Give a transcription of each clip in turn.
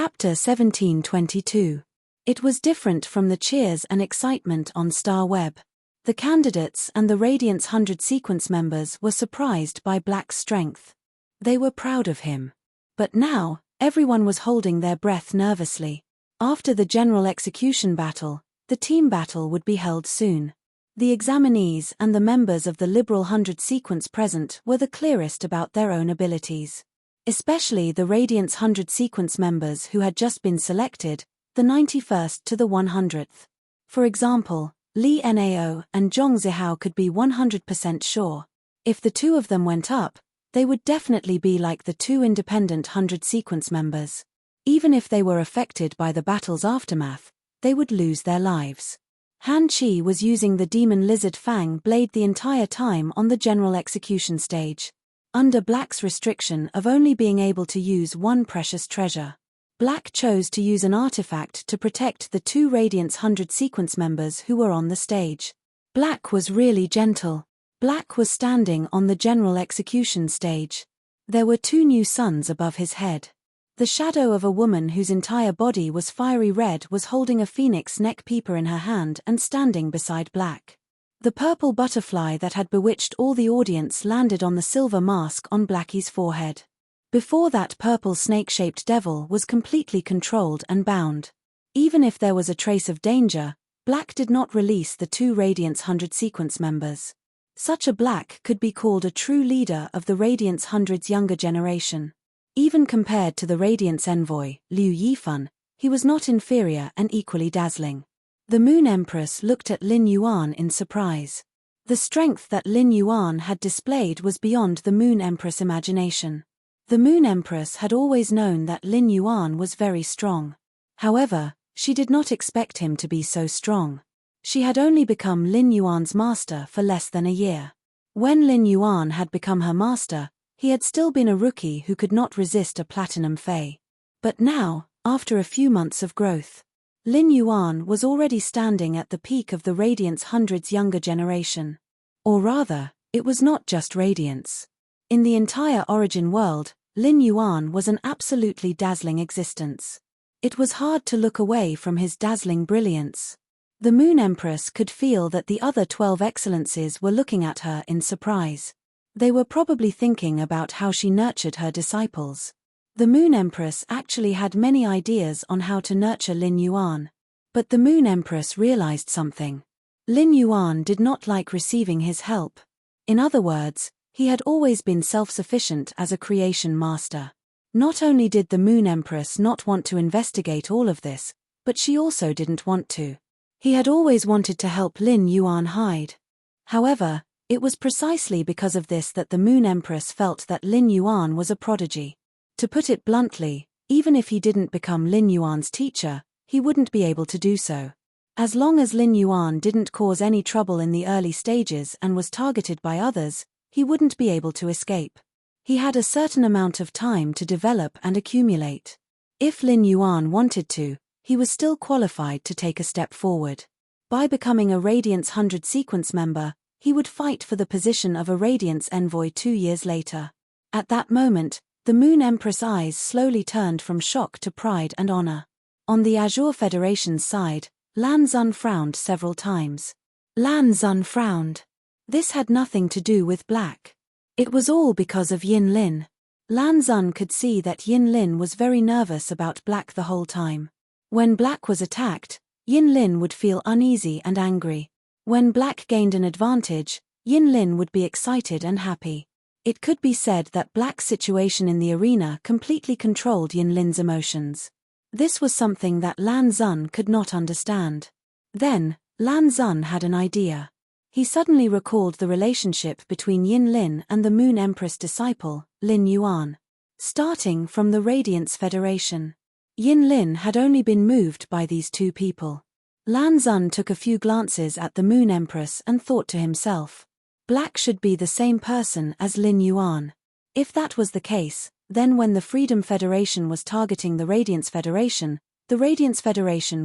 Chapter 1722. It was different from the cheers and excitement on Star Web. The candidates and the Radiance 100 sequence members were surprised by Black's strength. They were proud of him. But now, everyone was holding their breath nervously. After the general execution battle, the team battle would be held soon. The examinees and the members of the Liberal 100 sequence present were the clearest about their own abilities. Especially the Radiance 100 sequence members who had just been selected, the 91st to the 100th. For example, Li Nao and Zhong Zihao could be 100% sure. If the two of them went up, they would definitely be like the two independent 100 sequence members. Even if they were affected by the battle's aftermath, they would lose their lives. Han Qi was using the Demon Lizard Fang blade the entire time on the general execution stage. Under Black's restriction of only being able to use one precious treasure, Black chose to use an artifact to protect the two Radiance 100 sequence members who were on the stage. Black was really gentle. Black was standing on the general execution stage. There were two new suns above his head. The shadow of a woman whose entire body was fiery red was holding a phoenix neck peeper in her hand and standing beside Black. The purple butterfly that had bewitched all the audience landed on the silver mask on Blackie's forehead. Before that, purple snake-shaped devil was completely controlled and bound. Even if there was a trace of danger, Black did not release the two Radiance 100 sequence members. Such a Black could be called a true leader of the Radiance 100's younger generation. Even compared to the Radiance envoy, Liu Yifan, he was not inferior and equally dazzling. The Moon Empress looked at Lin Yuan in surprise. The strength that Lin Yuan had displayed was beyond the Moon Empress' imagination. The Moon Empress had always known that Lin Yuan was very strong. However, she did not expect him to be so strong. She had only become Lin Yuan's master for less than a year. When Lin Yuan had become her master, he had still been a rookie who could not resist a platinum Fae. But now, after a few months of growth, Lin Yuan was already standing at the peak of the Radiance 100's younger generation. Or rather, it was not just Radiance. In the entire Origin world, Lin Yuan was an absolutely dazzling existence. It was hard to look away from his dazzling brilliance. The Moon Empress could feel that the other 12 excellencies were looking at her in surprise. They were probably thinking about how she nurtured her disciples. The Moon Empress actually had many ideas on how to nurture Lin Yuan. But the Moon Empress realized something. Lin Yuan did not like receiving his help. In other words, he had always been self-sufficient as a creation master. Not only did the Moon Empress not want to investigate all of this, but she also didn't want to. He had always wanted to help Lin Yuan hide. However, it was precisely because of this that the Moon Empress felt that Lin Yuan was a prodigy. To put it bluntly, even if he didn't become Lin Yuan's teacher, he wouldn't be able to do so. As long as Lin Yuan didn't cause any trouble in the early stages and was targeted by others, he wouldn't be able to escape. He had a certain amount of time to develop and accumulate. If Lin Yuan wanted to, he was still qualified to take a step forward. By becoming a Radiance 100 sequence member, he would fight for the position of a Radiance envoy 2 years later. At that moment, the Moon Empress' eyes slowly turned from shock to pride and honor. On the Azure Federation's side, Lan Xun frowned several times. Lan Xun frowned. This had nothing to do with Black. It was all because of Yin Lin. Lan Xun could see that Yin Lin was very nervous about Black the whole time. When Black was attacked, Yin Lin would feel uneasy and angry. When Black gained an advantage, Yin Lin would be excited and happy. It could be said that Black's situation in the arena completely controlled Yin Lin's emotions. This was something that Lan Xun could not understand. Then, Lan Xun had an idea. He suddenly recalled the relationship between Yin Lin and the Moon Empress disciple, Lin Yuan. Starting from the Radiance Federation, Yin Lin had only been moved by these two people. Lan Xun took a few glances at the Moon Empress and thought to himself, Black should be the same person as Lin Yuan. If that was the case, then when the Freedom Federation was targeting the Radiance Federation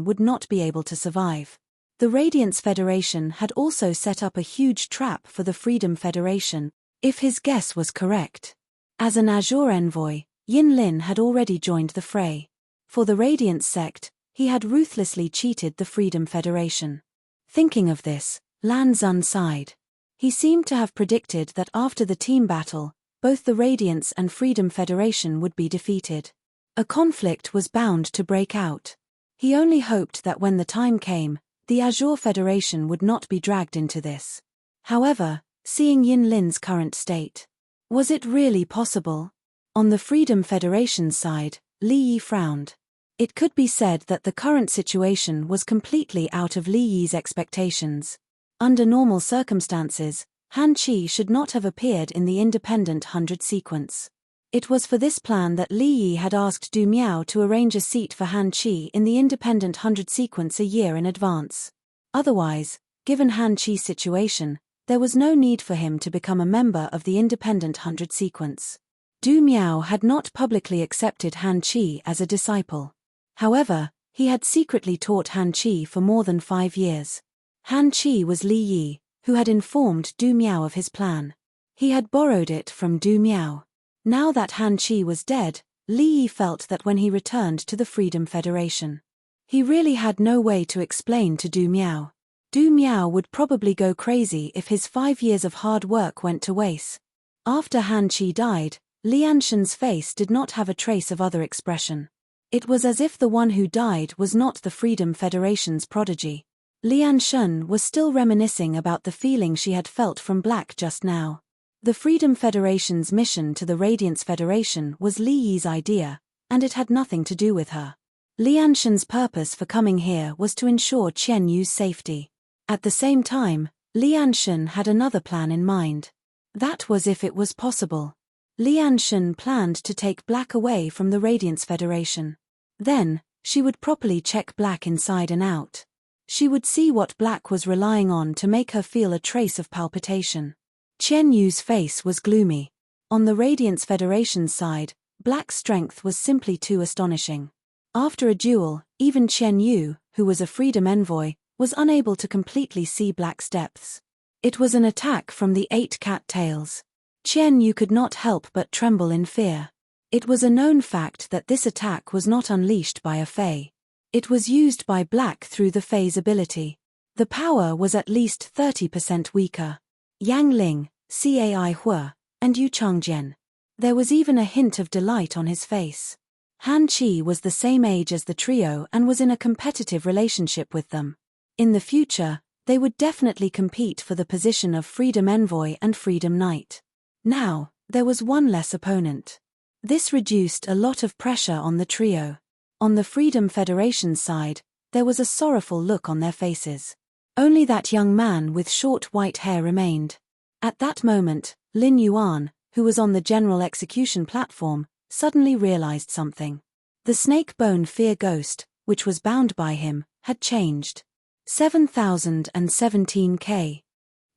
would not be able to survive. The Radiance Federation had also set up a huge trap for the Freedom Federation, if his guess was correct. As an Azure envoy, Yin Lin had already joined the fray. For the Radiance sect, he had ruthlessly cheated the Freedom Federation. Thinking of this, Lan Xun sighed. He seemed to have predicted that after the team battle, both the Radiance and Freedom Federation would be defeated. A conflict was bound to break out. He only hoped that when the time came, the Azure Federation would not be dragged into this. However, seeing Yin Lin's current state, was it really possible? On the Freedom Federation's side, Li Yi frowned. It could be said that the current situation was completely out of Li Yi's expectations. Under normal circumstances, Han Qi should not have appeared in the Independent 100 sequence. It was for this plan that Li Yi had asked Du Miao to arrange a seat for Han Qi in the Independent 100 sequence a year in advance. Otherwise, given Han Qi's situation, there was no need for him to become a member of the Independent 100 sequence. Du Miao had not publicly accepted Han Qi as a disciple. However, he had secretly taught Han Qi for more than 5 years. Han Qi was Li Yi, who had informed Du Miao of his plan. He had borrowed it from Du Miao. Now that Han Qi was dead, Li Yi felt that when he returned to the Freedom Federation, he really had no way to explain to Du Miao. Du Miao would probably go crazy if his 5 years of hard work went to waste. After Han Qi died, Lian Shen's face did not have a trace of other expression. It was as if the one who died was not the Freedom Federation's prodigy. Lian Shen was still reminiscing about the feeling she had felt from Black just now. The Freedom Federation's mission to the Radiance Federation was Li Yi's idea, and it had nothing to do with her. Lian Shen's purpose for coming here was to ensure Qian Yu's safety. At the same time, Lian Shen had another plan in mind. That was if it was possible. Lian Shen planned to take Black away from the Radiance Federation. Then, she would properly check Black inside and out. She would see what Black was relying on to make her feel a trace of palpitation. Qian Yu's face was gloomy. On the Radiance Federation's side, Black's strength was simply too astonishing. After a duel, even Qian Yu, who was a Freedom Envoy, was unable to completely see Black's depths. It was an attack from the 8 cat tails. Qian Yu could not help but tremble in fear. It was a known fact that this attack was not unleashed by a Fae. It was used by Black through the Fae's ability. The power was at least 30% weaker. Yang Ling, Cai Hua, and Yu Changjian. There was even a hint of delight on his face. Han Qi was the same age as the trio and was in a competitive relationship with them. In the future, they would definitely compete for the position of Freedom Envoy and Freedom Knight. Now, there was one less opponent. This reduced a lot of pressure on the trio. On the Freedom Federation's side, there was a sorrowful look on their faces. Only that young man with short white hair remained. At that moment, Lin Yuan, who was on the general execution platform, suddenly realized something. The snake bone fear ghost, which was bound by him, had changed. 7017K.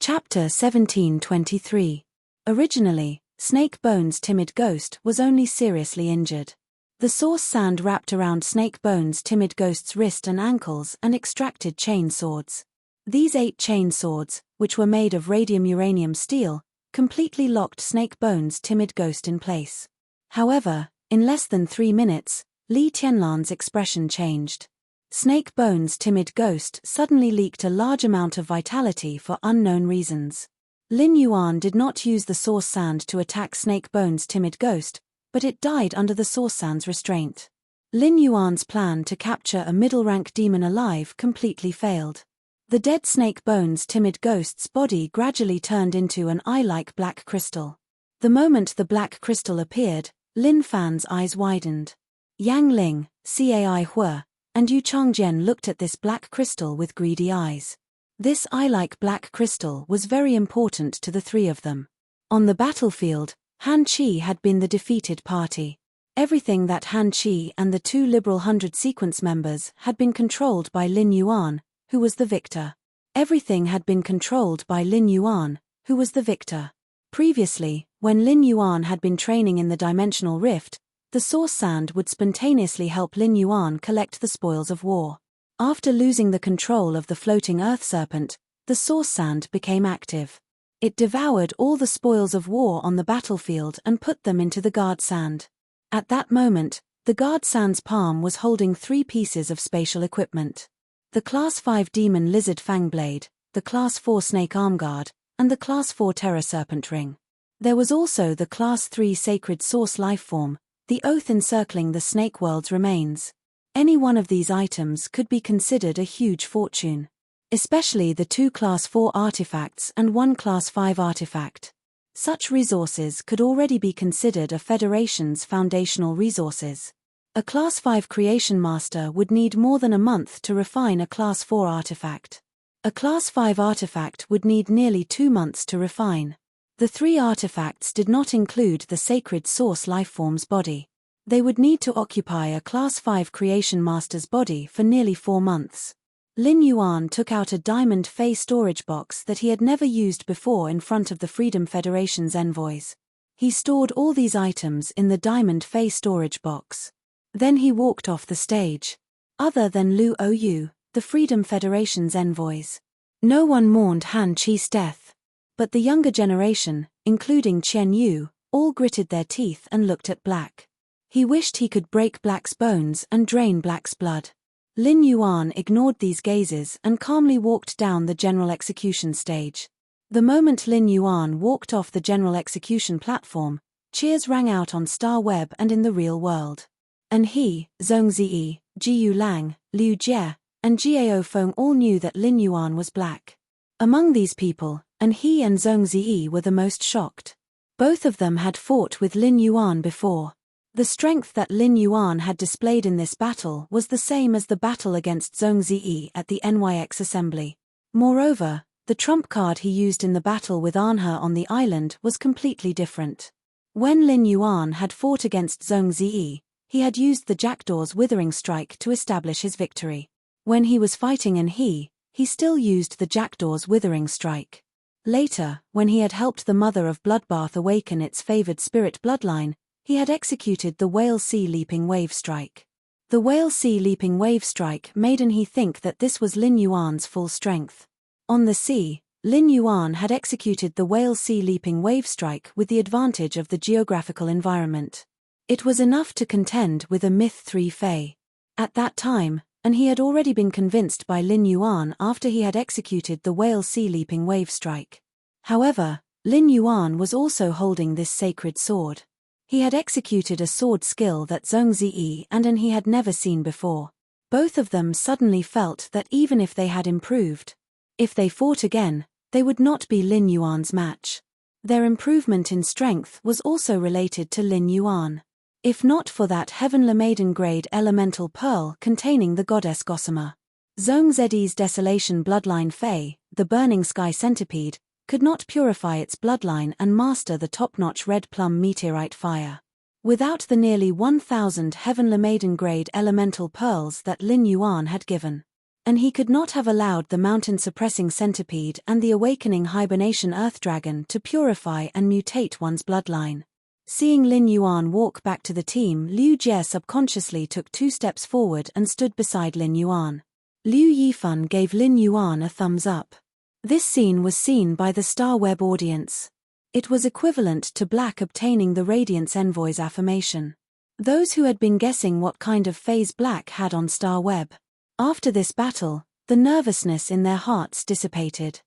Chapter 1723. Originally, Snake Bone's timid ghost was only seriously injured. The source sand wrapped around Snake Bone's timid ghost's wrist and ankles and extracted chain swords. These 8 chain swords, which were made of radium-uranium steel, completely locked Snake Bone's timid ghost in place. However, in less than 3 minutes, Li Tianlan's expression changed. Snake Bone's timid ghost suddenly leaked a large amount of vitality for unknown reasons. Lin Yuan did not use the source sand to attack Snake Bone's timid ghost, but it died under the source sand's restraint. Lin Yuan's plan to capture a middle-rank demon alive completely failed. The dead Snake Bone's timid ghost's body gradually turned into an eye-like black crystal. The moment the black crystal appeared, Lin Fan's eyes widened. Yang Ling, Cai Hua, and Yu Changjian looked at this black crystal with greedy eyes. This eye-like black crystal was very important to the 3 of them. On the battlefield, Han Qi had been the defeated party. Everything that Han Qi and the 2 Liberal 100 sequence members had been controlled by Lin Yuan, who was the victor. Everything had been controlled by Lin Yuan, who was the victor. Previously, when Lin Yuan had been training in the Dimensional Rift, the source sand would spontaneously help Lin Yuan collect the spoils of war. After losing the control of the floating earth serpent, the source sand became active. It devoured all the spoils of war on the battlefield and put them into the guard sand. At that moment, The guard sans palm was holding 3 pieces of spatial equipment. The Class 5 Demon Lizard Fangblade, the Class 4 Snake Armguard, and the Class 4 Terror Serpent Ring. There was also the Class 3 Sacred Source Lifeform, the oath encircling the Snake World's remains. Any one of these items could be considered a huge fortune. Especially the 2 Class 4 artifacts and 1 Class 5 artifact. Such resources could already be considered a Federation's foundational resources. A Class 5 Creation Master would need more than a month to refine a Class 4 artifact. A Class 5 artifact would need nearly 2 months to refine. The 3 artifacts did not include the Sacred Source Lifeform's body. They would need to occupy a Class 5 Creation Master's body for nearly 4 months. Lin Yuan took out a diamond Fey storage box that he had never used before in front of the Freedom Federation's envoys. He stored all these items in the diamond Fey storage box. Then he walked off the stage. Other than Lu Ou, the Freedom Federation's envoys, no one mourned Han Chi's death. But the younger generation, including Chen Yu, all gritted their teeth and looked at Black. He wished he could break Black's bones and drain Black's blood. Lin Yuan ignored these gazes and calmly walked down the general execution stage. The moment Lin Yuan walked off the general execution platform, cheers rang out on Star Web and in the real world. And he, Zhong Ziyi, Jiyu Lang, Liu Jie, and Jiao Feng all knew that Lin Yuan was Black. Among these people, and he and Zhong Ziyi were the most shocked. Both of them had fought with Lin Yuan before. The strength that Lin Yuan had displayed in this battle was the same as the battle against Zhong Ziyi at the NYX assembly. Moreover, the trump card he used in the battle with Anhe on the island was completely different. When Lin Yuan had fought against Zhong Ziyi, he had used the Jackdaw's Withering Strike to establish his victory. When he was fighting Anhe, he still used the Jackdaw's Withering Strike. Later, when he had helped the Mother of Bloodbath awaken its favored spirit bloodline, he had executed the Whale Sea Leaping Wave Strike. The Whale Sea Leaping Wave Strike made Anhe think that this was Lin Yuan's full strength. On the sea, Lin Yuan had executed the Whale Sea Leaping Wave Strike with the advantage of the geographical environment. It was enough to contend with a Myth 3 Fey. At that time, Anhe had already been convinced by Lin Yuan after he had executed the Whale Sea Leaping Wave Strike. However, Lin Yuan was also holding this sacred sword. He had executed a sword skill that Zhong Ziyi and Anhe had never seen before. Both of them suddenly felt that even if they had improved, if they fought again, they would not be Lin Yuan's match. Their improvement in strength was also related to Lin Yuan. If not for that Heavenly Maiden grade elemental pearl containing the goddess Gossamer, Zhong Ziyi's Desolation Bloodline Fey, the Burning Sky Centipede, could not purify its bloodline and master the top-notch Red Plum Meteorite Fire. Without the nearly 1,000 Heavenly Maiden grade elemental pearls that Lin Yuan had given, and he could not have allowed the mountain-suppressing centipede and the awakening hibernation earth dragon to purify and mutate one's bloodline. Seeing Lin Yuan walk back to the team, Liu Jie subconsciously took 2 steps forward and stood beside Lin Yuan. Liu Yifan gave Lin Yuan a thumbs up. This scene was seen by the Star Web audience. It was equivalent to Black obtaining the Radiance Envoy's affirmation. Those who had been guessing what kind of phase Black had on Star Web. After this battle, the nervousness in their hearts dissipated.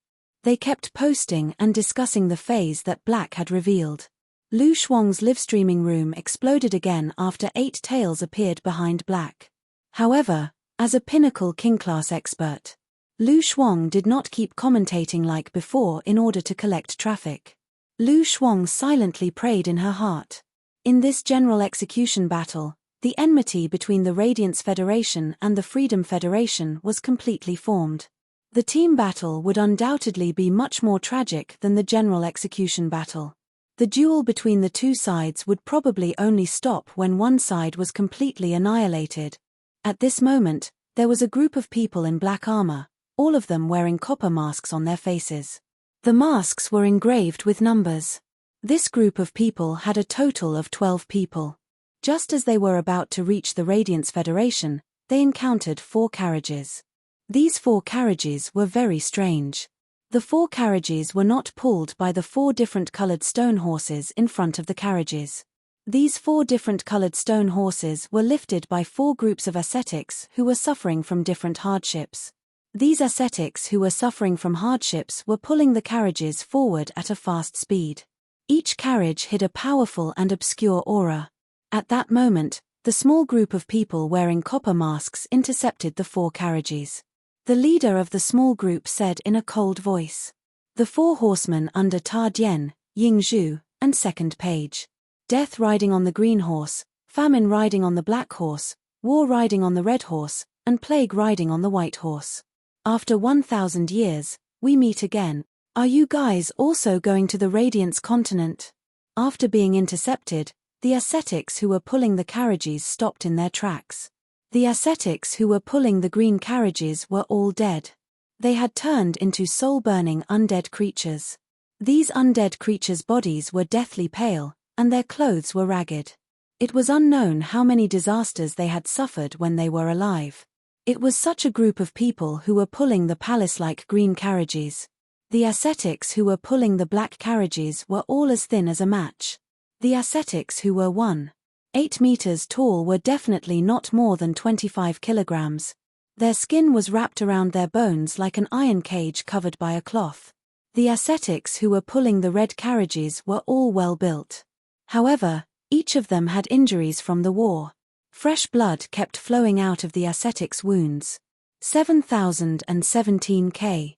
They kept posting and discussing the phase that Black had revealed. Lu Shuang's live-streaming room exploded again after 8 tails appeared behind Black. However, as a pinnacle king-class expert, Lu Shuang did not keep commentating like before in order to collect traffic. Lu Shuang silently prayed in her heart. In this general execution battle, the enmity between the Radiance Federation and the Freedom Federation was completely formed. The team battle would undoubtedly be much more tragic than the general execution battle. The duel between the two sides would probably only stop when one side was completely annihilated. At this moment, there was a group of people in black armor, all of them wearing copper masks on their faces. The masks were engraved with numbers. This group of people had a total of 12 people. Just as they were about to reach the Radiance Federation, they encountered 4 carriages. These 4 carriages were very strange. The 4 carriages were not pulled by the 4 different colored stone horses in front of the carriages. These 4 different colored stone horses were lifted by 4 groups of ascetics who were suffering from different hardships. These ascetics who were suffering from hardships were pulling the carriages forward at a fast speed. Each carriage hid a powerful and obscure aura. At that moment, the small group of people wearing copper masks intercepted the 4 carriages. The leader of the small group said in a cold voice, "The 4 horsemen under Ta Dian, Ying Zhu, and second page. Death riding on the green horse, famine riding on the black horse, war riding on the red horse, and plague riding on the white horse. After 1,000 years, we meet again. Are you guys also going to the Radiance continent?" After being intercepted, the ascetics who were pulling the carriages stopped in their tracks. The ascetics who were pulling the green carriages were all dead. They had turned into soul-burning undead creatures. These undead creatures' bodies were deathly pale, and their clothes were ragged. It was unknown how many disasters they had suffered when they were alive. It was such a group of people who were pulling the palace-like green carriages. The ascetics who were pulling the black carriages were all as thin as a match. The ascetics who were 1.8 meters tall were definitely not more than 25 kilograms. Their skin was wrapped around their bones like an iron cage covered by a cloth. The ascetics who were pulling the red carriages were all well built. However, each of them had injuries from the war. Fresh blood kept flowing out of the ascetics' wounds. 7017 K.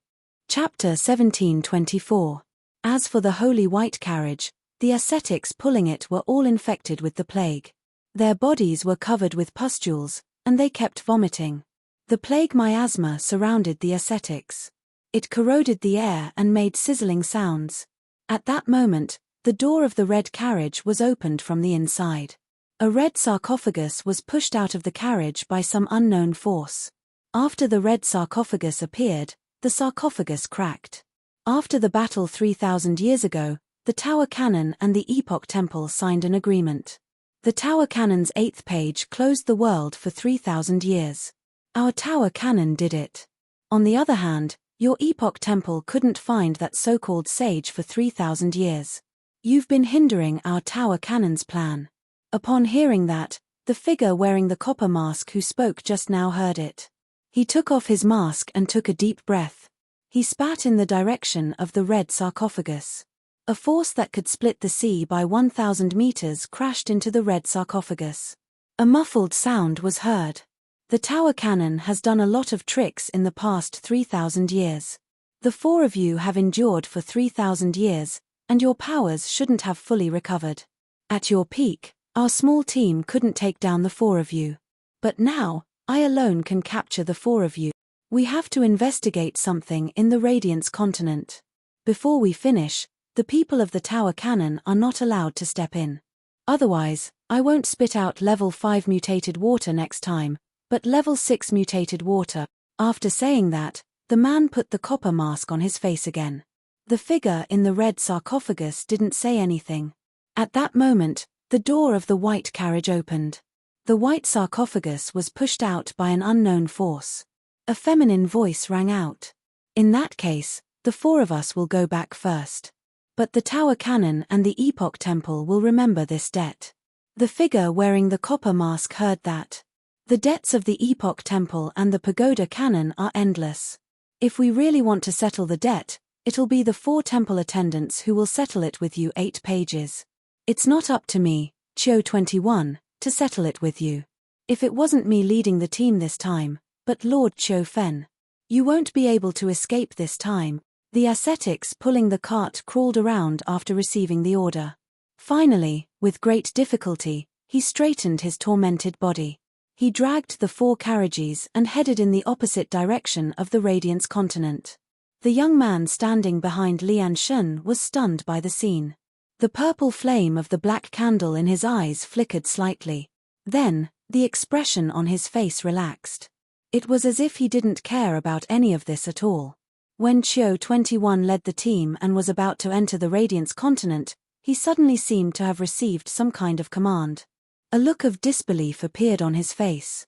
Chapter 1724. As for the holy white carriage, the ascetics pulling it were all infected with the plague. Their bodies were covered with pustules, and they kept vomiting. The plague miasma surrounded the ascetics. It corroded the air and made sizzling sounds. At that moment, the door of the red carriage was opened from the inside. A red sarcophagus was pushed out of the carriage by some unknown force. After the red sarcophagus appeared, the sarcophagus cracked. After the battle 3,000 years ago, the Tower Cannon and the Epoch Temple signed an agreement. The Tower Cannon's 8th page closed the world for 3,000 years. Our Tower Cannon did it. On the other hand, your Epoch Temple couldn't find that so-called sage for 3,000 years. You've been hindering our Tower Cannon's plan. Upon hearing that, the figure wearing the copper mask who spoke just now heard it. He took off his mask and took a deep breath. He spat in the direction of the red sarcophagus. A force that could split the sea by 1,000 meters crashed into the red sarcophagus. A muffled sound was heard. The Tower Cannon has done a lot of tricks in the past 3,000 years. The 4 of you have endured for 3,000 years, and your powers shouldn't have fully recovered. At your peak, our small team couldn't take down the 4 of you. But now, I alone can capture the 4 of you. We have to investigate something in the Radiance continent. Before we finish, the people of the Tower Cannon are not allowed to step in. Otherwise, I won't spit out level 5 mutated water next time, but level 6 mutated water. After saying that, the man put the copper mask on his face again. The figure in the red sarcophagus didn't say anything. At that moment, the door of the white carriage opened. The white sarcophagus was pushed out by an unknown force. A feminine voice rang out. "In that case, the 4 of us will go back first. But the Tower Cannon and the Epoch Temple will remember this debt." The figure wearing the copper mask heard that. "The debts of the Epoch Temple and the Pagoda Cannon are endless. If we really want to settle the debt, it'll be the 4 temple attendants who will settle it with you 8 pages. It's not up to me, Chio 21, to settle it with you. If it wasn't me leading the team this time, but Lord Chio Fen. You won't be able to escape this time." The ascetics pulling the cart crawled around after receiving the order. Finally, with great difficulty, he straightened his tormented body. He dragged the 4 carriages and headed in the opposite direction of the Radiance continent. The young man standing behind Lian Shen was stunned by the scene. The purple flame of the black candle in his eyes flickered slightly. Then, the expression on his face relaxed. It was as if he didn't care about any of this at all. When Chio 21 led the team and was about to enter the Radiance continent, he suddenly seemed to have received some kind of command. A look of disbelief appeared on his face.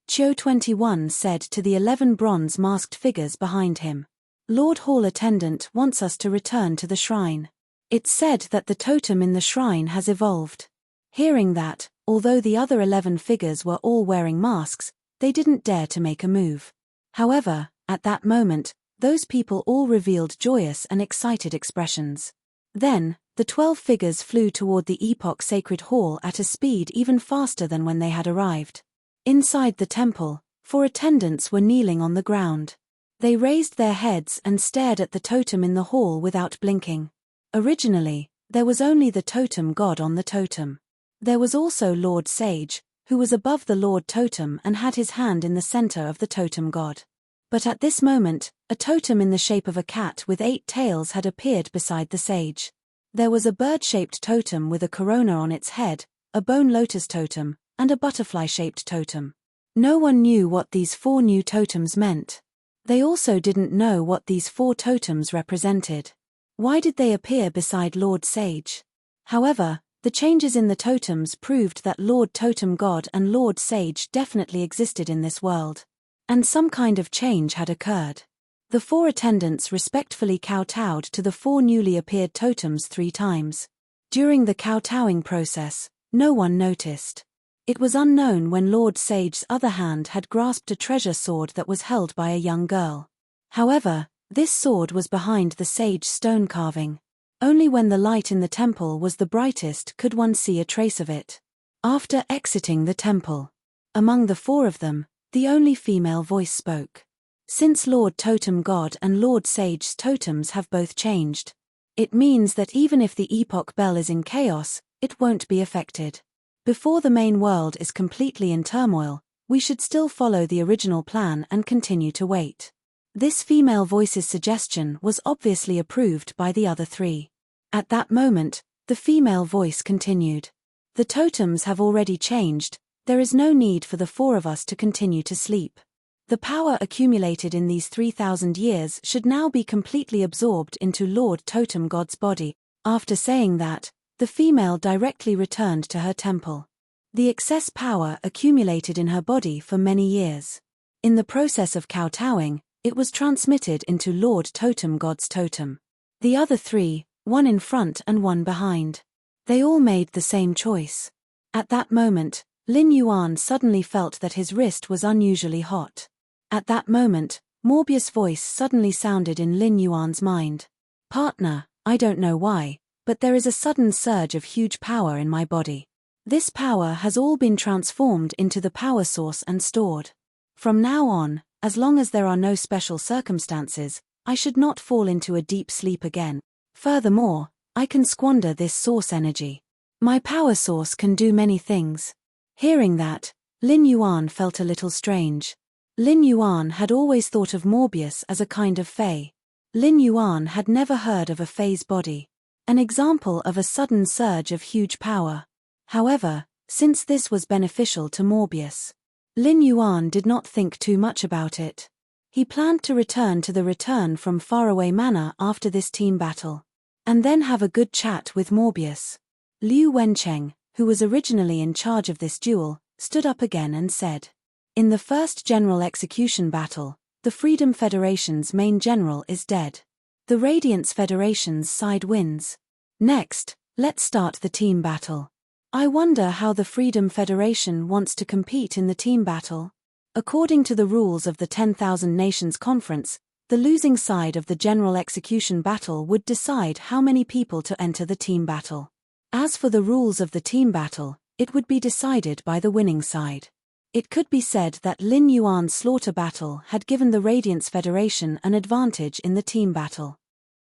Chio 21 said to the 11 bronze masked figures behind him, "Lord Hall Attendant wants us to return to the shrine. It's said that the totem in the shrine has evolved. Hearing that, although the other 11 figures were all wearing masks, they didn't dare to make a move. However, at that moment, those people all revealed joyous and excited expressions. Then, the 12 figures flew toward the Epoch Sacred Hall at a speed even faster than when they had arrived. Inside the temple, 4 attendants were kneeling on the ground. They raised their heads and stared at the totem in the hall without blinking. Originally, there was only the totem god on the totem. There was also Lord Sage, who was above the Lord Totem and had his hand in the center of the totem god. But at this moment, a totem in the shape of a cat with 8 tails had appeared beside the sage. There was a bird-shaped totem with a corona on its head, a bone lotus totem, and a butterfly-shaped totem. No one knew what these 4 new totems meant. They also didn't know what these 4 totems represented. Why did they appear beside Lord Sage? However, the changes in the totems proved that Lord Totem God and Lord Sage definitely existed in this world. And some kind of change had occurred. The 4 attendants respectfully kowtowed to the 4 newly appeared totems 3 times. During the kowtowing process, no one noticed. It was unknown when Lord Sage's other hand had grasped a treasure sword that was held by a young girl. However, this sword was behind the sage stone carving. Only when the light in the temple was the brightest could one see a trace of it. After exiting the temple, among the 4 of them, the only female voice spoke. Since Lord Totem God and Lord Sage's totems have both changed, it means that even if the Epoch Bell is in chaos, it won't be affected. Before the main world is completely in turmoil, we should still follow the original plan and continue to wait. This female voice's suggestion was obviously approved by the other 3. At that moment, the female voice continued. The totems have already changed, there is no need for the 4 of us to continue to sleep. The power accumulated in these 3,000 years should now be completely absorbed into Lord Totem God's body. After saying that, the female directly returned to her temple. The excess power accumulated in her body for many years. In the process of kowtowing, it was transmitted into Lord Totem God's totem. The other 3, 1 in front and 1 behind. They all made the same choice. At that moment, Lin Yuan suddenly felt that his wrist was unusually hot. At that moment, Morbius' voice suddenly sounded in Lin Yuan's mind. "Partner, I don't know why, but there is a sudden surge of huge power in my body. This power has all been transformed into the power source and stored. From now on, as long as there are no special circumstances, I should not fall into a deep sleep again. Furthermore, I can squander this source energy. My power source can do many things." Hearing that, Lin Yuan felt a little strange. Lin Yuan had always thought of Morbius as a kind of fae. Lin Yuan had never heard of a fae's body. An example of a sudden surge of huge power. However, since this was beneficial to Morbius, Lin Yuan did not think too much about it. He planned to return to the Return from Faraway Manor after this team battle, and then have a good chat with Morbius. Liu Wencheng, who was originally in charge of this duel, stood up again and said, "In the first general execution battle, the Freedom Federation's main general is dead. The Radiance Federation's side wins. Next, let's start the team battle. I wonder how the Freedom Federation wants to compete in the team battle. According to the rules of the 10,000 Nations Conference, the losing side of the general execution battle would decide how many people to enter the team battle. As for the rules of the team battle, it would be decided by the winning side." It could be said that Lin Yuan's slaughter battle had given the Radiance Federation an advantage in the team battle.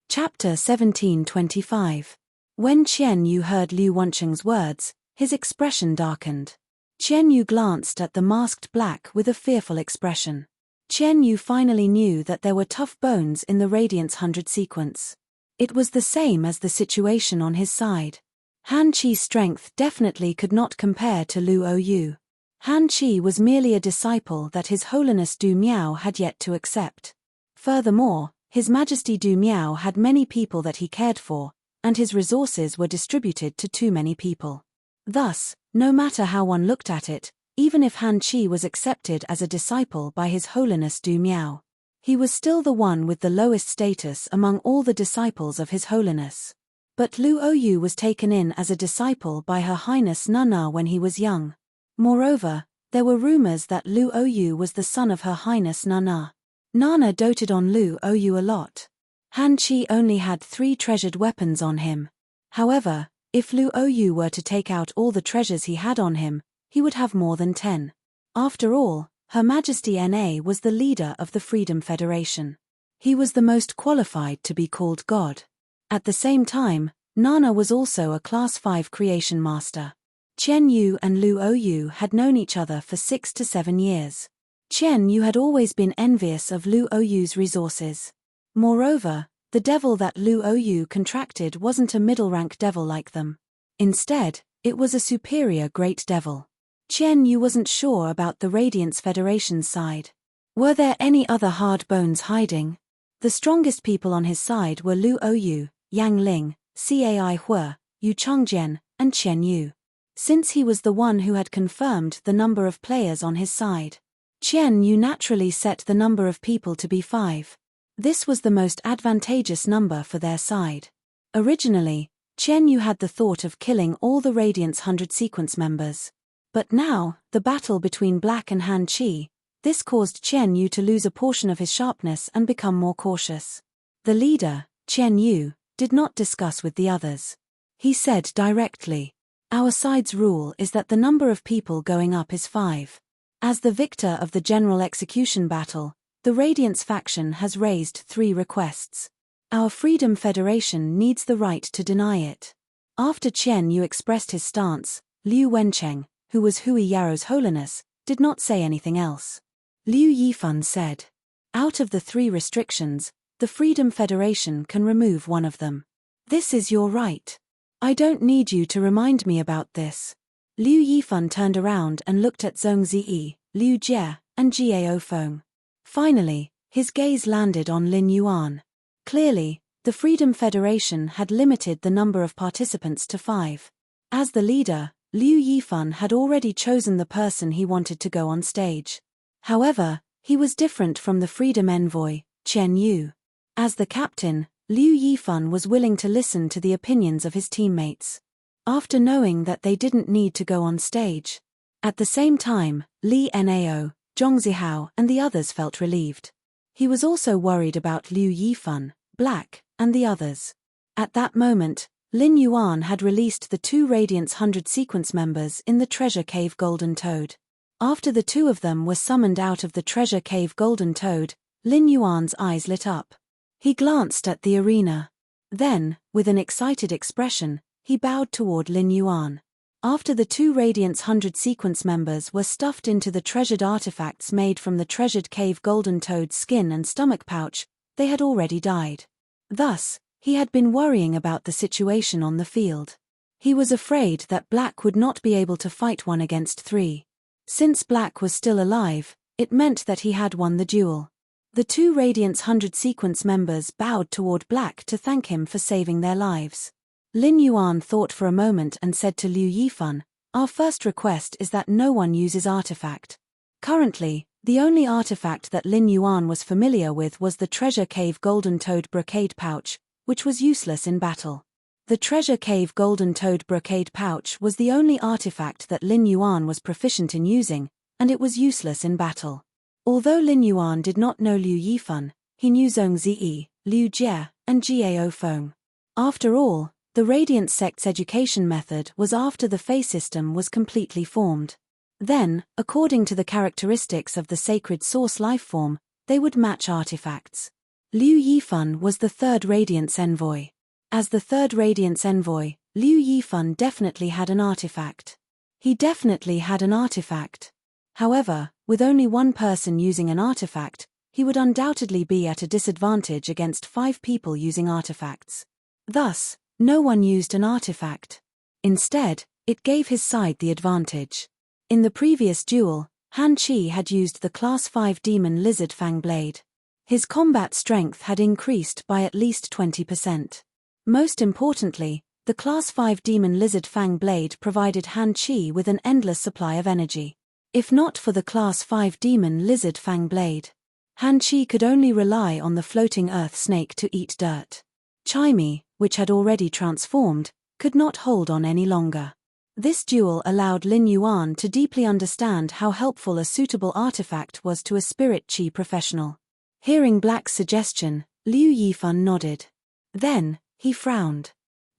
Chapter 1725. When Qian Yu heard Liu Wencheng's words, his expression darkened. Qian Yu glanced at the masked black with a fearful expression. Qian Yu finally knew that there were tough bones in the Radiance 100 sequence. It was the same as the situation on his side. Han Qi's strength definitely could not compare to Lu Ou. Han Qi was merely a disciple that His Holiness Du Miao had yet to accept. Furthermore, His Majesty Du Miao had many people that he cared for, and his resources were distributed to too many people. Thus, no matter how one looked at it, even if Han Qi was accepted as a disciple by His Holiness Du Miao, he was still the one with the lowest status among all the disciples of His Holiness. But Lu Oyu was taken in as a disciple by Her Highness Nana when he was young. Moreover, there were rumors that Lu Oyu was the son of Her Highness Nana. Nana doted on Lu Oyu a lot. Han Chi only had 3 treasured weapons on him. However, if Lu Oyu were to take out all the treasures he had on him, he would have more than 10. After all, Her Majesty Na was the leader of the Freedom Federation. He was the most qualified to be called God. At the same time, Nana was also a Class 5 creation master. Chen Yu and Lu Oyu had known each other for 6 to 7 years. Chen Yu had always been envious of Lu Oyu's resources. Moreover, the devil that Lu Oyu contracted wasn't a middle-rank devil like them. Instead, it was a superior great devil. Chen Yu wasn't sure about the Radiance Federation's side. Were there any other hard bones hiding? The strongest people on his side were Lu Oyu, Yang Ling, Cai Hua, Yu Changjian, and Chen Yu. Since he was the one who had confirmed the number of players on his side, Chen Yu naturally set the number of people to be 5. This was the most advantageous number for their side. Originally, Chen Yu had the thought of killing all the Radiance 100 sequence members. But now, the battle between Black and Han Chi, this caused Chen Yu to lose a portion of his sharpness and become more cautious. The leader, Chen Yu, did not discuss with the others. He said directly, "Our side's rule is that the number of people going up is 5. As the victor of the general execution battle, the Radiance faction has raised 3 requests. Our Freedom Federation needs the right to deny it." After Chen Yu expressed his stance, Liu Wencheng, who was Hui Yaro's holiness, did not say anything else. Liu Yifan said, "Out of the 3 restrictions, the Freedom Federation can remove one of them. This is your right. I don't need you to remind me about this." Liu Yifan turned around and looked at Zhong Ziyi, Liu Jie, and Jiao Feng. Finally, his gaze landed on Lin Yuan. Clearly, the Freedom Federation had limited the number of participants to 5. As the leader, Liu Yifan had already chosen the person he wanted to go on stage. However, he was different from the Freedom Envoy, Chen Yu. As the captain, Liu Yifan was willing to listen to the opinions of his teammates. After knowing that they didn't need to go on stage. At the same time, Li Nao, Zhong Zihao and the others felt relieved. He was also worried about Liu Yifan, Black, and the others. At that moment, Lin Yuan had released the 2 Radiance 100 sequence members in the Treasure Cave Golden Toad. After the 2 of them were summoned out of the Treasure Cave Golden Toad, Lin Yuan's eyes lit up. He glanced at the arena. Then, with an excited expression, he bowed toward Lin Yuan. After the 2 Radiance 100 sequence members were stuffed into the treasured artifacts made from the Treasured Cave Golden Toad's skin and stomach pouch, they had already died. Thus, he had been worrying about the situation on the field. He was afraid that Black would not be able to fight 1 against 3. Since Black was still alive, it meant that he had won the duel. The 2 Radiance 100 sequence members bowed toward Black to thank him for saving their lives. Lin Yuan thought for a moment and said to Liu Yifan, "Our first request is that no one uses artifact." Currently, the only artifact that Lin Yuan was familiar with was the Treasure Cave Golden Toad brocade pouch, which was useless in battle. The Treasure Cave Golden Toad brocade pouch was the only artifact that Lin Yuan was proficient in using, and it was useless in battle. Although Lin Yuan did not know Liu Yifan, he knew Zhong Ziyi, Liu Jie, and Jiao Feng. After all, the Radiant sect's education method was after the Fey system was completely formed. Then, according to the characteristics of the sacred source lifeform, they would match artifacts. Liu Yifan was the 3rd Radiance envoy. As the 3rd Radiance envoy, Liu Yifan definitely had an artifact. He definitely had an artifact. However, with only 1 person using an artifact, he would undoubtedly be at a disadvantage against 5 people using artifacts. Thus, no one used an artifact. Instead, it gave his side the advantage. In the previous duel, Han Chi had used the Class 5 Demon Lizard Fang Blade. His combat strength had increased by at least 20%. Most importantly, the Class 5 Demon Lizard Fang Blade provided Han Chi with an endless supply of energy. If not for the Class 5 Demon Lizard Fang Blade, Han Chi could only rely on the floating earth snake to eat dirt. Chimey, which had already transformed, could not hold on any longer. This duel allowed Lin Yuan to deeply understand how helpful a suitable artifact was to a spirit chi professional. Hearing Black's suggestion, Liu Yifan nodded. Then, he frowned.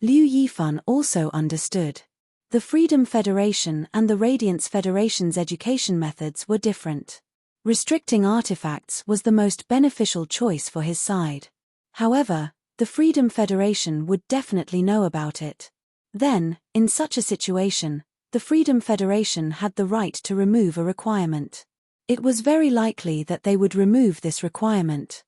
Liu Yifan also understood. The Freedom Federation and the Radiance Federation's education methods were different. Restricting artifacts was the most beneficial choice for his side. However, the Freedom Federation would definitely know about it. Then, in such a situation, the Freedom Federation had the right to remove a requirement. It was very likely that they would remove this requirement.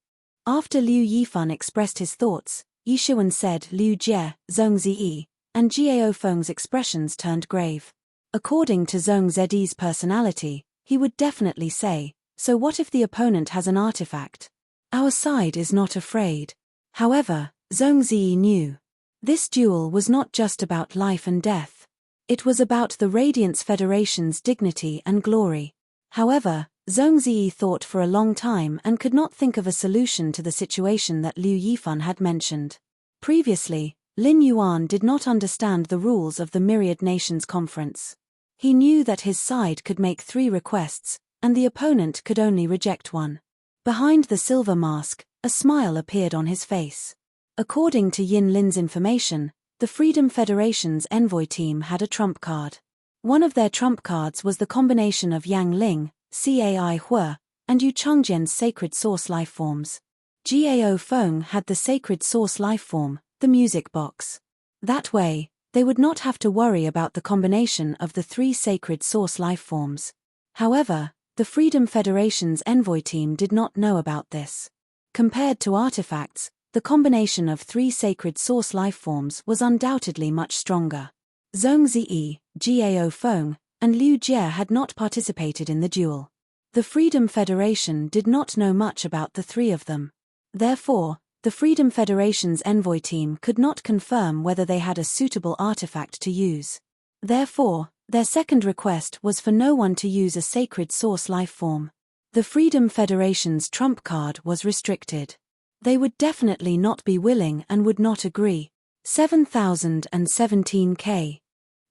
After Liu Yifan expressed his thoughts, Yi Shiwen said Liu Jie, Zhong Ziyi, and Jiao Feng's expressions turned grave. According to Zhong Ziyi's personality, he would definitely say, "So what if the opponent has an artifact? Our side is not afraid." However, Zhong Ziyi knew. This duel was not just about life and death. It was about the Radiance Federation's dignity and glory. However, Zhong Ziyi thought for a long time and could not think of a solution to the situation that Liu Yifan had mentioned. Previously, Lin Yuan did not understand the rules of the Myriad Nations Conference. He knew that his side could make 3 requests, and the opponent could only reject 1. Behind the silver mask, a smile appeared on his face. According to Yin Lin's information, the Freedom Federation's envoy team had a trump card. One of their trump cards was the combination of Yang Ling, Cai Hua, and Yu Changjian's sacred source lifeforms. Jiao Feng had the sacred source lifeform, the music box. That way, they would not have to worry about the combination of the 3 sacred source lifeforms. However, the Freedom Federation's envoy team did not know about this. Compared to artifacts, the combination of 3 sacred source lifeforms was undoubtedly much stronger. Zhong Ziyi, Jiao Feng, and Liu Jie had not participated in the duel. The Freedom Federation did not know much about the 3 of them. Therefore, the Freedom Federation's envoy team could not confirm whether they had a suitable artifact to use. Therefore, their second request was for no one to use a sacred source lifeform. The Freedom Federation's trump card was restricted. They would definitely not be willing and would not agree. 7017K.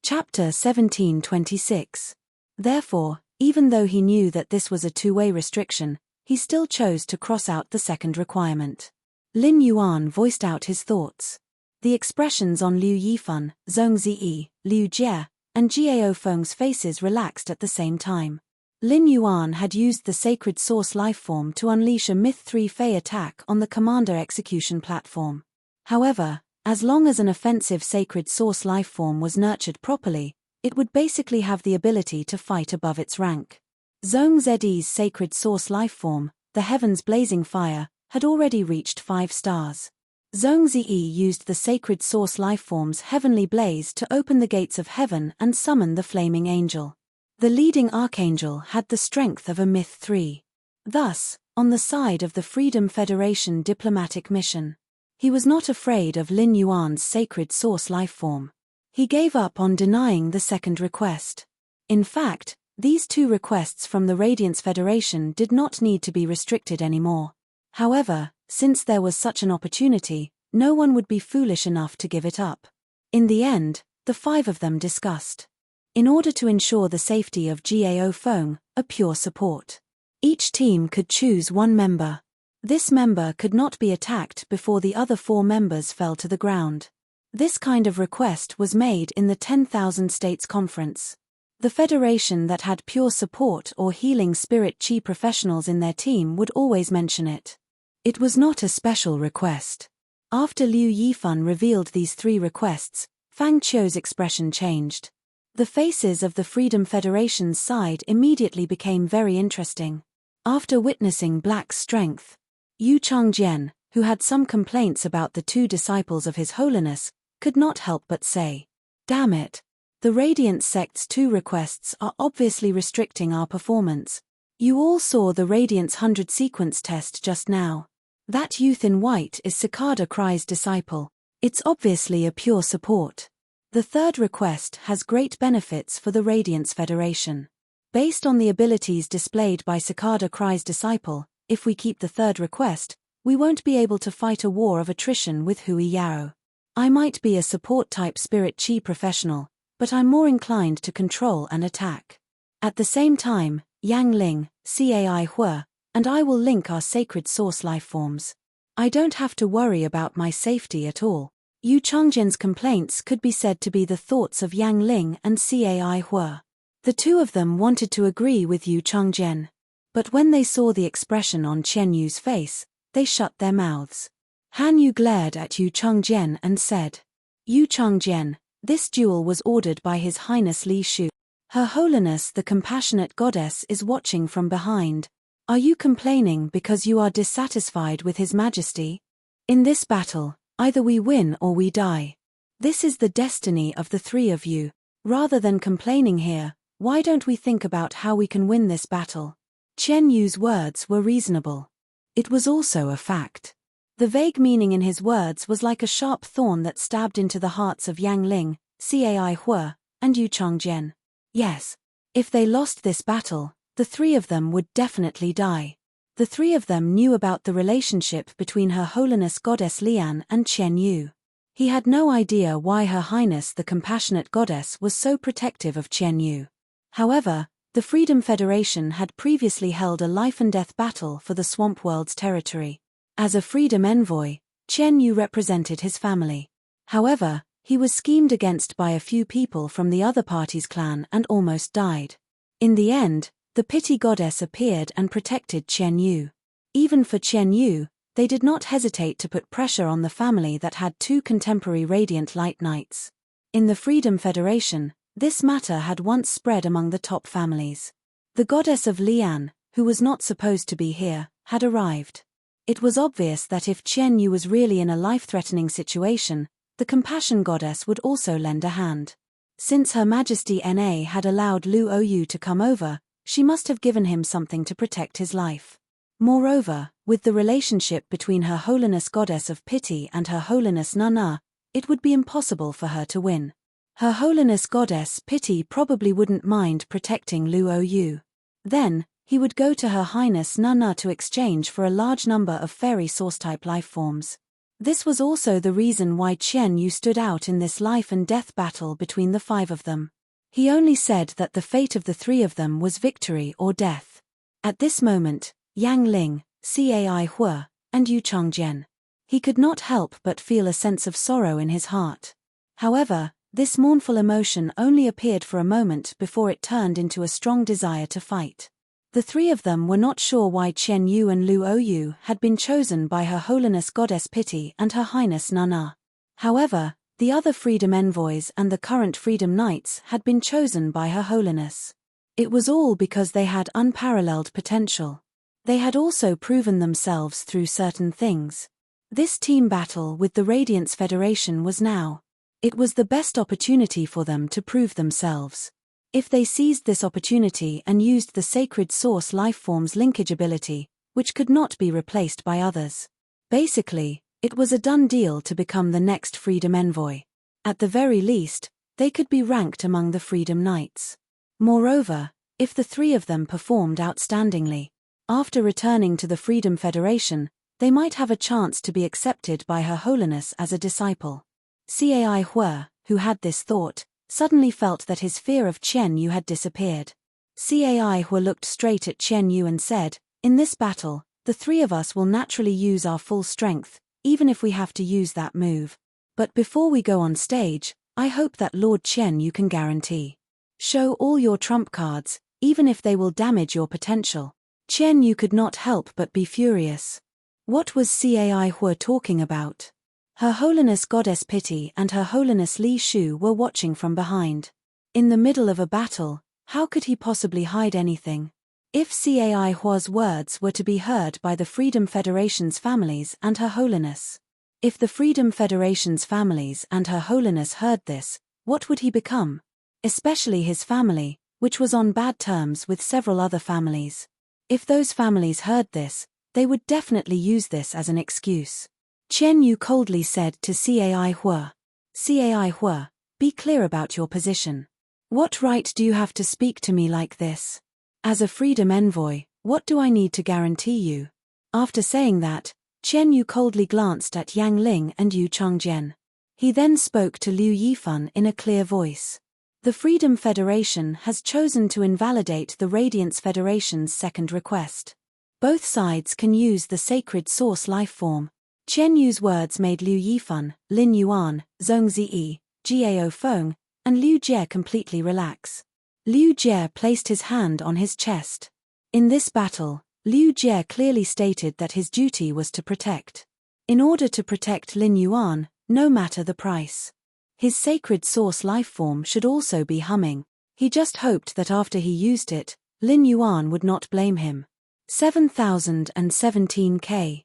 Chapter 1726. Therefore, even though he knew that this was a 2-way restriction, he still chose to cross out the second requirement. Lin Yuan voiced out his thoughts. The expressions on Liu Yifan, Zhong Ziyi, Liu Jie, and Jiao Feng's faces relaxed at the same time. Lin Yuan had used the sacred source lifeform to unleash a Myth 3 Fei attack on the Commander execution platform. However, as long as an offensive sacred source lifeform was nurtured properly, it would basically have the ability to fight above its rank. Zhong Ziyi's sacred source lifeform, the Heaven's Blazing Fire, had already reached 5 stars. Zhong Ziyi used the sacred source lifeform's heavenly blaze to open the gates of heaven and summon the flaming angel. The leading archangel had the strength of a Myth 3. Thus, on the side of the Freedom Federation diplomatic mission, he was not afraid of Lin Yuan's sacred source lifeform. He gave up on denying the second request. In fact, these 2 requests from the Radiance Federation did not need to be restricted anymore. However, since there was such an opportunity, no one would be foolish enough to give it up. In the end, the 5 of them discussed. In order to ensure the safety of Jiao Feng, a pure support, each team could choose 1 member. This member could not be attacked before the other 4 members fell to the ground. This kind of request was made in the 10,000 States Conference. The federation that had pure support or healing spirit chi professionals in their team would always mention it. It was not a special request. After Liu Yifan revealed these 3 requests, Fang Qiu's expression changed. The faces of the Freedom Federation's side immediately became very interesting. After witnessing Black's strength, Yu Changjian, who had some complaints about the 2 disciples of His Holiness, could not help but say, "Damn it. The Radiant sect's 2 requests are obviously restricting our performance. You all saw the Radiance 100 sequence test just now. That youth in white is Cicada Cry's disciple. It's obviously a pure support. The third request has great benefits for the Radiance Federation. Based on the abilities displayed by Cicada Cry's disciple, if we keep the third request, we won't be able to fight a war of attrition with Hui Yao. I might be a support-type spirit chi professional, but I'm more inclined to control and attack. At the same time, Yang Ling, Cai Hua, and I will link our sacred source lifeforms. I don't have to worry about my safety at all. Yu Changjian's complaints could be said to be the thoughts of Yang Ling and Cai Hua. The two of them wanted to agree with Yu Changjian. But when they saw the expression on Chen Yu's face, they shut their mouths. Han Yu glared at Yu Changjian and said, Yu Changjian, this duel was ordered by His Highness Li Shu. Her Holiness the Compassionate Goddess is watching from behind. Are you complaining because you are dissatisfied with His Majesty? In this battle, either we win or we die. This is the destiny of the three of you. Rather than complaining here, why don't we think about how we can win this battle? Chen Yu's words were reasonable. It was also a fact. The vague meaning in his words was like a sharp thorn that stabbed into the hearts of Yang Ling, Cai Hua, and Yu Changjian. Yes. If they lost this battle, the three of them would definitely die. The three of them knew about the relationship between Her Holiness Goddess Lian and Chen Yu. He had no idea why Her Highness the Compassionate Goddess was so protective of Chen Yu. However, the Freedom Federation had previously held a life-and-death battle for the Swamp World's territory. As a freedom envoy, Chen Yu represented his family. However, he was schemed against by a few people from the other party's clan and almost died. In the end, the pity goddess appeared and protected Chen Yu. Even for Chen Yu, they did not hesitate to put pressure on the family that had two contemporary radiant light knights. In the Freedom Federation, this matter had once spread among the top families. The goddess of Lian, who was not supposed to be here, had arrived. It was obvious that if Chen Yu was really in a life-threatening situation, the compassion goddess would also lend a hand. Since Her Majesty Na had allowed Lu Oyu to come over, she must have given him something to protect his life. Moreover, with the relationship between Her Holiness Goddess of Pity and Her Holiness Nana, it would be impossible for her to win. Her Holiness Goddess Pity probably wouldn't mind protecting Lu Oyu. Then, he would go to Her Highness Nana to exchange for a large number of fairy source-type lifeforms. This was also the reason why Chen Yu stood out in this life-and-death battle between the five of them. He only said that the fate of the three of them was victory or death. At this moment, Yang Ling, Cai Hua, and Yu Changjian. He could not help but feel a sense of sorrow in his heart. However, this mournful emotion only appeared for a moment before it turned into a strong desire to fight. The three of them were not sure why Chen Yu and Lu Oyu had been chosen by Her Holiness Goddess Pity and Her Highness Nana. However, the other Freedom Envoys and the current Freedom Knights had been chosen by Her Holiness. It was all because they had unparalleled potential. They had also proven themselves through certain things. This team battle with the Radiance Federation was now. It was the best opportunity for them to prove themselves. If they seized this opportunity and used the Sacred Source Lifeform's linkage ability, which could not be replaced by others. Basically, it was a done deal to become the next Freedom Envoy. At the very least, they could be ranked among the Freedom Knights. Moreover, if the three of them performed outstandingly, after returning to the Freedom Federation, they might have a chance to be accepted by Her Holiness as a disciple. Cai Hua, who had this thought, suddenly felt that his fear of Chen Yu had disappeared. Cai Hua looked straight at Chen Yu and said, "In this battle, the three of us will naturally use our full strength, even if we have to use that move. But before we go on stage, I hope that Lord Chen Yu can guarantee. Show all your trump cards, even if they will damage your potential." Chen Yu could not help but be furious. What was Cai Hua talking about? Her Holiness Goddess Pity and Her Holiness Li Shu were watching from behind. In the middle of a battle, how could he possibly hide anything? If Cai Hua's words were to be heard by the Freedom Federation's families and Her Holiness. If the Freedom Federation's families and Her Holiness heard this, what would he become? Especially his family, which was on bad terms with several other families. If those families heard this, they would definitely use this as an excuse. Chen Yu coldly said to Cai Hua, "Cai Hua, be clear about your position. What right do you have to speak to me like this? As a Freedom Envoy, what do I need to guarantee you?" After saying that, Chen Yu coldly glanced at Yang Ling and Yu Changjian. He then spoke to Liu Yifan in a clear voice. The Freedom Federation has chosen to invalidate the Radiance Federation's second request. Both sides can use the sacred source lifeform. Chen Yu's words made Liu Yifan, Lin Yuan, Zhong Ziyi, Gao Feng, and Liu Jie completely relax. Liu Jie placed his hand on his chest. In this battle, Liu Jie clearly stated that his duty was to protect. In order to protect Lin Yuan, no matter the price. His sacred source lifeform should also be humming. He just hoped that after he used it, Lin Yuan would not blame him. 7017K.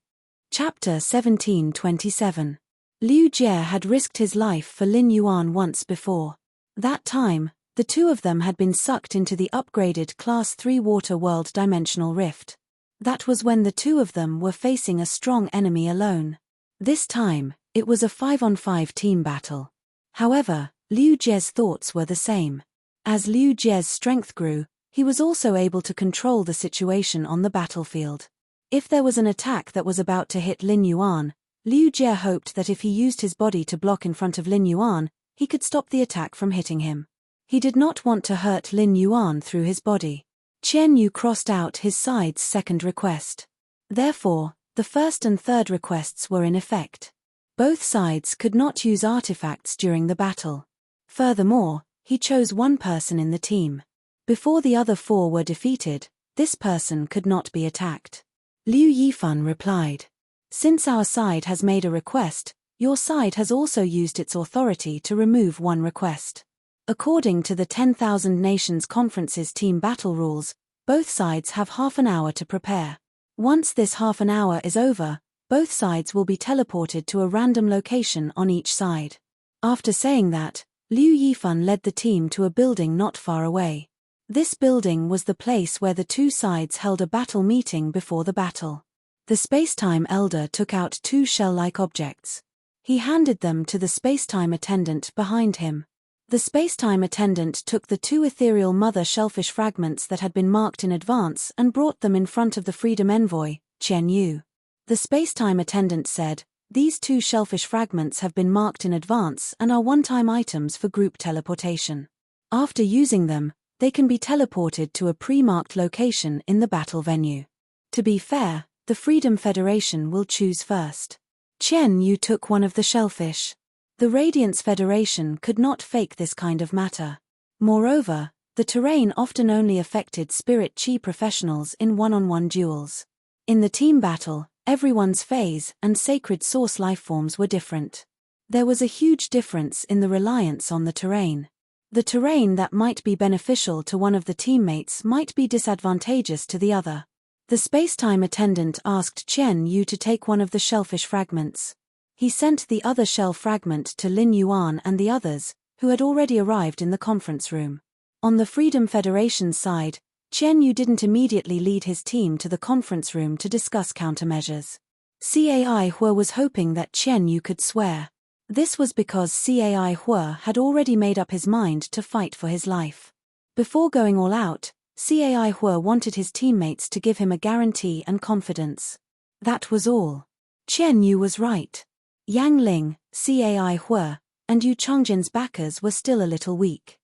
Chapter 1727. Liu Jie had risked his life for Lin Yuan once before. That time, the two of them had been sucked into the upgraded Class 3 Water World Dimensional Rift. That was when the two of them were facing a strong enemy alone. This time, it was a 5-on-5 team battle. However, Liu Jie's thoughts were the same. As Liu Jie's strength grew, he was also able to control the situation on the battlefield. If there was an attack that was about to hit Lin Yuan, Liu Jie hoped that if he used his body to block in front of Lin Yuan, he could stop the attack from hitting him. He did not want to hurt Lin Yuan through his body. Chen Yu crossed out his side's second request. Therefore, the first and third requests were in effect. Both sides could not use artifacts during the battle. Furthermore, he chose one person in the team. Before the other four were defeated, this person could not be attacked. Liu Yifan replied, "Since our side has made a request, your side has also used its authority to remove one request. According to the 10,000 Nations Conference's team battle rules, both sides have half an hour to prepare. Once this half an hour is over, both sides will be teleported to a random location on each side." After saying that, Liu Yifan led the team to a building not far away. This building was the place where the two sides held a battle meeting before the battle. The Spacetime Elder took out two shell-like objects. He handed them to the Spacetime Attendant behind him. The Spacetime Attendant took the two ethereal mother shellfish fragments that had been marked in advance and brought them in front of the Freedom Envoy, Chen Yu. The Spacetime Attendant said, "These two shellfish fragments have been marked in advance and are one-time items for group teleportation. After using them, they can be teleported to a pre-marked location in the battle venue. To be fair, the Freedom Federation will choose first." Chen Yu took one of the shellfish. The Radiance Federation could not fake this kind of matter. Moreover, the terrain often only affected Spirit Chi professionals in one-on-one duels. In the team battle, everyone's phase and sacred source lifeforms were different. There was a huge difference in the reliance on the terrain. The terrain that might be beneficial to one of the teammates might be disadvantageous to the other. The Spacetime Attendant asked Chen Yu to take one of the shellfish fragments. He sent the other shell fragment to Lin Yuan and the others, who had already arrived in the conference room. On the Freedom Federation side, Chen Yu didn't immediately lead his team to the conference room to discuss countermeasures. Cai Hua was hoping that Chen Yu could swear. This was because Cai Hua had already made up his mind to fight for his life. Before going all out, Cai Hua wanted his teammates to give him a guarantee and confidence. That was all. Chen Yu was right. Yang Ling, Cai Hua, and Yu Chongjin's backers were still a little weak.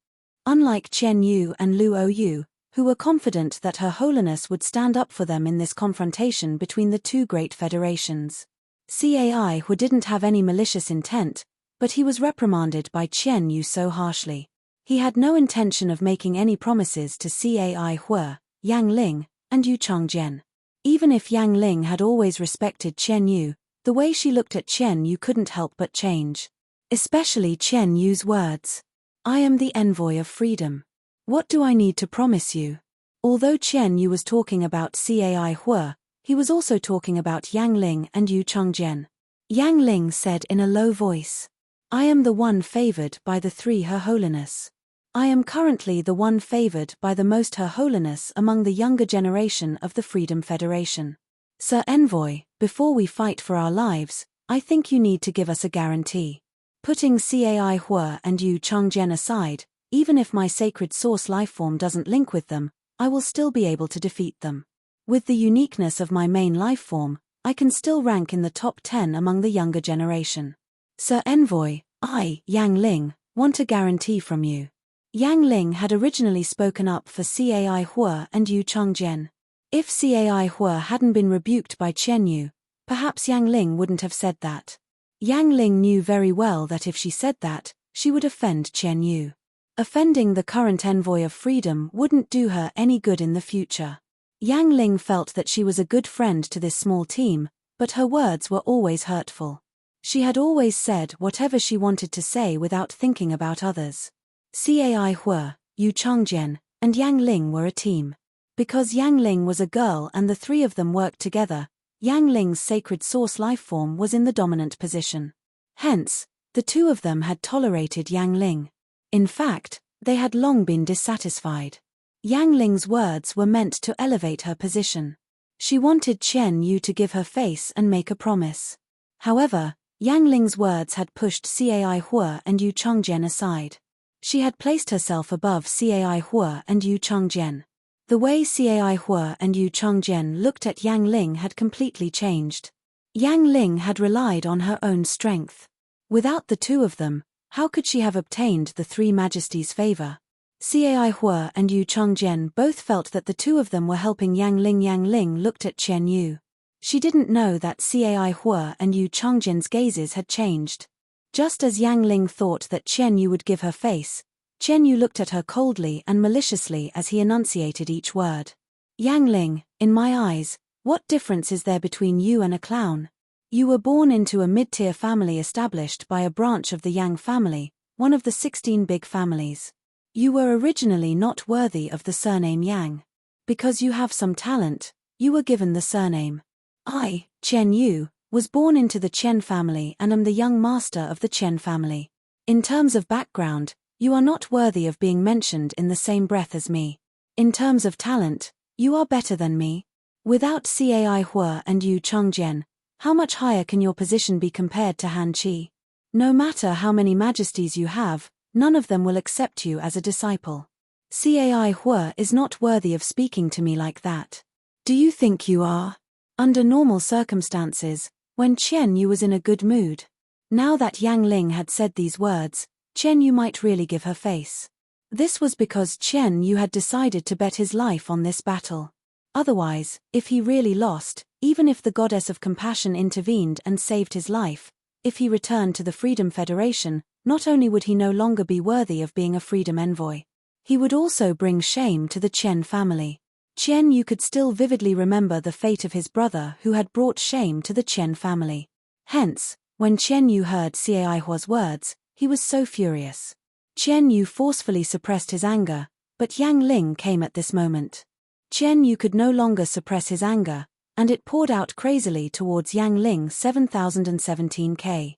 Unlike Chen Yu and Lu Oyu, who were confident that Her Holiness would stand up for them in this confrontation between the two great federations. Cai Hua didn't have any malicious intent, but he was reprimanded by Chen Yu so harshly. He had no intention of making any promises to Cai Hua, Yang Ling, and Yu Chongjin. Even if Yang Ling had always respected Chen Yu, the way she looked at Chen Yu couldn't help but change. Especially Chen Yu's words. "I am the envoy of freedom. What do I need to promise you?" Although Chen Yu was talking about Cai Hua, he was also talking about Yang Ling and Yu Chongjin. Yang Ling said in a low voice, "I am the one favored by the three Her Holiness. I am currently the one favored by the most Her Holiness among the younger generation of the Freedom Federation. Sir Envoy, before we fight for our lives, I think you need to give us a guarantee. Putting Cai Hua and Yu Chongjin aside, even if my sacred source lifeform doesn't link with them, I will still be able to defeat them. With the uniqueness of my main lifeform, I can still rank in the top 10 among the younger generation. Sir Envoy, I, Yang Ling, want a guarantee from you. Yang Ling had originally spoken up for Cai Hua and Yu Changjian. If Cai Hua hadn't been rebuked by Chen Yu, perhaps Yang Ling wouldn't have said that. Yang Ling knew very well that if she said that, she would offend Chen Yu. Offending the current envoy of freedom wouldn't do her any good in the future. Yang Ling felt that she was a good friend to this small team, but her words were always hurtful. She had always said whatever she wanted to say without thinking about others. Cai Hua, Yu Changjian, and Yang Ling were a team. Because Yang Ling was a girl and the three of them worked together, Yang Ling's sacred source lifeform was in the dominant position. Hence, the two of them had tolerated Yang Ling. In fact, they had long been dissatisfied. Yang Ling's words were meant to elevate her position. She wanted Chen Yu to give her face and make a promise. However, Yang Ling's words had pushed Cai Hua and Yu Changjian aside. She had placed herself above Cai Hua and Yu Changjian. The way Cai Hua and Yu Changjian looked at Yang Ling had completely changed. Yang Ling had relied on her own strength. Without the two of them, how could she have obtained the three majesties' favor? Cai Hua and Yu Changjian both felt that the two of them were helping Yang Ling. Yang Ling looked at Chen Yu. She didn't know that Cai Hua and Yu Changjian's gazes had changed. Just as Yang Ling thought that Chen Yu would give her face, Chen Yu looked at her coldly and maliciously as he enunciated each word. Yang Ling, in my eyes, what difference is there between you and a clown? You were born into a mid-tier family established by a branch of the Yang family, one of the 16 big families. You were originally not worthy of the surname Yang. Because you have some talent, you were given the surname. I, Chen Yu, was born into the Chen family and am the young master of the Chen family. In terms of background, you are not worthy of being mentioned in the same breath as me. In terms of talent, you are better than me. Without Cai Hua and Yu Changjian, how much higher can your position be compared to Han Qi? No matter how many majesties you have, none of them will accept you as a disciple. Cai Hua is not worthy of speaking to me like that. Do you think you are? Under normal circumstances, when Chen Yu was in a good mood. Now that Yang Ling had said these words, Chen Yu might really give her face. This was because Chen Yu had decided to bet his life on this battle. Otherwise, if he really lost, even if the goddess of compassion intervened and saved his life, if he returned to the Freedom Federation, not only would he no longer be worthy of being a freedom envoy, he would also bring shame to the Chen family. Chen Yu could still vividly remember the fate of his brother who had brought shame to the Chen family. Hence, when Chen Yu heard Cai Hua's words, he was so furious. Chen Yu forcefully suppressed his anger, but Yang Ling came at this moment. Chen Yu could no longer suppress his anger, and it poured out crazily towards Yang Ling. 7017K.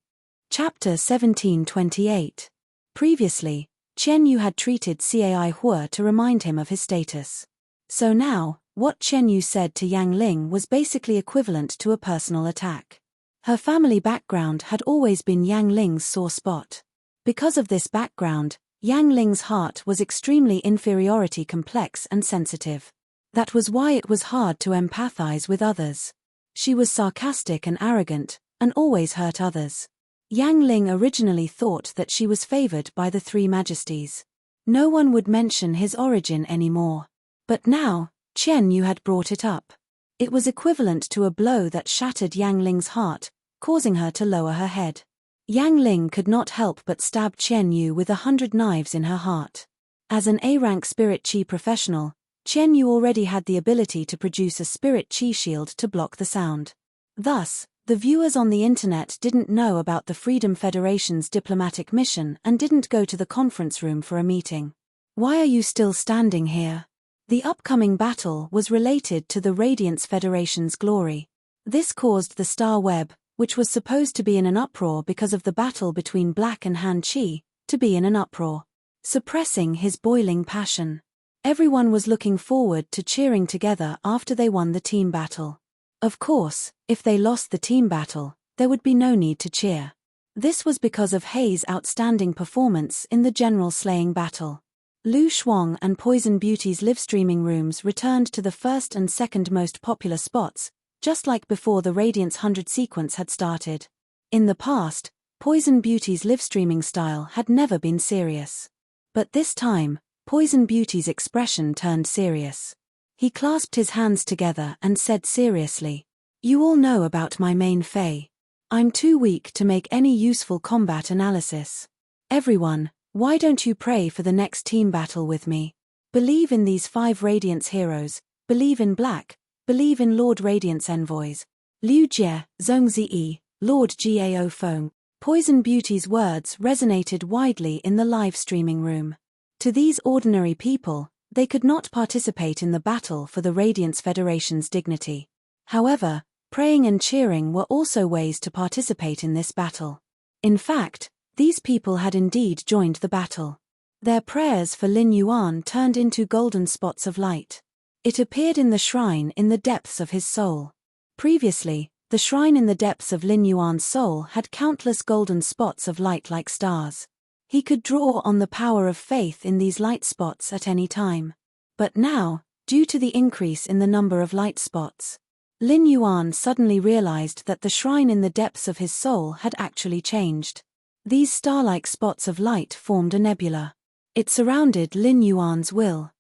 Chapter 1728. Previously, Chen Yu had treated Cai Hua to remind him of his status. So now, what Chen Yu said to Yang Ling was basically equivalent to a personal attack. Her family background had always been Yang Ling's sore spot. Because of this background, Yang Ling's heart was extremely inferiority complex and sensitive. That was why it was hard to empathize with others. She was sarcastic and arrogant, and always hurt others. Yang Ling originally thought that she was favored by the three majesties. No one would mention his origin anymore. But now, Chen Yu had brought it up. It was equivalent to a blow that shattered Yang Ling's heart, causing her to lower her head. Yang Ling could not help but stab Chen Yu with 100 knives in her heart. As an A-rank spirit chi professional, Chen Yu already had the ability to produce a spirit chi shield to block the sound. Thus, the viewers on the internet didn't know about the Freedom Federation's diplomatic mission and didn't go to the conference room for a meeting. Why are you still standing here? The upcoming battle was related to the Radiance Federation's glory. This caused the Star Web, which was supposed to be in an uproar because of the battle between Black and Han Qi, to be in an uproar, suppressing his boiling passion. Everyone was looking forward to cheering together after they won the team battle. Of course, if they lost the team battle, there would be no need to cheer. This was because of Hei's outstanding performance in the general slaying battle. Lu Shuang and Poison Beauty's live-streaming rooms returned to the first and second most popular spots, just like before the Radiance 100 sequence had started. In the past, Poison Beauty's live-streaming style had never been serious. But this time, Poison Beauty's expression turned serious. He clasped his hands together and said seriously, "You all know about my main Fae. I'm too weak to make any useful combat analysis. Everyone, why don't you pray for the next team battle with me? Believe in these 5 Radiance heroes, believe in Black, believe in Lord Radiance envoys, Liu Jie, Zhongzi, Lord Gao Feng." Poison Beauty's words resonated widely in the live streaming room. To these ordinary people, they could not participate in the battle for the Radiance Federation's dignity. However, praying and cheering were also ways to participate in this battle. In fact, these people had indeed joined the battle. Their prayers for Lin Yuan turned into golden spots of light. It appeared in the shrine in the depths of his soul. Previously, the shrine in the depths of Lin Yuan's soul had countless golden spots of light like stars. He could draw on the power of faith in these light spots at any time. But now, due to the increase in the number of light spots, Lin Yuan suddenly realized that the shrine in the depths of his soul had actually changed. These star-like spots of light formed a nebula. It surrounded Lin Yuan's will.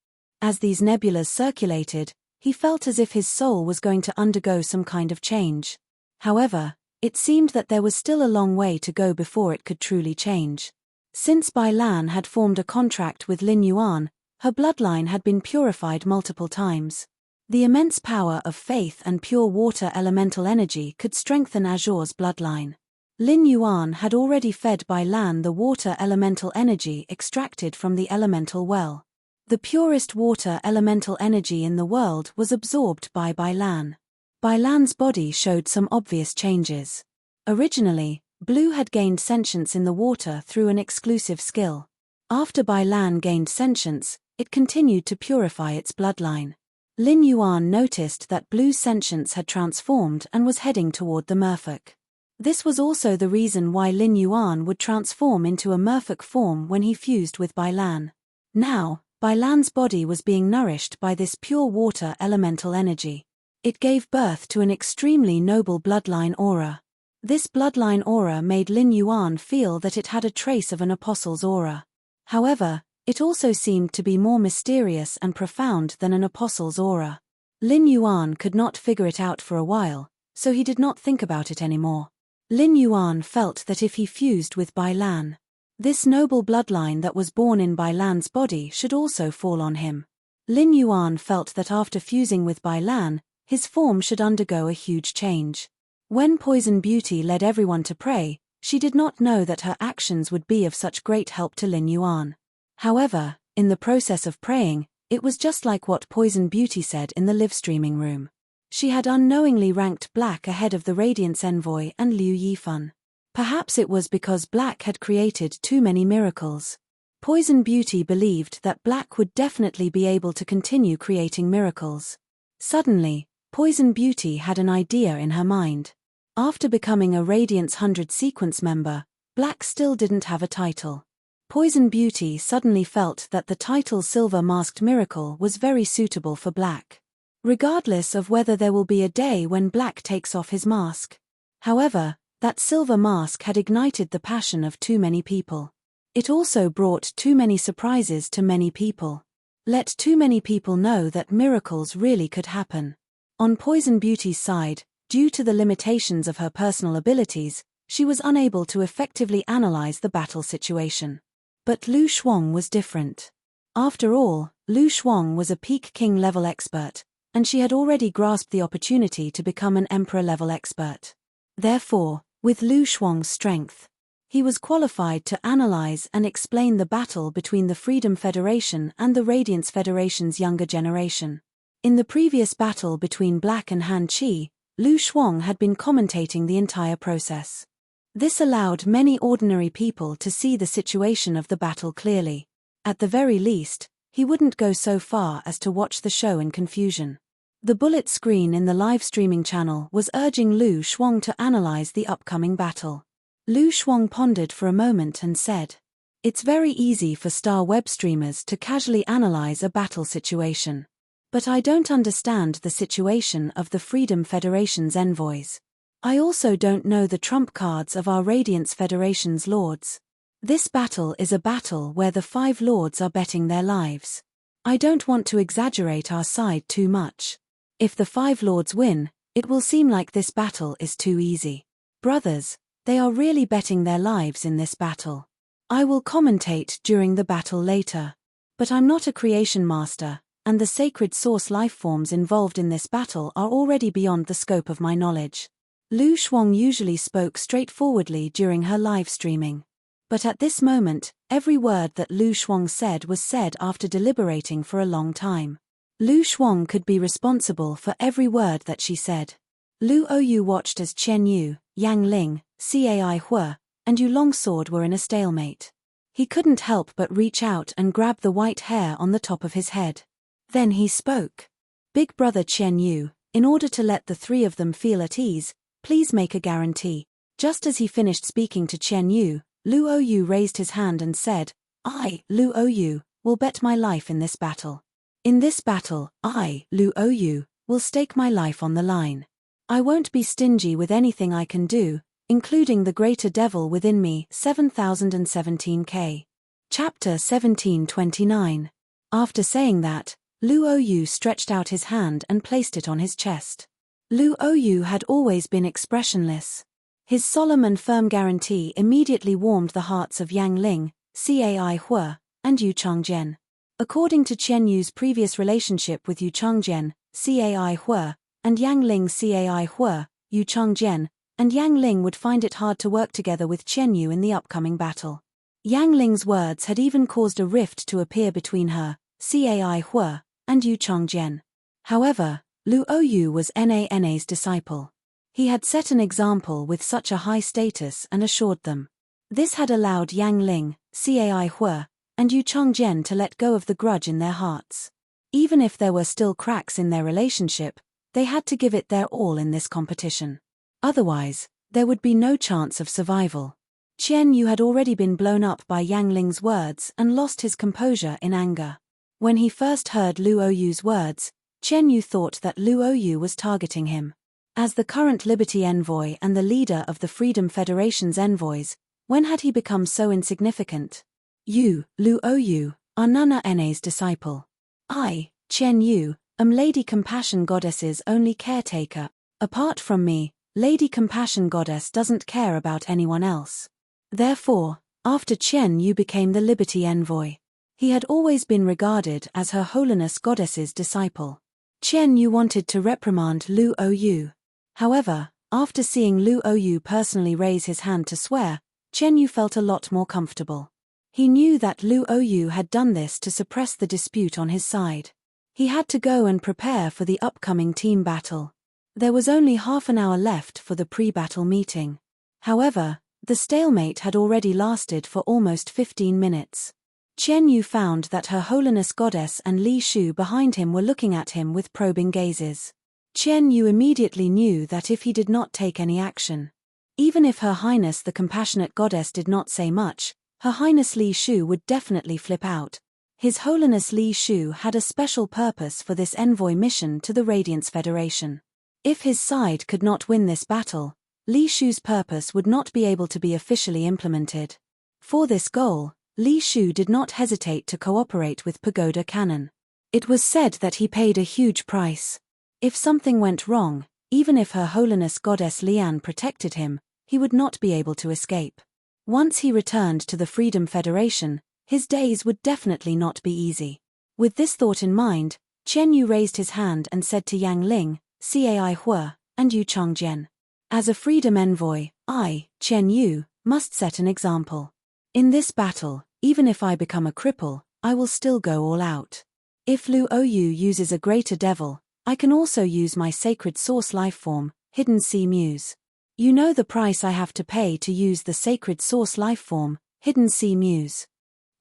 As these nebulas circulated, he felt as if his soul was going to undergo some kind of change. However, it seemed that there was still a long way to go before it could truly change. Since Bai Lan had formed a contract with Lin Yuan, her bloodline had been purified multiple times. The immense power of faith and pure water elemental energy could strengthen Azure's bloodline. Lin Yuan had already fed Bai Lan the water elemental energy extracted from the elemental well. The purest water elemental energy in the world was absorbed by Bai Lan. Bai Lan's body showed some obvious changes. Originally, Blue had gained sentience in the water through an exclusive skill. After Bai Lan gained sentience, it continued to purify its bloodline. Lin Yuan noticed that Blue's sentience had transformed and was heading toward the merfolk. This was also the reason why Lin Yuan would transform into a merfolk form when he fused with Bai Lan. Now, Bai Lan's body was being nourished by this pure water elemental energy. It gave birth to an extremely noble bloodline aura. This bloodline aura made Lin Yuan feel that it had a trace of an apostle's aura. However, it also seemed to be more mysterious and profound than an apostle's aura. Lin Yuan could not figure it out for a while, so he did not think about it anymore. Lin Yuan felt that if he fused with Bai Lan, this noble bloodline that was born in Bai Lan's body should also fall on him. Lin Yuan felt that after fusing with Bai Lan, his form should undergo a huge change. When Poison Beauty led everyone to pray, she did not know that her actions would be of such great help to Lin Yuan. However, in the process of praying, it was just like what Poison Beauty said in the live-streaming room. She had unknowingly ranked Black ahead of the Radiance Envoy and Liu Yifan. Perhaps it was because Black had created too many miracles. Poison Beauty believed that Black would definitely be able to continue creating miracles. Suddenly, Poison Beauty had an idea in her mind. After becoming a Radiance 100 sequence member, Black still didn't have a title. Poison Beauty suddenly felt that the title Silver Masked Miracle was very suitable for Black. Regardless of whether there will be a day when Black takes off his mask. However, that silver mask had ignited the passion of too many people. It also brought too many surprises to many people. Let too many people know that miracles really could happen. On Poison Beauty's side, due to the limitations of her personal abilities, she was unable to effectively analyze the battle situation. But Lu Shuang was different. After all, Lu Shuang was a peak king-level expert, and she had already grasped the opportunity to become an emperor-level expert. Therefore, with Lu Shuang's strength, he was qualified to analyze and explain the battle between the Freedom Federation and the Radiance Federation's younger generation. In the previous battle between Black and Han Chi, Lu Shuang had been commentating the entire process. This allowed many ordinary people to see the situation of the battle clearly. At the very least, he wouldn't go so far as to watch the show in confusion. The bullet screen in the live streaming channel was urging Lu Shuang to analyze the upcoming battle. Lu Shuang pondered for a moment and said, "It's very easy for star web streamers to casually analyze a battle situation. But I don't understand the situation of the Freedom Federation's envoys. I also don't know the trump cards of our Radiance Federation's lords. This battle is a battle where the 5 lords are betting their lives. I don't want to exaggerate our side too much. If the 5 lords win, it will seem like this battle is too easy. Brothers, they are really betting their lives in this battle. I will commentate during the battle later. But I'm not a creation master, and the sacred source lifeforms involved in this battle are already beyond the scope of my knowledge. Lu Shuang usually spoke straightforwardly during her live streaming. But at this moment, every word that Lu Shuang said was said after deliberating for a long time. Lu Shuang could be responsible for every word that she said. Lu Oyu watched as Chen Yu, Yang Ling, Cai Hua, and Yu Longsword were in a stalemate. He couldn't help but reach out and grab the white hair on the top of his head. Then he spoke. Big brother Chen Yu, in order to let the 3 of them feel at ease, please make a guarantee. Just as he finished speaking to Chen Yu, Lu Oyu raised his hand and said, I, Lu Oyu, will bet my life in this battle. In this battle, I, Lu Oyu, will stake my life on the line. I won't be stingy with anything I can do, including the greater devil within me. 7017K. Chapter 1729. After saying that, Lu Oyu stretched out his hand and placed it on his chest. Lu Oyu had always been expressionless. His solemn and firm guarantee immediately warmed the hearts of Yang Ling, Cai Hua, and Yu Changjian. According to Chen Yu's previous relationship with Yu Changjian, Cai Hua, and Yang Ling Cai Hua, Yu Changjian, and Yang Ling would find it hard to work together with Chen Yu in the upcoming battle. Yang Ling's words had even caused a rift to appear between her, Cai Hua, and Yu Changjian. However, Lu Oyu was Na's disciple. He had set an example with such a high status and assured them. This had allowed Yang Ling, Cai Hua, and Yu Changjian to let go of the grudge in their hearts. Even if there were still cracks in their relationship, they had to give it their all in this competition. Otherwise, there would be no chance of survival. Chen Yu had already been blown up by Yang Ling's words and lost his composure in anger. When he first heard Lu Oyu's words, Chen Yu thought that Lu Oyu was targeting him. As the current Liberty Envoy and the leader of the Freedom Federation's envoys, when had he become so insignificant? You, Lu Oyu, are Nana Na's disciple. I, Chen Yu, am Lady Compassion Goddess's only caretaker. Apart from me, Lady Compassion Goddess doesn't care about anyone else. Therefore, after Chen Yu became the Liberty Envoy, he had always been regarded as Her Holiness Goddess's disciple. Chen Yu wanted to reprimand Lu Oyu. However, after seeing Lu Oyu personally raise his hand to swear, Chen Yu felt a lot more comfortable. He knew that Lu Oyu had done this to suppress the dispute on his side. He had to go and prepare for the upcoming team battle. There was only half an hour left for the pre-battle meeting. However, the stalemate had already lasted for almost 15 minutes. Chen Yu found that Her Holiness Goddess and Li Shu behind him were looking at him with probing gazes. Chen Yu immediately knew that if he did not take any action, even if Her Highness the Compassionate Goddess did not say much, Her Highness Li Shu would definitely flip out. His Holiness Li Shu had a special purpose for this envoy mission to the Radiance Federation. If his side could not win this battle, Li Shu's purpose would not be able to be officially implemented. For this goal, Li Shu did not hesitate to cooperate with Pagoda Cannon. It was said that he paid a huge price. If something went wrong, even if Her Holiness Goddess Lian protected him, he would not be able to escape. Once he returned to the Freedom Federation, his days would definitely not be easy. With this thought in mind, Chen Yu raised his hand and said to Yang Ling, Cai Hua, and Yu Changjian, as a Freedom Envoy, I, Chen Yu, must set an example. In this battle, even if I become a cripple, I will still go all out. If Lu Oyu uses a greater devil, I can also use my sacred source lifeform, Hidden Sea Muse. You know the price I have to pay to use the sacred source lifeform, Hidden Sea Muse.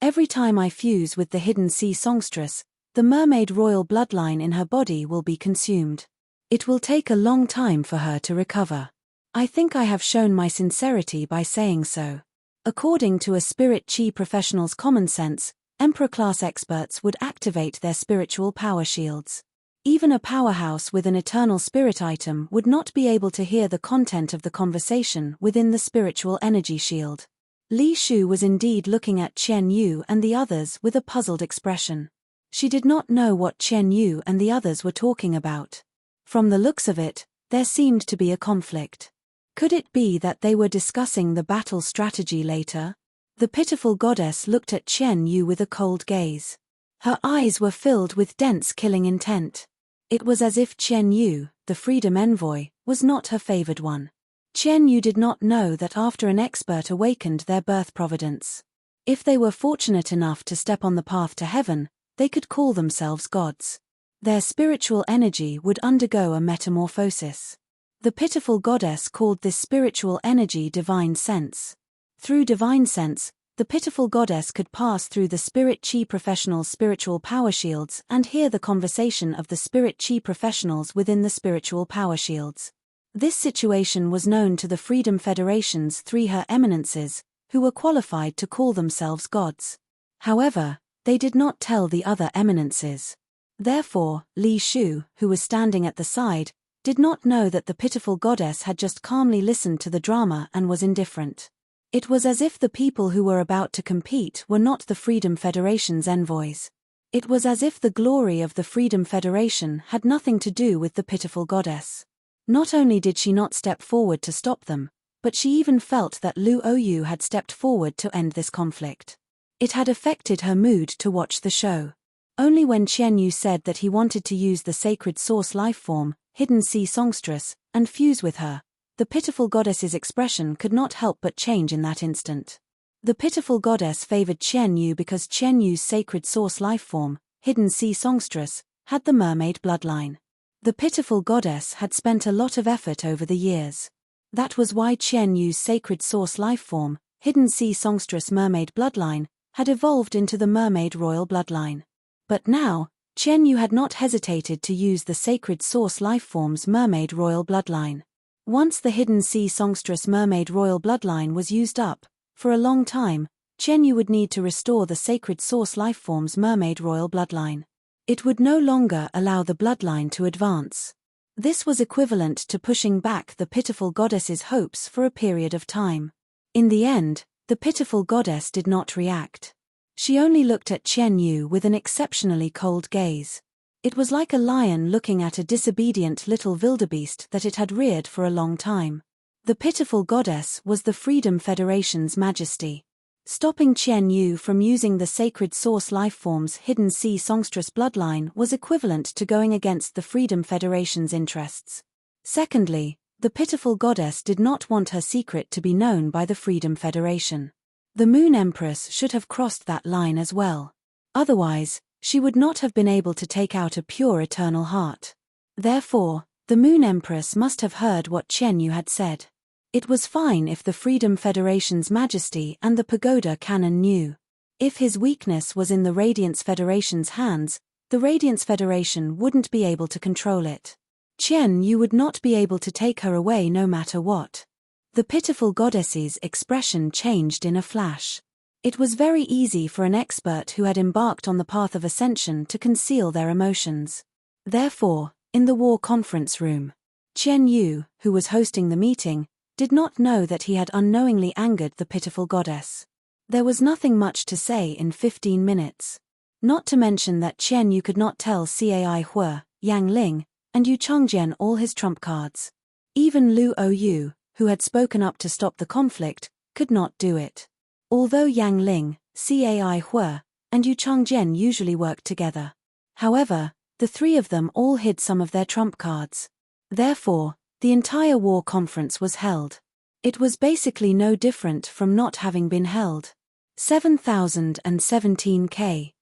Every time I fuse with the Hidden Sea Songstress, the mermaid royal bloodline in her body will be consumed. It will take a long time for her to recover. I think I have shown my sincerity by saying so. According to a Spirit Chi professional's common sense, Emperor-class experts would activate their spiritual power shields. Even a powerhouse with an eternal spirit item would not be able to hear the content of the conversation within the spiritual energy shield. Li Shu was indeed looking at Chen Yu and the others with a puzzled expression. She did not know what Chen Yu and the others were talking about. From the looks of it, there seemed to be a conflict. Could it be that they were discussing the battle strategy later? The pitiful goddess looked at Chen Yu with a cold gaze. Her eyes were filled with dense killing intent. It was as if Chen Yu, the freedom envoy, was not her favored one. Chen Yu did not know that after an expert awakened their birth providence. If they were fortunate enough to step on the path to heaven, they could call themselves gods. Their spiritual energy would undergo a metamorphosis. The pitiful goddess called this spiritual energy divine sense. Through divine sense, the pitiful goddess could pass through the spirit chi professionals' spiritual power shields and hear the conversation of the spirit chi professionals within the spiritual power shields. This situation was known to the Freedom Federation's three Her Eminences, who were qualified to call themselves gods. However, they did not tell the other eminences. Therefore, Li Shu, who was standing at the side, did not know that the pitiful goddess had just calmly listened to the drama and was indifferent. It was as if the people who were about to compete were not the Freedom Federation's envoys. It was as if the glory of the Freedom Federation had nothing to do with the pitiful goddess. Not only did she not step forward to stop them, but she even felt that Lu Oyu had stepped forward to end this conflict. It had affected her mood to watch the show. Only when Chen Yu said that he wanted to use the sacred source lifeform, hidden sea songstress, and fuse with her, the pitiful goddess's expression could not help but change in that instant. The pitiful goddess favored Chen Yu because Chen Yu's sacred source lifeform, hidden sea songstress, had the mermaid bloodline. The pitiful goddess had spent a lot of effort over the years. That was why Chen Yu's sacred source lifeform, hidden sea songstress mermaid bloodline, had evolved into the mermaid royal bloodline. But now, Chen Yu had not hesitated to use the sacred source lifeform's mermaid royal bloodline. Once the hidden sea songstress mermaid royal bloodline was used up, for a long time, Chen Yu would need to restore the sacred source lifeform's mermaid royal bloodline. It would no longer allow the bloodline to advance. This was equivalent to pushing back the pitiful goddess's hopes for a period of time. In the end, the pitiful goddess did not react. She only looked at Chen Yu with an exceptionally cold gaze. It was like a lion looking at a disobedient little wildebeest that it had reared for a long time. The pitiful goddess was the Freedom Federation's majesty. Stopping Chen Yu from using the sacred source lifeform's hidden sea songstress bloodline was equivalent to going against the Freedom Federation's interests. Secondly, the pitiful goddess did not want her secret to be known by the Freedom Federation. The Moon Empress should have crossed that line as well. Otherwise, she would not have been able to take out a pure eternal heart. Therefore, the Moon Empress must have heard what Chen Yu had said. It was fine if the Freedom Federation's majesty and the Pagoda Canon knew. If his weakness was in the Radiance Federation's hands, the Radiance Federation wouldn't be able to control it. Chen Yu would not be able to take her away no matter what. The pitiful goddess's expression changed in a flash. It was very easy for an expert who had embarked on the path of ascension to conceal their emotions. Therefore, in the war conference room, Chen Yu, who was hosting the meeting, did not know that he had unknowingly angered the pitiful goddess. There was nothing much to say in 15 minutes. Not to mention that Chen Yu could not tell Cai Hua, Yang Ling, and Yu Changjian all his trump cards. Even Lu Oyu, who had spoken up to stop the conflict, could not do it. Although Yang Ling, Cai Hua, and Yu Changjian usually worked together. However, the three of them all hid some of their trump cards. Therefore, the entire war conference was held. It was basically no different from not having been held. 7017K.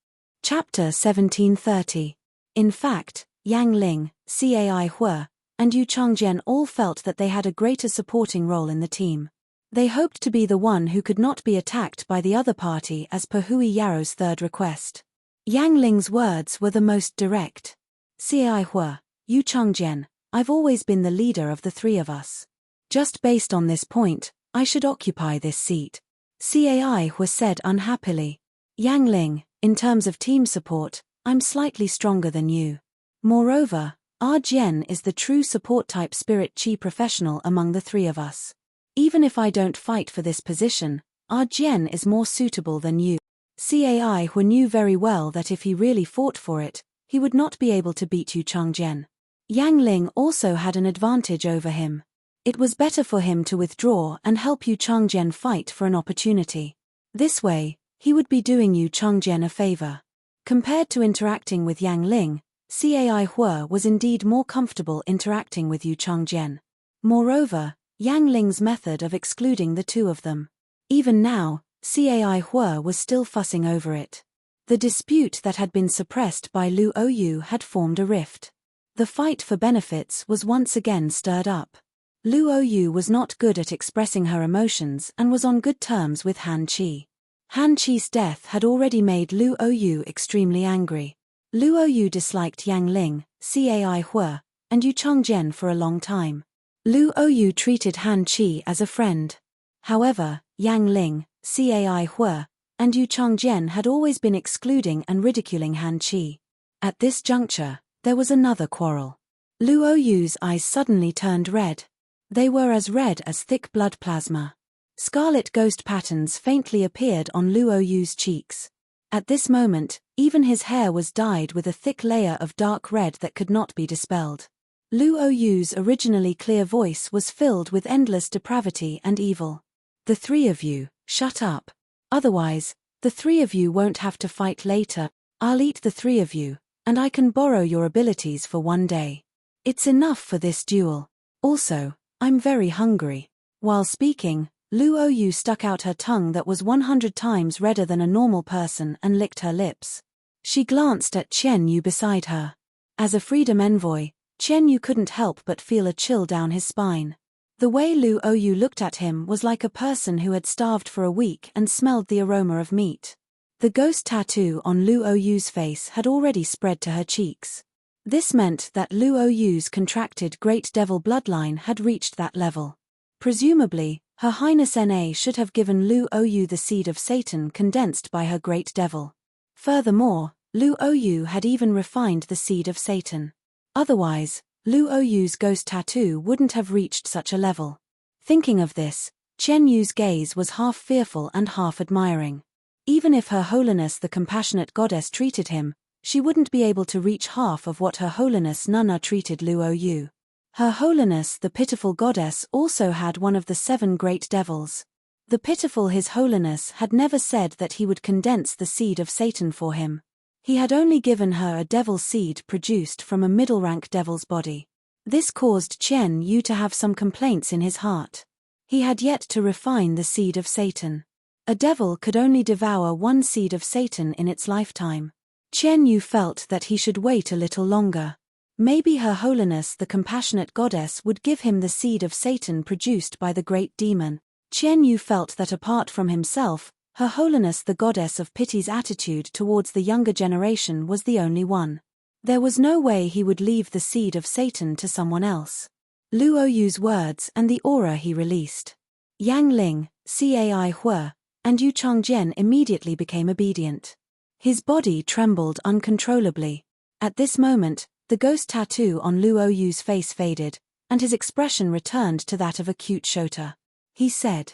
Chapter 1730. In fact, Yang Ling, Cai Hua, and Yu Changjian all felt that they had a greater supporting role in the team. They hoped to be the one who could not be attacked by the other party as per Hui Yaro's third request. Yang Ling's words were the most direct. Cai Hua, Yu Changjian, I've always been the leader of the three of us. Just based on this point, I should occupy this seat. Cai Hua said unhappily. Yang Ling, in terms of team support, I'm slightly stronger than you. Moreover, our Jian is the true support-type spirit chi professional among the three of us. Even if I don't fight for this position, our Jian is more suitable than you. Cai Hu knew very well that if he really fought for it, he would not be able to beat Yu Changjian. Yang Ling also had an advantage over him. It was better for him to withdraw and help Yu Changjian fight for an opportunity. This way, he would be doing Yu Changjian a favor. Compared to interacting with Yang Ling, Cai Hu was indeed more comfortable interacting with Yu Changjian. Moreover, Yang Ling's method of excluding the two of them. Even now, Cai Hu was still fussing over it. The dispute that had been suppressed by Lu Oyu had formed a rift. The fight for benefits was once again stirred up. Lu Oyu was not good at expressing her emotions and was on good terms with Han Qi. Han Qi's death had already made Lu Oyu extremely angry. Lu Oyu disliked Yang Ling, Cai Hu, and Yu Changjian for a long time. Lu Oyu treated Han Qi as a friend. However, Yang Ling, Cai Hu, and Yu Changjian had always been excluding and ridiculing Han Qi. At this juncture, there was another quarrel. Lu Oyu's eyes suddenly turned red. They were as red as thick blood plasma. Scarlet ghost patterns faintly appeared on Lu Oyu's cheeks. At this moment, even his hair was dyed with a thick layer of dark red that could not be dispelled. Lu Oyu's originally clear voice was filled with endless depravity and evil. The three of you, shut up. Otherwise, the three of you won't have to fight later. I'll eat the three of you, and I can borrow your abilities for one day. It's enough for this duel. Also, I'm very hungry. While speaking, Lu Oyu stuck out her tongue that was 100 times redder than a normal person and licked her lips. She glanced at Chen Yu beside her. As a freedom envoy, Chen Yu couldn't help but feel a chill down his spine. The way Lu Oyu looked at him was like a person who had starved for a week and smelled the aroma of meat. The ghost tattoo on Lu Oyu's face had already spread to her cheeks. This meant that Lu Oyu's contracted Great Devil bloodline had reached that level. Presumably, Her Highness Na should have given Lu Oyu the seed of Satan condensed by her Great Devil. Furthermore, Lu Oyu had even refined the seed of Satan. Otherwise, Lu Oyu's ghost tattoo wouldn't have reached such a level. Thinking of this, Chen Yu's gaze was half fearful and half admiring. Even if Her Holiness the Compassionate Goddess treated him, she wouldn't be able to reach half of what Her Holiness Nana treated Lu Oyu. Her Holiness the Pitiful Goddess also had one of the 7 great devils. The Pitiful His Holiness had never said that he would condense the seed of Satan for him. He had only given her a devil seed produced from a middle-rank devil's body. This caused Chen Yu to have some complaints in his heart. He had yet to refine the seed of Satan. A devil could only devour one seed of Satan in its lifetime. Chen Yu felt that he should wait a little longer. Maybe Her Holiness the Compassionate Goddess would give him the seed of Satan produced by the great demon. Chen Yu felt that apart from himself, Her Holiness the Goddess of Pity's attitude towards the younger generation was the only one. There was no way he would leave the seed of Satan to someone else. Lu Oyu's words and the aura he released. Yang Ling, Cai Hu, and Yu Changjian immediately became obedient. His body trembled uncontrollably. At this moment, the ghost tattoo on Lu Oyu's face faded, and his expression returned to that of acute Shota. He said,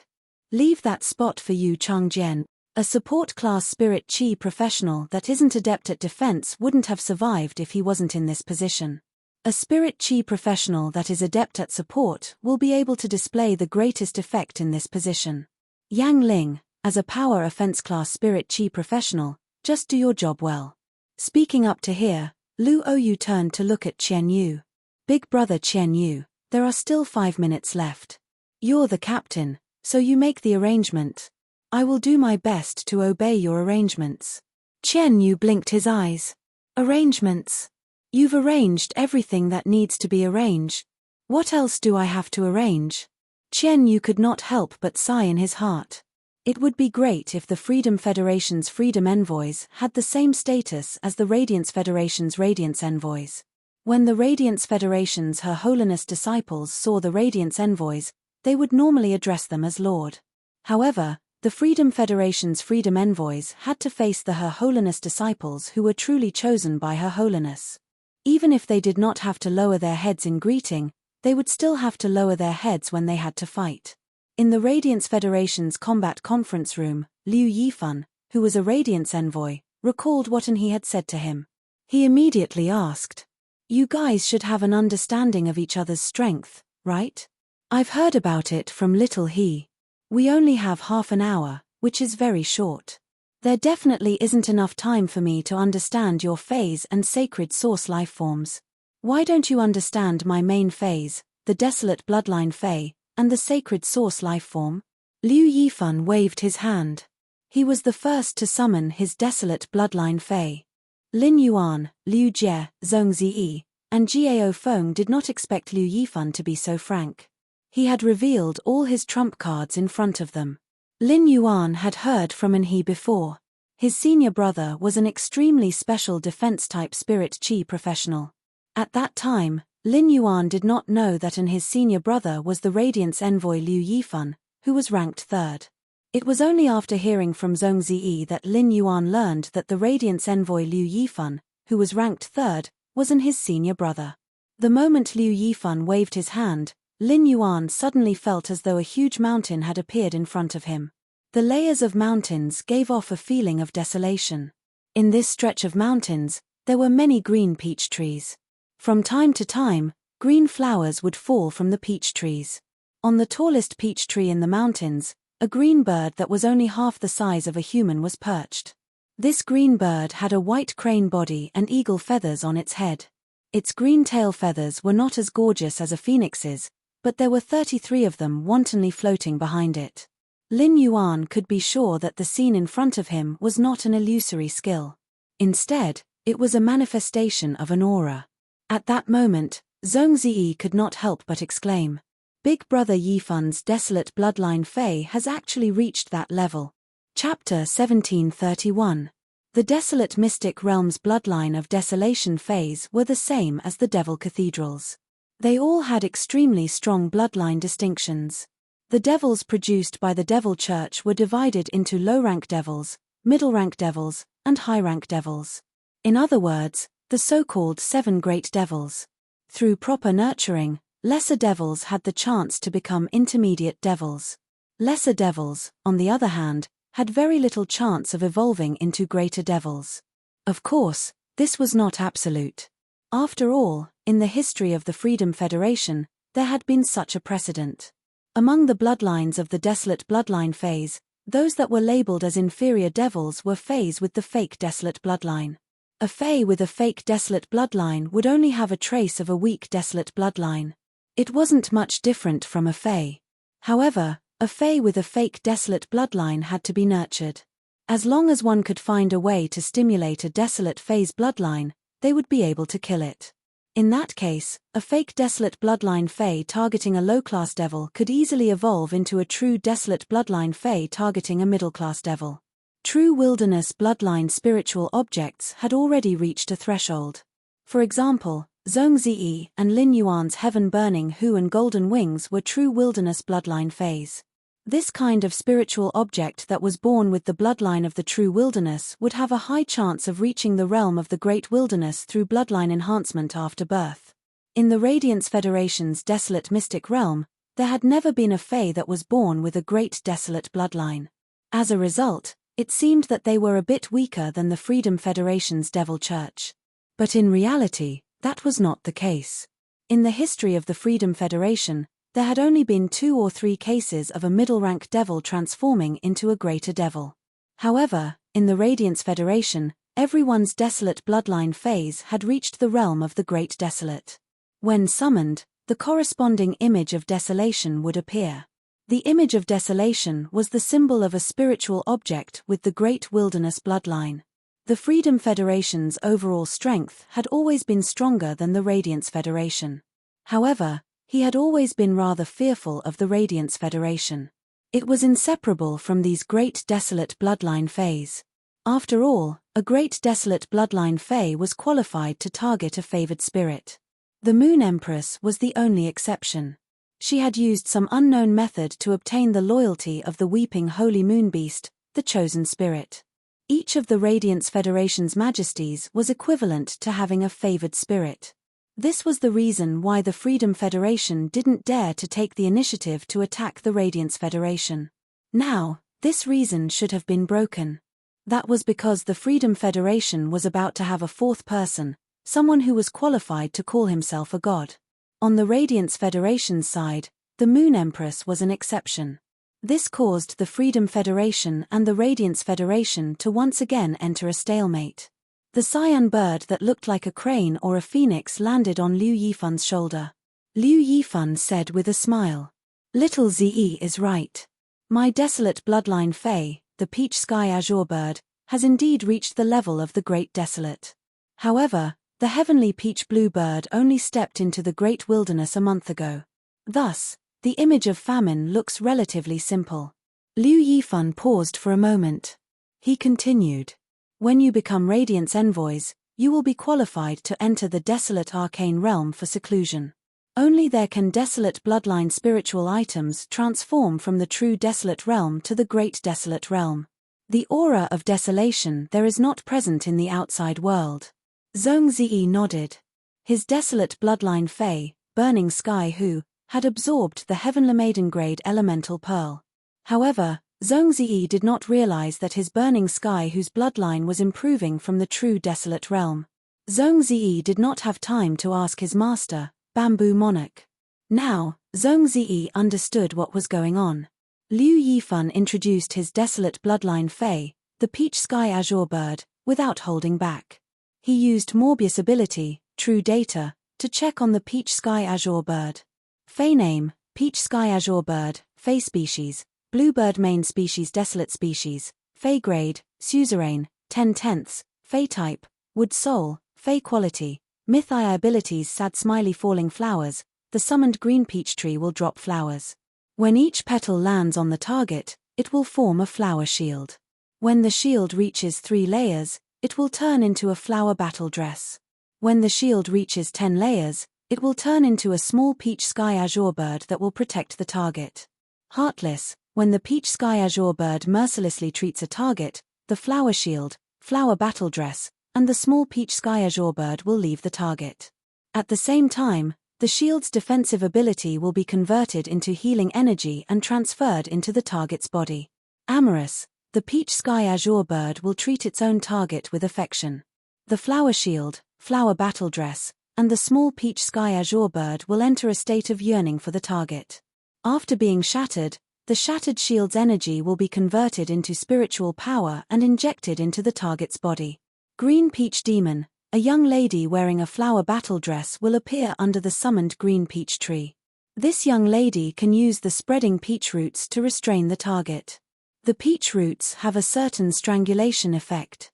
"Leave that spot for Yu Changjian. A support-class spirit chi professional that isn't adept at defense wouldn't have survived if he wasn't in this position. A spirit chi professional that is adept at support will be able to display the greatest effect in this position. Yang Ling, as a power offense class spirit chi professional, just do your job well." Speaking up to here, Lu Oyu turned to look at Chen Yu. "Big brother Chen Yu, there are still 5 minutes left. You're the captain, so you make the arrangement. I will do my best to obey your arrangements." Chen Yu blinked his eyes. "Arrangements? You've arranged everything that needs to be arranged. What else do I have to arrange?" Chen Yu could not help but sigh in his heart. It would be great if the Freedom Federation's Freedom Envoys had the same status as the Radiance Federation's Radiance Envoys. When the Radiance Federation's Her Holiness disciples saw the Radiance Envoys, they would normally address them as Lord. However, the Freedom Federation's Freedom Envoys had to face the Her Holiness disciples who were truly chosen by Her Holiness. Even if they did not have to lower their heads in greeting, they would still have to lower their heads when they had to fight. In the Radiance Federation's combat conference room, Liu Yifan, who was a Radiance envoy, recalled what he had said to him. He immediately asked, "You guys should have an understanding of each other's strength, right? I've heard about it from little he. We only have half an hour, which is very short. There definitely isn't enough time for me to understand your phase and sacred source life forms. Why don't you understand my main phase, the desolate bloodline Fae, and the sacred source life form?" Liu Yifan waved his hand. He was the first to summon his desolate bloodline Fae. Lin Yuan, Liu Jie, Zhong Ziyi, and Jiao Feng did not expect Liu Yifan to be so frank. He had revealed all his trump cards in front of them. Lin Yuan had heard from he before. His senior brother was an extremely special defense-type spirit chi professional. At that time, Lin Yuan did not know that his senior brother was the Radiance envoy Liu Yifan, who was ranked third. It was only after hearing from Zhong Ziyi that Lin Yuan learned that the Radiance envoy Liu Yifan, who was ranked third, was his senior brother. The moment Liu Yifan waved his hand, Lin Yuan suddenly felt as though a huge mountain had appeared in front of him. The layers of mountains gave off a feeling of desolation. In this stretch of mountains, there were many green peach trees. From time to time, green flowers would fall from the peach trees. On the tallest peach tree in the mountains, a green bird that was only half the size of a human was perched. This green bird had a white crane body and eagle feathers on its head. Its green tail feathers were not as gorgeous as a phoenix's, but there were 33 of them wantonly floating behind it. Lin Yuan could be sure that the scene in front of him was not an illusory skill. Instead, it was a manifestation of an aura. At that moment, Zhong Ziyi could not help but exclaim, "Big Brother Yifan's desolate bloodline Fae has actually reached that level." Chapter 1731. The desolate mystic realm's bloodline of desolation Faes were the same as the Devil Cathedrals. They all had extremely strong bloodline distinctions. The devils produced by the Devil Church were divided into low-rank devils, middle-rank devils, and high-rank devils. In other words, the so-called 7 great devils. Through proper nurturing, lesser devils had the chance to become intermediate devils. Lesser devils, on the other hand, had very little chance of evolving into greater devils. Of course, this was not absolute. After all, in the history of the Freedom Federation, there had been such a precedent. Among the bloodlines of the desolate bloodline phase, those that were labeled as inferior devils were Faes with the fake desolate bloodline. A Fae with a fake desolate bloodline would only have a trace of a weak desolate bloodline. It wasn't much different from a Fae. However, a Fae with a fake desolate bloodline had to be nurtured. As long as one could find a way to stimulate a desolate Fae's bloodline, they would be able to kill it. In that case, a fake desolate bloodline Fae targeting a low-class devil could easily evolve into a true desolate bloodline Fae targeting a middle-class devil. True wilderness bloodline spiritual objects had already reached a threshold. For example, Zhong Ziyi and Lin Yuan's heaven-burning Hu and golden wings were true wilderness bloodline Faes. This kind of spiritual object that was born with the bloodline of the true wilderness would have a high chance of reaching the realm of the great wilderness through bloodline enhancement after birth. In the Radiance Federation's desolate mystic realm, there had never been a Fae that was born with a great desolate bloodline. As a result, it seemed that they were a bit weaker than the Freedom Federation's Devil Church. But in reality, that was not the case. In the history of the Freedom Federation, there had only been 2 or 3 cases of a middle-rank devil transforming into a greater devil. However, in the Radiance Federation, everyone's desolate bloodline phase had reached the realm of the Great Desolate. When summoned, the corresponding image of desolation would appear. The image of desolation was the symbol of a spiritual object with the Great Wilderness bloodline. The Freedom Federation's overall strength had always been stronger than the Radiance Federation. However, he had always been rather fearful of the Radiance Federation. It was inseparable from these great desolate bloodline Faes. After all, a great desolate bloodline Fae was qualified to target a favored spirit. The Moon Empress was the only exception. She had used some unknown method to obtain the loyalty of the weeping holy moon beast, the chosen spirit. Each of the Radiance Federation's majesties was equivalent to having a favored spirit. This was the reason why the Freedom Federation didn't dare to take the initiative to attack the Radiance Federation. Now, this reason should have been broken. That was because the Freedom Federation was about to have a fourth person, someone who was qualified to call himself a god. On the Radiance Federation's side, the Moon Empress was an exception. This caused the Freedom Federation and the Radiance Federation to once again enter a stalemate. The cyan bird that looked like a crane or a phoenix landed on Liu Yifan's shoulder. Liu Yifan said with a smile, "Little Zi is right. My desolate bloodline Fae, the peach sky azure bird, has indeed reached the level of the great desolate. However, the heavenly peach blue bird only stepped into the great wilderness a month ago. Thus, the image of famine looks relatively simple." Liu Yifan paused for a moment. He continued, "When you become Radiance envoys, you will be qualified to enter the desolate arcane realm for seclusion. Only there can desolate bloodline spiritual items transform from the true desolate realm to the great desolate realm. The aura of desolation there is not present in the outside world." Zhong Zi nodded. His desolate bloodline Fae, Burning Sky who had absorbed the Heavenly Maiden grade elemental pearl. However, Zhong Zi did not realize that his Burning Sky whose bloodline was improving from the true desolate realm. Zhong Zi did not have time to ask his master, Bamboo Monarch. Now, Zhong Zi understood what was going on. Liu Yifan introduced his desolate bloodline Fae, the peach sky azure bird, without holding back. He used Morbius ability, True Data, to check on the peach sky azure bird. Fae name, peach sky azure bird, Fae species, bluebird main species desolate species, Fae grade, suzerain, 10/10, Fae type, wood soul, Fae quality, mythi abilities sad smiley falling flowers, the summoned green peach tree will drop flowers. When each petal lands on the target, it will form a flower shield. When the shield reaches 3 layers, it will turn into a flower battle dress. When the shield reaches 10 layers, it will turn into a small peach sky azure bird that will protect the target. Heartless, when the peach sky azure bird mercilessly treats a target, the flower shield, flower battle dress, and the small peach sky azure bird will leave the target. At the same time, the shield's defensive ability will be converted into healing energy and transferred into the target's body. Amorous, the peach sky azure bird will treat its own target with affection. The flower shield, flower battle dress, and the small peach sky azure bird will enter a state of yearning for the target. After being shattered, the shattered shield's energy will be converted into spiritual power and injected into the target's body. Green Peach Demon, a young lady wearing a flower battle dress will appear under the summoned green peach tree. This young lady can use the spreading peach roots to restrain the target. The peach roots have a certain strangulation effect.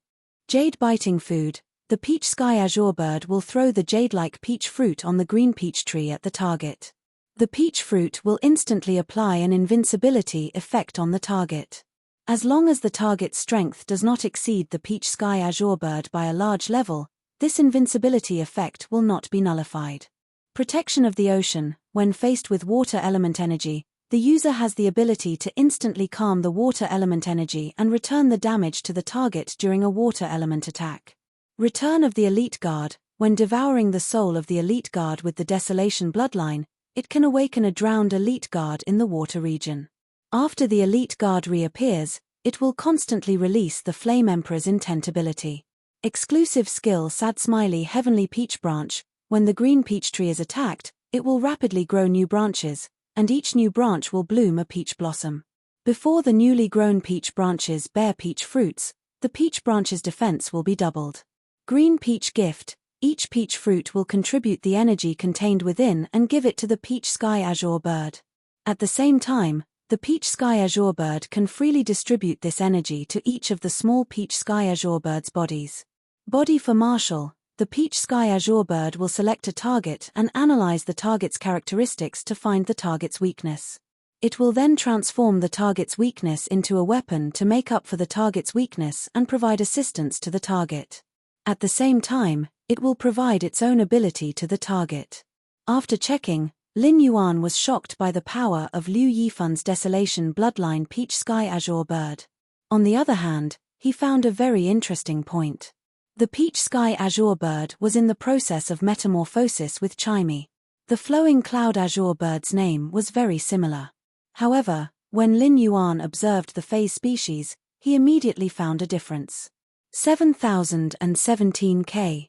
Jade biting food, the peach sky azure bird will throw the jade-like peach fruit on the green peach tree at the target. The peach fruit will instantly apply an invincibility effect on the target. As long as the target's strength does not exceed the peach sky azure bird by a large level, this invincibility effect will not be nullified. Protection of the ocean, when faced with water element energy, the user has the ability to instantly calm the water element energy and return the damage to the target during a water element attack. Return of the Elite Guard, when devouring the soul of the Elite Guard with the Desolation bloodline, it can awaken a drowned Elite Guard in the water region. After the Elite Guard reappears, it will constantly release the Flame Emperor's intent ability. Exclusive skill Sad Smiley Heavenly Peach Branch, when the green peach tree is attacked, it will rapidly grow new branches, and each new branch will bloom a peach blossom. Before the newly grown peach branches bear peach fruits, the peach branch's defense will be doubled. Green Peach Gift, each peach fruit will contribute the energy contained within and give it to the peach sky azure bird. At the same time, the peach sky azure bird can freely distribute this energy to each of the small peach sky azure bird's bodies. Body for Marshall, the peach sky azure bird will select a target and analyze the target's characteristics to find the target's weakness. It will then transform the target's weakness into a weapon to make up for the target's weakness and provide assistance to the target. At the same time, it will provide its own ability to the target. After checking, Lin Yuan was shocked by the power of Liu Yifan's Desolation bloodline peach sky azure bird. On the other hand, he found a very interesting point. The peach sky azure bird was in the process of metamorphosis with Chimey. The flowing cloud azure bird's name was very similar. However, when Lin Yuan observed the phase species, he immediately found a difference. 7017K.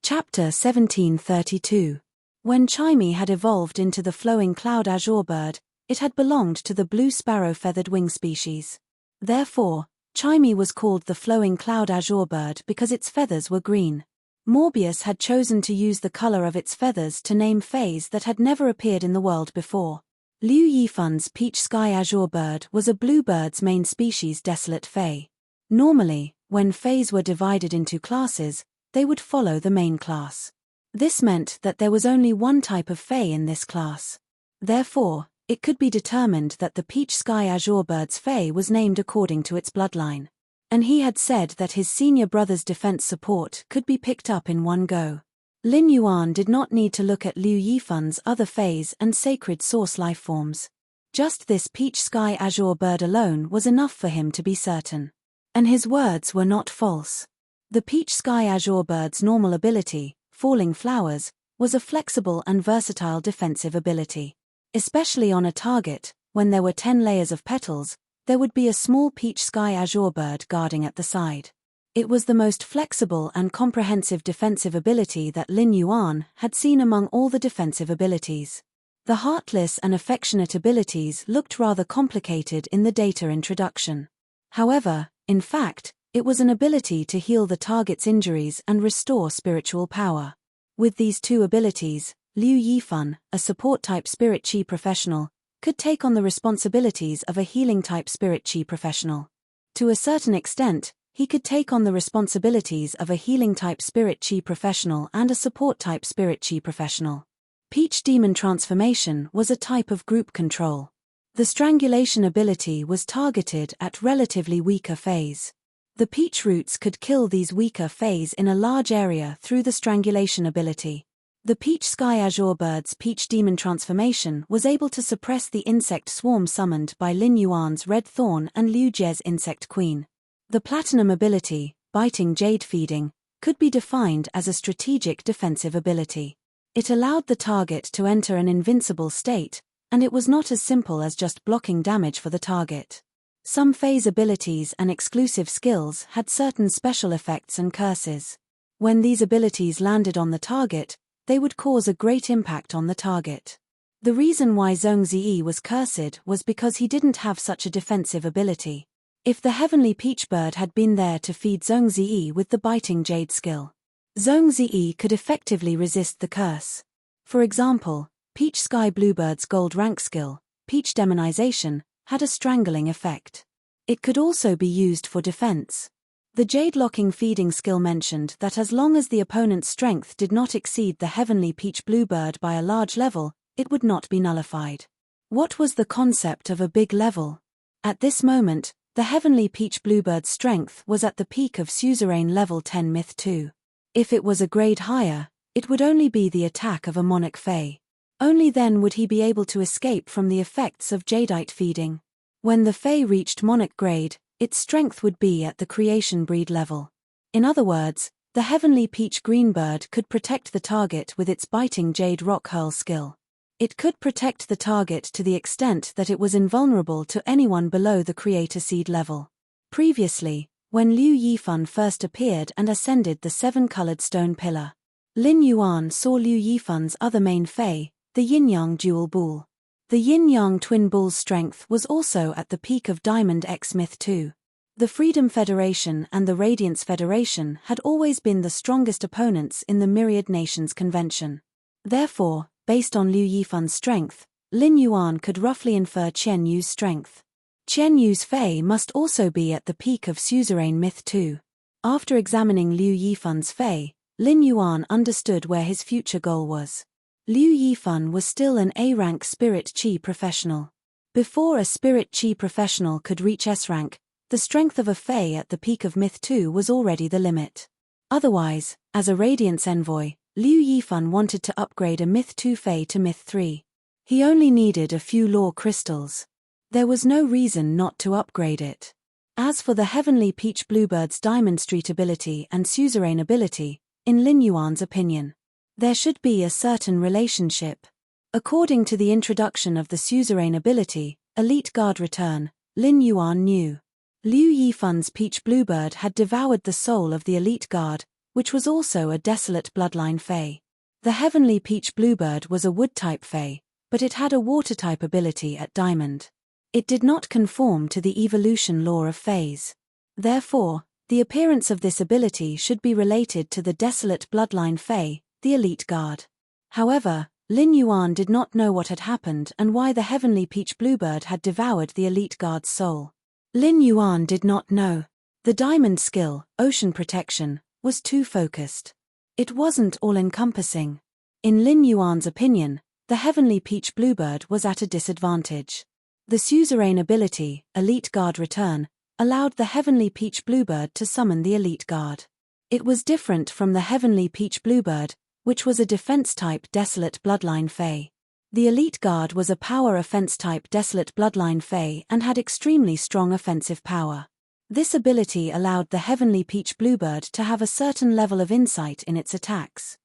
Chapter 1732. When Chimey had evolved into the flowing cloud azure bird, it had belonged to the blue sparrow feathered wing species. Therefore, Chimey was called the flowing cloud azure bird because its feathers were green. Morbius had chosen to use the color of its feathers to name fays that had never appeared in the world before. Liu Yifan's peach sky azure bird was a bluebird's main species desolate fay. Normally, when fays were divided into classes, they would follow the main class. This meant that there was only one type of fay in this class. Therefore, it could be determined that the peach sky azure bird's fay was named according to its bloodline. And he had said that his senior brother's defense support could be picked up in one go. Lin Yuan did not need to look at Liu Yifan's other fays and sacred source lifeforms. Just this peach sky azure bird alone was enough for him to be certain. And his words were not false. The peach sky azure bird's normal ability, falling flowers, was a flexible and versatile defensive ability. Especially on a target, when there were 10 layers of petals, there would be a small peach sky azure bird guarding at the side. It was the most flexible and comprehensive defensive ability that Lin Yuan had seen among all the defensive abilities. The heartless and affectionate abilities looked rather complicated in the data introduction. However, in fact, it was an ability to heal the target's injuries and restore spiritual power. With these two abilities, Liu Yifan, a support-type spirit chi professional, could take on the responsibilities of a healing-type spirit chi professional. To a certain extent, he could take on the responsibilities of a healing-type spirit chi professional and a support-type spirit chi professional. Peach demon transformation was a type of group control. The strangulation ability was targeted at relatively weaker fays. The peach roots could kill these weaker fays in a large area through the strangulation ability. The peach sky azure bird's peach demon transformation was able to suppress the insect swarm summoned by Lin Yuan's red thorn and Liu Jie's insect queen. The platinum ability, biting jade feeding, could be defined as a strategic defensive ability. It allowed the target to enter an invincible state, and it was not as simple as just blocking damage for the target. Some phase abilities and exclusive skills had certain special effects and curses. When these abilities landed on the target, they would cause a great impact on the target. The reason why Zhongzi was cursed was because he didn't have such a defensive ability. If the heavenly peach bird had been there to feed Zhongzi with the biting jade skill, Zhongzi could effectively resist the curse. For example, peach sky bluebird's gold rank skill, peach demonization, had a strangling effect. It could also be used for defense. The jade locking feeding skill mentioned that as long as the opponent's strength did not exceed the heavenly peach bluebird by a large level, it would not be nullified. What was the concept of a big level? At this moment, the heavenly peach bluebird's strength was at the peak of suzerain level 10 myth 2. If it was a grade higher, it would only be the attack of a monarch fey. Only then would he be able to escape from the effects of jadeite feeding. When the fey reached monarch grade, its strength would be at the creation breed level. In other words, the heavenly peach greenbird could protect the target with its biting jade rock hurl skill. It could protect the target to the extent that it was invulnerable to anyone below the creator seed level. Previously, when Liu Yifan first appeared and ascended the 7-colored stone pillar, Lin Yuan saw Liu Yifan's other main fey, the yin-yang dual bull. The yin-yang twin bull's strength was also at the peak of Diamond X Myth 2. The Freedom Federation and the Radiance Federation had always been the strongest opponents in the Myriad Nations Convention. Therefore, based on Liu Yifan's strength, Lin Yuan could roughly infer Qian Yu's strength. Qian Yu's fey must also be at the peak of suzerain myth 2. After examining Liu Yifan's fey, Lin Yuan understood where his future goal was. Liu Yifan was still an A-rank spirit chi professional. Before a spirit chi professional could reach S-rank, the strength of a fey at the peak of myth 2 was already the limit. Otherwise, as a Radiance envoy, Liu Yifan wanted to upgrade a myth 2 fey to myth 3. He only needed a few lore crystals. There was no reason not to upgrade it. As for the heavenly peach bluebird's Diamond Street ability and suzerain ability, in Lin Yuan's opinion, there should be a certain relationship. According to the introduction of the suzerain ability, Elite Guard Return, Lin Yuan knew Liu Yifan's peach bluebird had devoured the soul of the Elite Guard, which was also a desolate bloodline fae. The heavenly peach bluebird was a wood-type fae, but it had a water-type ability at Diamond. It did not conform to the evolution law of faes. Therefore, the appearance of this ability should be related to the desolate bloodline fae, the Elite Guard. However, Lin Yuan did not know what had happened and why the heavenly peach bluebird had devoured the Elite Guard's soul. Lin Yuan did not know. The Diamond skill, Ocean Protection, was too focused. It wasn't all-encompassing. In Lin Yuan's opinion, the heavenly peach bluebird was at a disadvantage. The suzerain ability, Elite Guard Return, allowed the heavenly peach bluebird to summon the Elite Guard. It was different from the heavenly peach bluebird, which was a defense-type desolate bloodline fae. The Elite Guard was a power offense-type desolate bloodline fae and had extremely strong offensive power. This ability allowed the heavenly peach bluebird to have a certain level of insight in its attacks.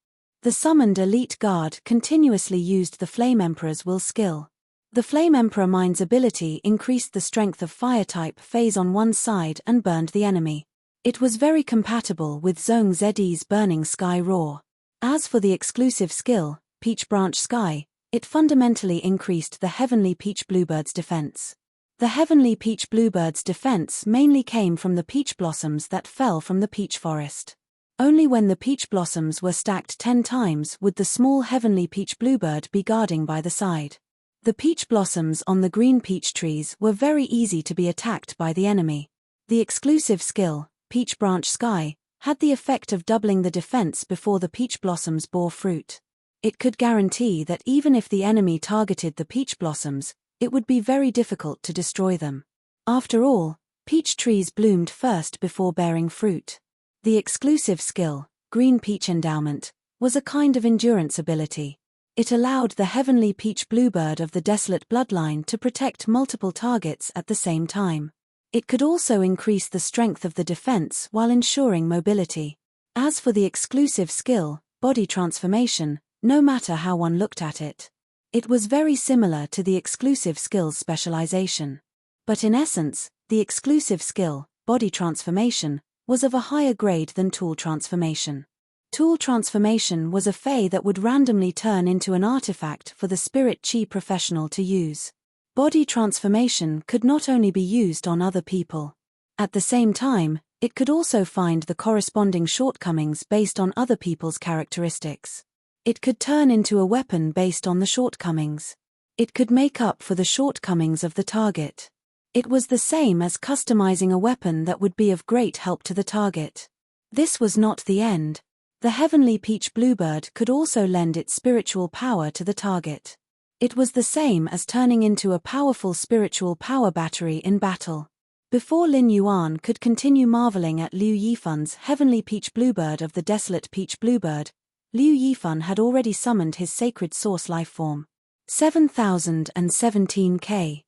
The summoned Elite Guard continuously used the Flame Emperor's will skill. The Flame Emperor Mind's ability increased the strength of fire-type faes on one side and burned the enemy. It was very compatible with Zhong Zed's Burning Sky Roar. As for the exclusive skill, Peach Branch Sky, it fundamentally increased the heavenly peach bluebird's defense. The heavenly peach bluebird's defense mainly came from the peach blossoms that fell from the peach forest. Only when the peach blossoms were stacked 10 times would the small heavenly peach bluebird be guarding by the side. The peach blossoms on the green peach trees were very easy to be attacked by the enemy. The exclusive skill, Peach Branch Sky, had the effect of doubling the defense before the peach blossoms bore fruit. It could guarantee that even if the enemy targeted the peach blossoms, it would be very difficult to destroy them. After all, peach trees bloomed first before bearing fruit. The exclusive skill, Green Peach Endowment, was a kind of endurance ability. It allowed the heavenly peach bluebird of the desolate bloodline to protect multiple targets at the same time. It could also increase the strength of the defense while ensuring mobility. As for the exclusive skill, Body Transformation, no matter how one looked at it, it was very similar to the exclusive skill's specialization. But in essence, the exclusive skill, Body Transformation, was of a higher grade than Tool Transformation. Tool Transformation was a fae that would randomly turn into an artifact for the Spirit Chi professional to use. Body Transformation could not only be used on other people. At the same time, it could also find the corresponding shortcomings based on other people's characteristics. It could turn into a weapon based on the shortcomings. It could make up for the shortcomings of the target. It was the same as customizing a weapon that would be of great help to the target. This was not the end. The heavenly peach bluebird could also lend its spiritual power to the target. It was the same as turning into a powerful spiritual power battery in battle. Before Lin Yuan could continue marveling at Liu Yifan's heavenly peach bluebird of the desolate peach bluebird, Liu Yifan had already summoned his sacred source lifeform. 7017K.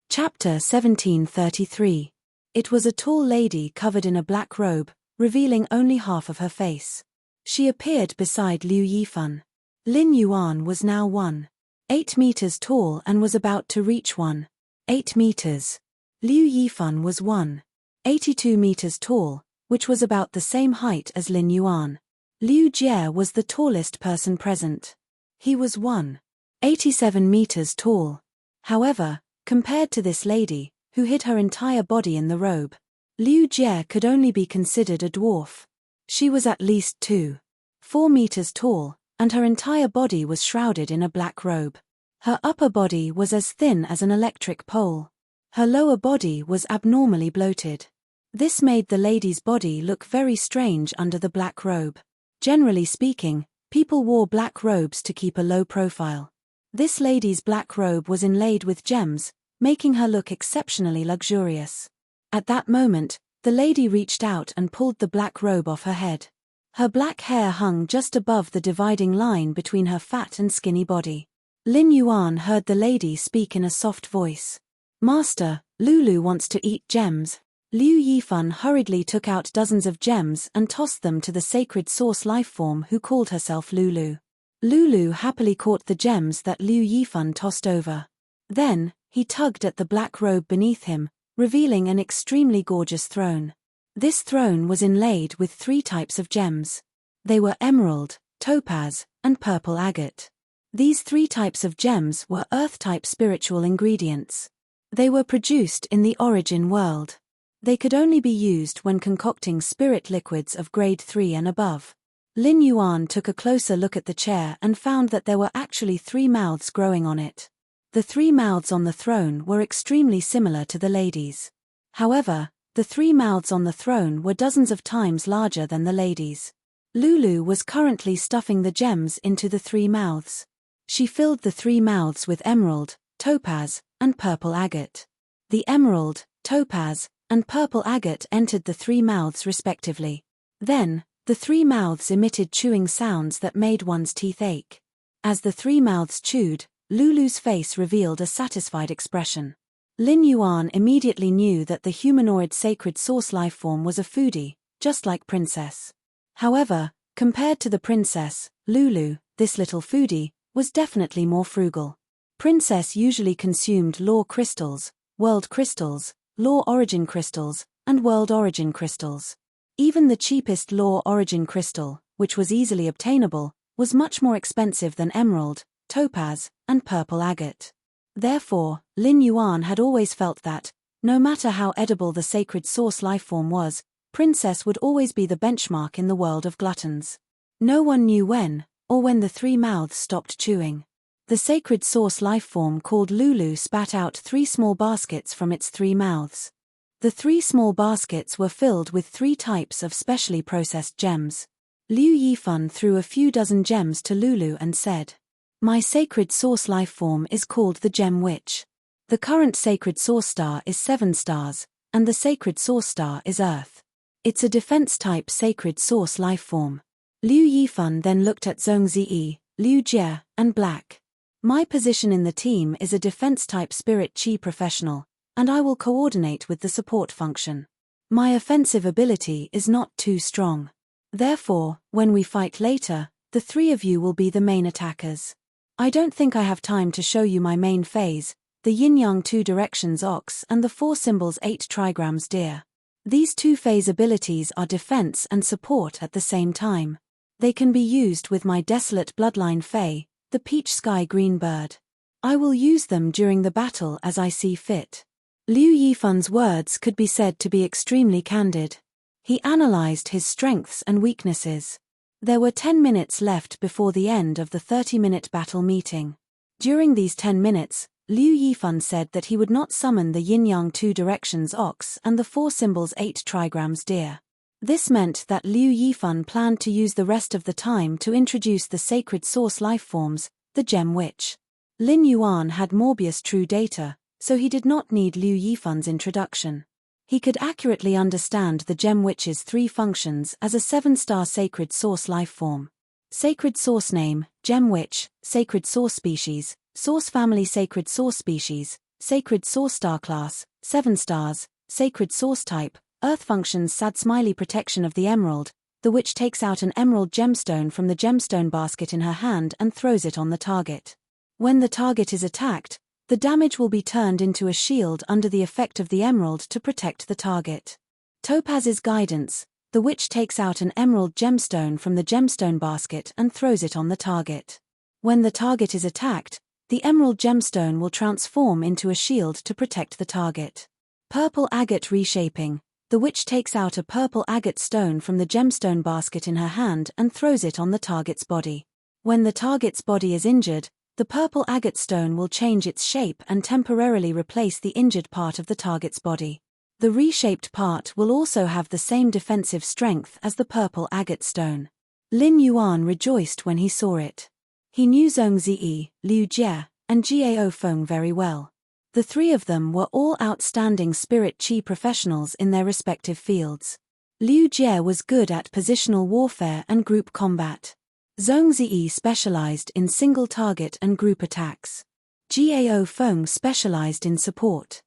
Chapter 1733. It was a tall lady covered in a black robe, revealing only half of her face. She appeared beside Liu Yifan. Lin Yuan was now 1.8 meters tall and was about to reach 1.8 meters. Liu Yifan was 1.82 meters tall, which was about the same height as Lin Yuan. Liu Jie was the tallest person present. He was 1.87 meters tall. However, compared to this lady, who hid her entire body in the robe, Liu Jie could only be considered a dwarf. She was at least 2.4 meters tall, and her entire body was shrouded in a black robe. Her upper body was as thin as an electric pole. Her lower body was abnormally bloated. This made the lady's body look very strange under the black robe. Generally speaking, people wore black robes to keep a low profile. This lady's black robe was inlaid with gems, making her look exceptionally luxurious. At that moment, the lady reached out and pulled the black robe off her head. Her black hair hung just above the dividing line between her fat and skinny body. Lin Yuan heard the lady speak in a soft voice. "Master, Lulu wants to eat gems." Liu Yifan hurriedly took out dozens of gems and tossed them to the sacred source lifeform who called herself Lulu. Lulu happily caught the gems that Liu Yifan tossed over. Then, he tugged at the black robe beneath him, revealing an extremely gorgeous throne. This throne was inlaid with 3 types of gems. They were emerald, topaz, and purple agate. These 3 types of gems were earth-type spiritual ingredients. They were produced in the origin world. They could only be used when concocting spirit liquids of grade 3 and above. Lin Yuan took a closer look at the chair and found that there were actually 3 mouths growing on it. The 3 mouths on the throne were extremely similar to the ladies. However, the 3 mouths on the throne were dozens of times larger than the ladies. Lulu was currently stuffing the gems into the 3 mouths. She filled the 3 mouths with emerald, topaz, and purple agate. The emerald, topaz, and purple agate entered the 3 mouths respectively. Then, the 3 mouths emitted chewing sounds that made one's teeth ache. As the 3 mouths chewed, Lulu's face revealed a satisfied expression. Lin Yuan immediately knew that the humanoid sacred source lifeform was a foodie, just like Princess. However, compared to the Princess, Lulu, this little foodie, was definitely more frugal. Princess usually consumed law crystals, world crystals, law origin crystals, and world origin crystals. Even the cheapest law origin crystal, which was easily obtainable, was much more expensive than emerald, topaz, and purple agate. Therefore, Lin Yuan had always felt that, no matter how edible the sacred source lifeform was, Princess would always be the benchmark in the world of gluttons. No one knew when the 3 mouths stopped chewing. The sacred source lifeform called Lulu spat out 3 small baskets from its 3 mouths. The 3 small baskets were filled with 3 types of specially processed gems. Liu Yifan threw a few dozen gems to Lulu and said, "My sacred source lifeform is called the Gem Witch. The current sacred source star is 7 stars, and the sacred source star is Earth. It's a defense-type sacred source lifeform." Liu Yifan then looked at Zhongzi, Liu Jie, and Black. "My position in the team is a defense-type spirit chi professional, and I will coordinate with the support function. My offensive ability is not too strong. Therefore, when we fight later, the 3 of you will be the main attackers. I don't think I have time to show you my main phase, the yin-yang 2 directions ox and the 4 symbols 8 trigrams deer. These 2 phase abilities are defense and support at the same time. They can be used with my desolate bloodline Fae, the peach sky green bird. I will use them during the battle as I see fit." Liu Yifan's words could be said to be extremely candid. He analyzed his strengths and weaknesses. There were 10 minutes left before the end of the 30-minute battle meeting. During these 10 minutes, Liu Yifan said that he would not summon the yin-yang 2 directions ox and the 4 symbols 8 trigrams deer. This meant that Liu Yifan planned to use the rest of the time to introduce the sacred source lifeforms, the Gem Witch. Lin Yuan had Morbius true data, so he did not need Liu Yifan's introduction. He could accurately understand the Gem Witch's 3 functions as a 7-star sacred source lifeform. Sacred source name, Gem Witch, sacred source species, source family sacred source species, sacred source star class, 7 stars, sacred source type, Earth functions sad smiley protection of the emerald. The witch takes out an emerald gemstone from the gemstone basket in her hand and throws it on the target. When the target is attacked, the damage will be turned into a shield under the effect of the emerald to protect the target. Topaz's guidance. The witch takes out an emerald gemstone from the gemstone basket and throws it on the target. When the target is attacked, the emerald gemstone will transform into a shield to protect the target. Purple agate reshaping. The witch takes out a purple agate stone from the gemstone basket in her hand and throws it on the target's body. When the target's body is injured, the purple agate stone will change its shape and temporarily replace the injured part of the target's body. The reshaped part will also have the same defensive strength as the purple agate stone. Lin Yuan rejoiced when he saw it. He knew Zhongzi, Liu Jie, and Gao Feng very well. The 3 of them were all outstanding spirit chi professionals in their respective fields. Liu Jie was good at positional warfare and group combat. Zhongzi specialized in single target and group attacks. Gao Feng specialized in support.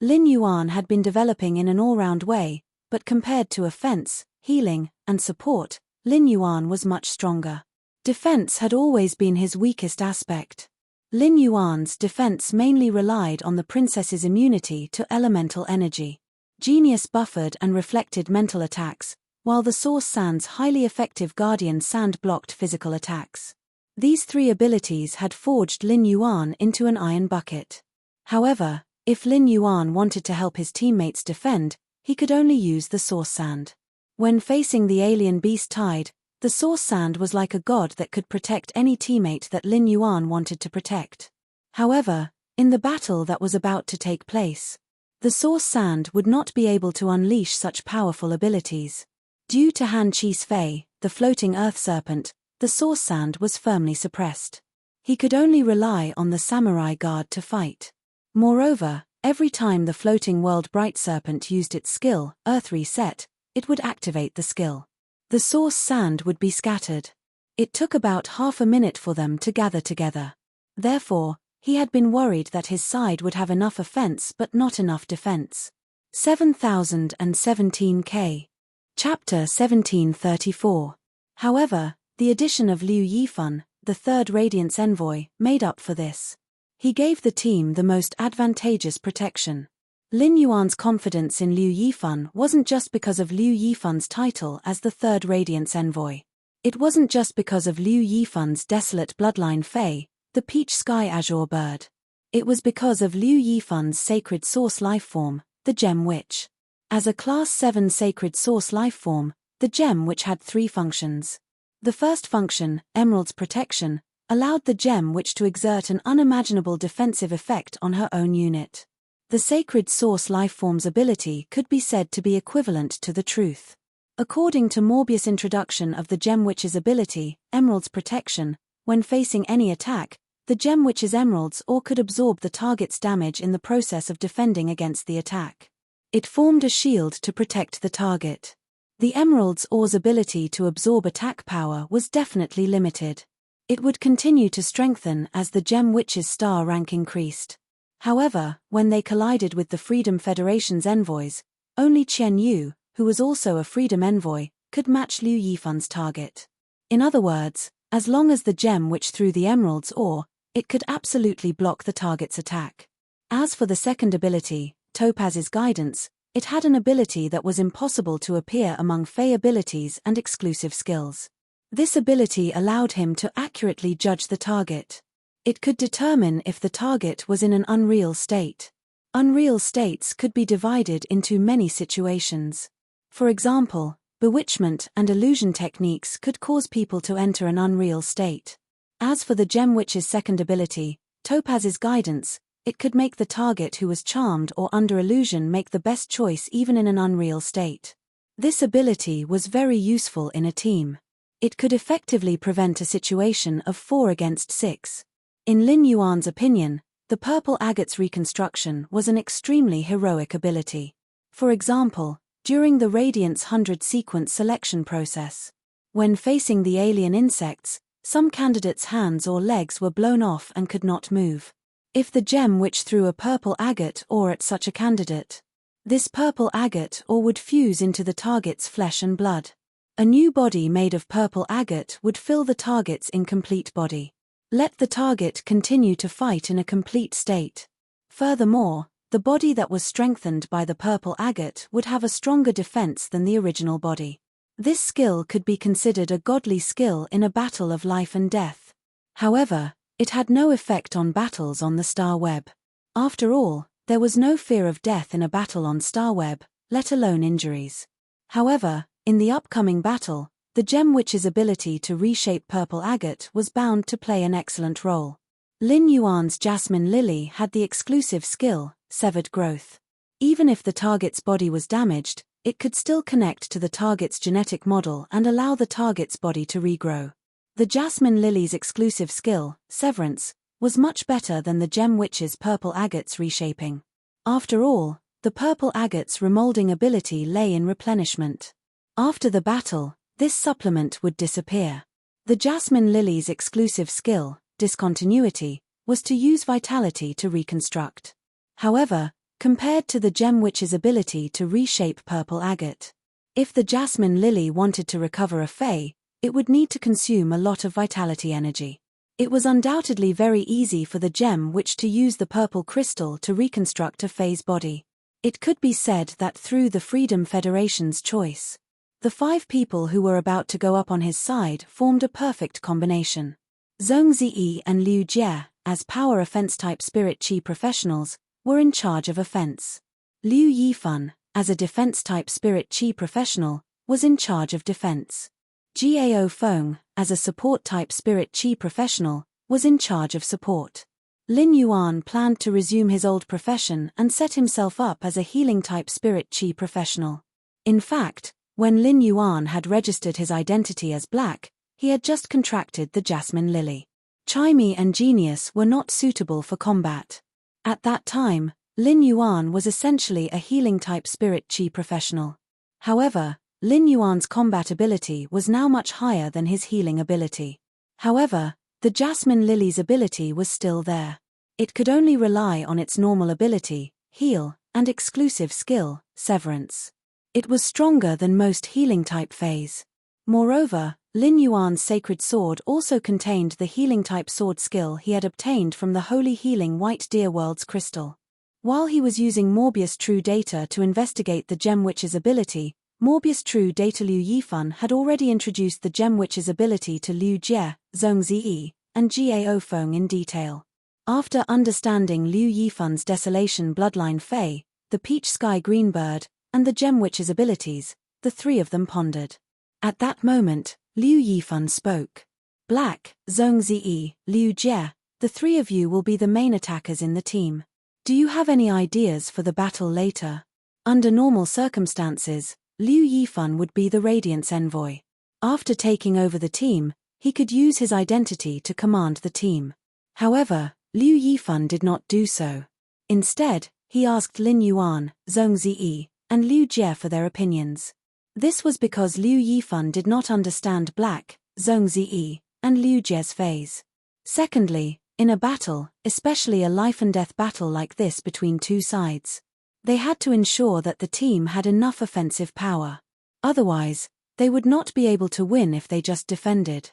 Lin Yuan had been developing in an all-round way, but compared to offense, healing, and support, Lin Yuan was much stronger. Defense had always been his weakest aspect. Lin Yuan's defense mainly relied on the princess's immunity to elemental energy. Genius buffered and reflected mental attacks, while the Source Sand's highly effective Guardian Sand blocked physical attacks. These three abilities had forged Lin Yuan into an iron bucket. However, if Lin Yuan wanted to help his teammates defend, he could only use the Source Sand. When facing the alien beast Tide, the Source Sand was like a god that could protect any teammate that Lin Yuan wanted to protect. However, in the battle that was about to take place, the Source Sand would not be able to unleash such powerful abilities. Due to Han Chi's Fei, the floating earth serpent, the Source Sand was firmly suppressed. He could only rely on the Samurai Guard to fight. Moreover, every time the floating world Bright Serpent used its skill, Earth Reset, it would activate the skill. The Source Sand would be scattered. It took about half a minute for them to gather together. Therefore, he had been worried that his side would have enough offense but not enough defense. 7017K. Chapter 1734. However, the addition of Liu Yifan, the third Radiance Envoy, made up for this. He gave the team the most advantageous protection. Lin Yuan's confidence in Liu Yifan wasn't just because of Liu Yifan's title as the third Radiance Envoy. It wasn't just because of Liu Yifan's desolate bloodline Fei, the peach sky azure bird. It was because of Liu Yifan's sacred source lifeform, the Gem Witch. As a Class 7 sacred source lifeform, the Gem Witch had three functions. The first function, Emerald's protection, allowed the Gem Witch to exert an unimaginable defensive effect on her own unit. The sacred source lifeform's ability could be said to be equivalent to the truth. According to Morbius' introduction of the Gem Witch's ability, Emerald's protection, when facing any attack, the Gem Witch's emeralds ore could absorb the target's damage in the process of defending against the attack. It formed a shield to protect the target. The emerald's ore's ability to absorb attack power was definitely limited. It would continue to strengthen as the Gem Witch's star rank increased. However, when they collided with the Freedom Federation's envoys, only Chen Yu, who was also a Freedom Envoy, could match Liu Yifan's target. In other words, as long as the Gem Witch threw the emerald's ore, it could absolutely block the target's attack. As for the second ability, Topaz's Guidance, it had an ability that was impossible to appear among Fey abilities and exclusive skills. This ability allowed him to accurately judge the target. It could determine if the target was in an unreal state. Unreal states could be divided into many situations. For example, bewitchment and illusion techniques could cause people to enter an unreal state. As for the Gem Witch's second ability, Topaz's Guidance, it could make the target who was charmed or under illusion make the best choice even in an unreal state. This ability was very useful in a team. It could effectively prevent a situation of 4 against 6. In Lin Yuan's opinion, the Purple Agate's reconstruction was an extremely heroic ability. For example, during the Radiance 100 sequence selection process. When facing the alien insects, some candidates' hands or legs were blown off and could not move. If the Gem Witch threw a purple agate ore at such a candidate, this purple agate ore would fuse into the target's flesh and blood. A new body made of purple agate would fill the target's incomplete body. Let the target continue to fight in a complete state. Furthermore, the body that was strengthened by the purple agate would have a stronger defense than the original body. This skill could be considered a godly skill in a battle of life and death. However, it had no effect on battles on the Star Web. After all, there was no fear of death in a battle on Star Web, let alone injuries. However, in the upcoming battle, the Gem Witch's ability to reshape purple agate was bound to play an excellent role. Lin Yuan's Jasmine Lily had the exclusive skill, Severed Growth. Even if the target's body was damaged, it could still connect to the target's genetic model and allow the target's body to regrow. The Jasmine Lily's exclusive skill, Severance, was much better than the Gem Witch's purple agate's reshaping. After all, the purple agate's remolding ability lay in replenishment. After the battle, this supplement would disappear. The Jasmine Lily's exclusive skill, Discontinuity, was to use vitality to reconstruct. However, compared to the Gem Witch's ability to reshape purple agate. If the jasmine lily wanted to recover a fae, it would need to consume a lot of vitality energy. It was undoubtedly very easy for the Gem Witch to use the purple crystal to reconstruct a fae's body. It could be said that through the Freedom Federation's choice, the 5 people who were about to go up on his side formed a perfect combination. Zhong Ziyi and Liu Jie, as power offense-type spirit chi professionals, were in charge of offense. Liu Yifan, as a defense-type spirit chi professional, was in charge of defense. Gao Feng, as a support-type spirit chi professional, was in charge of support. Lin Yuan planned to resume his old profession and set himself up as a healing-type spirit chi professional. In fact, when Lin Yuan had registered his identity as Black, he had just contracted the Jasmine Lily. Chimey and Genius were not suitable for combat. At that time, Lin Yuan was essentially a healing-type spirit chi professional. However, Lin Yuan's combat ability was now much higher than his healing ability. However, the Jasmine Lily's ability was still there. It could only rely on its normal ability, heal, and exclusive skill, severance. It was stronger than most healing-type faes. Moreover, Lin Yuan's sacred sword also contained the healing-type sword skill he had obtained from the holy healing White Deer World's crystal. While he was using Morbius True Data to investigate the Gem Witch's ability, Morbius True Data Liu Yifan had already introduced the Gem Witch's ability to Liu Jie, Zhong Ziyi, and Gao Feng in detail. After understanding Liu Yifan's Desolation Bloodline Fae, the Peach Sky Greenbird, and the Gem Witch's abilities, the 3 of them pondered. At that moment, Liu Yifan spoke. Black, Zhong Ziyi, Liu Jie, the 3 of you will be the main attackers in the team. Do you have any ideas for the battle later? Under normal circumstances, Liu Yifan would be the Radiance envoy. After taking over the team, he could use his identity to command the team. However, Liu Yifan did not do so. Instead, he asked Lin Yuan, Zhong Ziyi, and Liu Jie for their opinions. This was because Liu Yifan did not understand Black, Zhong Ziyi, and Liu Jie's phase. Secondly, in a battle, especially a life-and-death battle like this between 2 sides, they had to ensure that the team had enough offensive power. Otherwise, they would not be able to win if they just defended.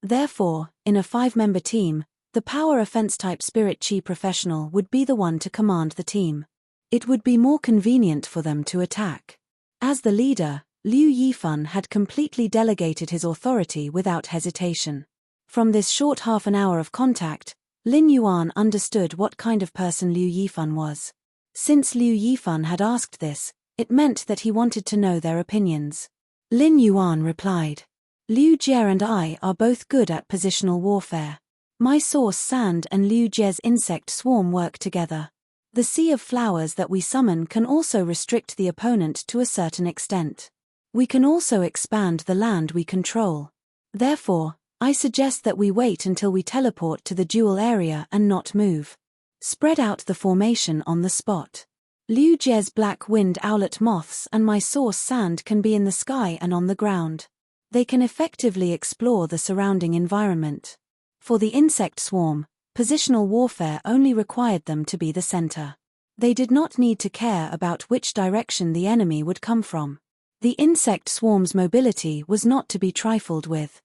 Therefore, in a 5-member team, the power offense-type spirit chi professional would be the one to command the team. It would be more convenient for them to attack. As the leader, Liu Yifan had completely delegated his authority without hesitation. From this short half an hour of contact, Lin Yuan understood what kind of person Liu Yifan was. Since Liu Yifan had asked this, it meant that he wanted to know their opinions. Lin Yuan replied, Liu Jie and I are both good at positional warfare. My source sand and Liu Jie's insect swarm work together. The sea of flowers that we summon can also restrict the opponent to a certain extent. We can also expand the land we control. Therefore, I suggest that we wait until we teleport to the dual area and not move. Spread out the formation on the spot. Liu Jie's black winged owlet moths and my source sand can be in the sky and on the ground. They can effectively explore the surrounding environment. For the insect swarm, positional warfare only required them to be the center. They did not need to care about which direction the enemy would come from. The insect swarm's mobility was not to be trifled with.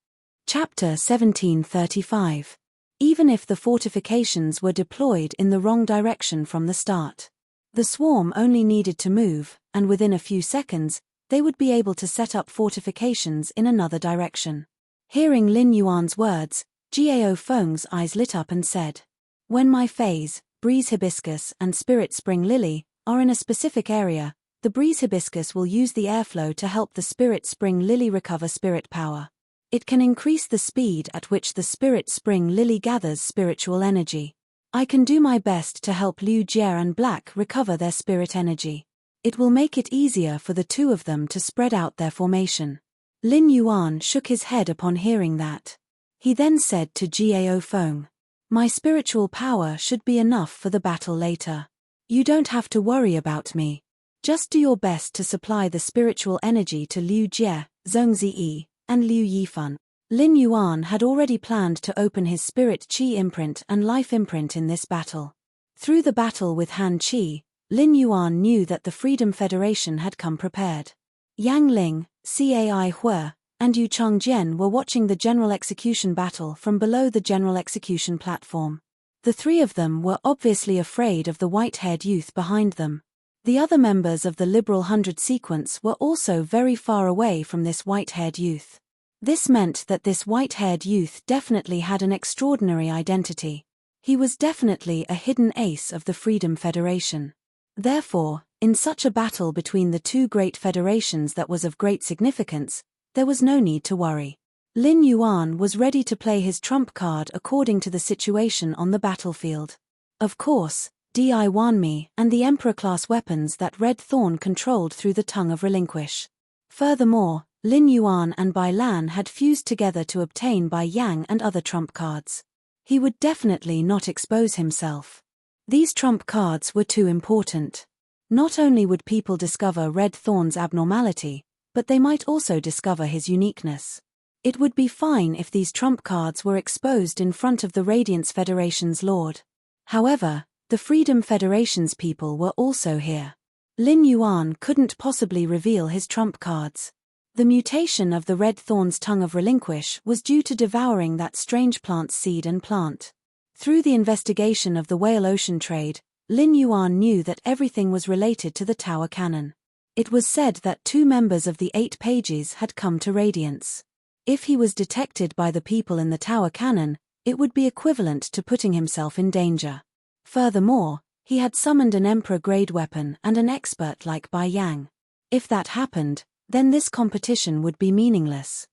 Chapter 1735. Even if the fortifications were deployed in the wrong direction from the start, the swarm only needed to move, and within a few seconds, they would be able to set up fortifications in another direction. Hearing Lin Yuan's words, Gao Feng's eyes lit up and said, When my phase, Breeze Hibiscus and Spirit Spring Lily, are in a specific area, the Breeze Hibiscus will use the airflow to help the Spirit Spring Lily recover spirit power. It can increase the speed at which the Spirit Spring Lily gathers spiritual energy. I can do my best to help Liu Jie and Black recover their spirit energy. It will make it easier for the 2 of them to spread out their formation. Lin Yuan shook his head upon hearing that. He then said to Gao Feng, My spiritual power should be enough for the battle later. You don't have to worry about me. Just do your best to supply the spiritual energy to Liu Jie, Zhong Ziyi, and Liu Yifan. Lin Yuan had already planned to open his spirit chi imprint and life imprint in this battle. Through the battle with Han Qi, Lin Yuan knew that the Freedom Federation had come prepared. Yang Ling, Cai Hue, and Yu Changjian were watching the general execution battle from below the general execution platform. The three of them were obviously afraid of the white-haired youth behind them. The other members of the Liberal 100 sequence were also very far away from this white-haired youth. This meant that this white-haired youth definitely had an extraordinary identity. He was definitely a hidden ace of the Freedom Federation. Therefore, in such a battle between the two great federations that was of great significance, there was no need to worry. Lin Yuan was ready to play his trump card according to the situation on the battlefield. Of course, Di Wanmi and the Emperor-class weapons that Red Thorn controlled through the Tongue of Relinquish. Furthermore, Lin Yuan and Bai Lan had fused together to obtain Bai Yang and other trump cards. He would definitely not expose himself. These trump cards were too important. Not only would people discover Red Thorn's abnormality, but they might also discover his uniqueness. It would be fine if these trump cards were exposed in front of the Radiance Federation's Lord. However, the Freedom Federation's people were also here. Lin Yuan couldn't possibly reveal his trump cards. The mutation of the Red Thorn's Tongue of Relinquish was due to devouring that strange plant's seed and plant. Through the investigation of the whale ocean trade, Lin Yuan knew that everything was related to the Tower Cannon. It was said that 2 members of the 8 pages had come to Radiance. If he was detected by the people in the Tower Cannon, it would be equivalent to putting himself in danger. Furthermore, he had summoned an Emperor-grade weapon and an expert like Bai Yang. If that happened, then this competition would be meaningless.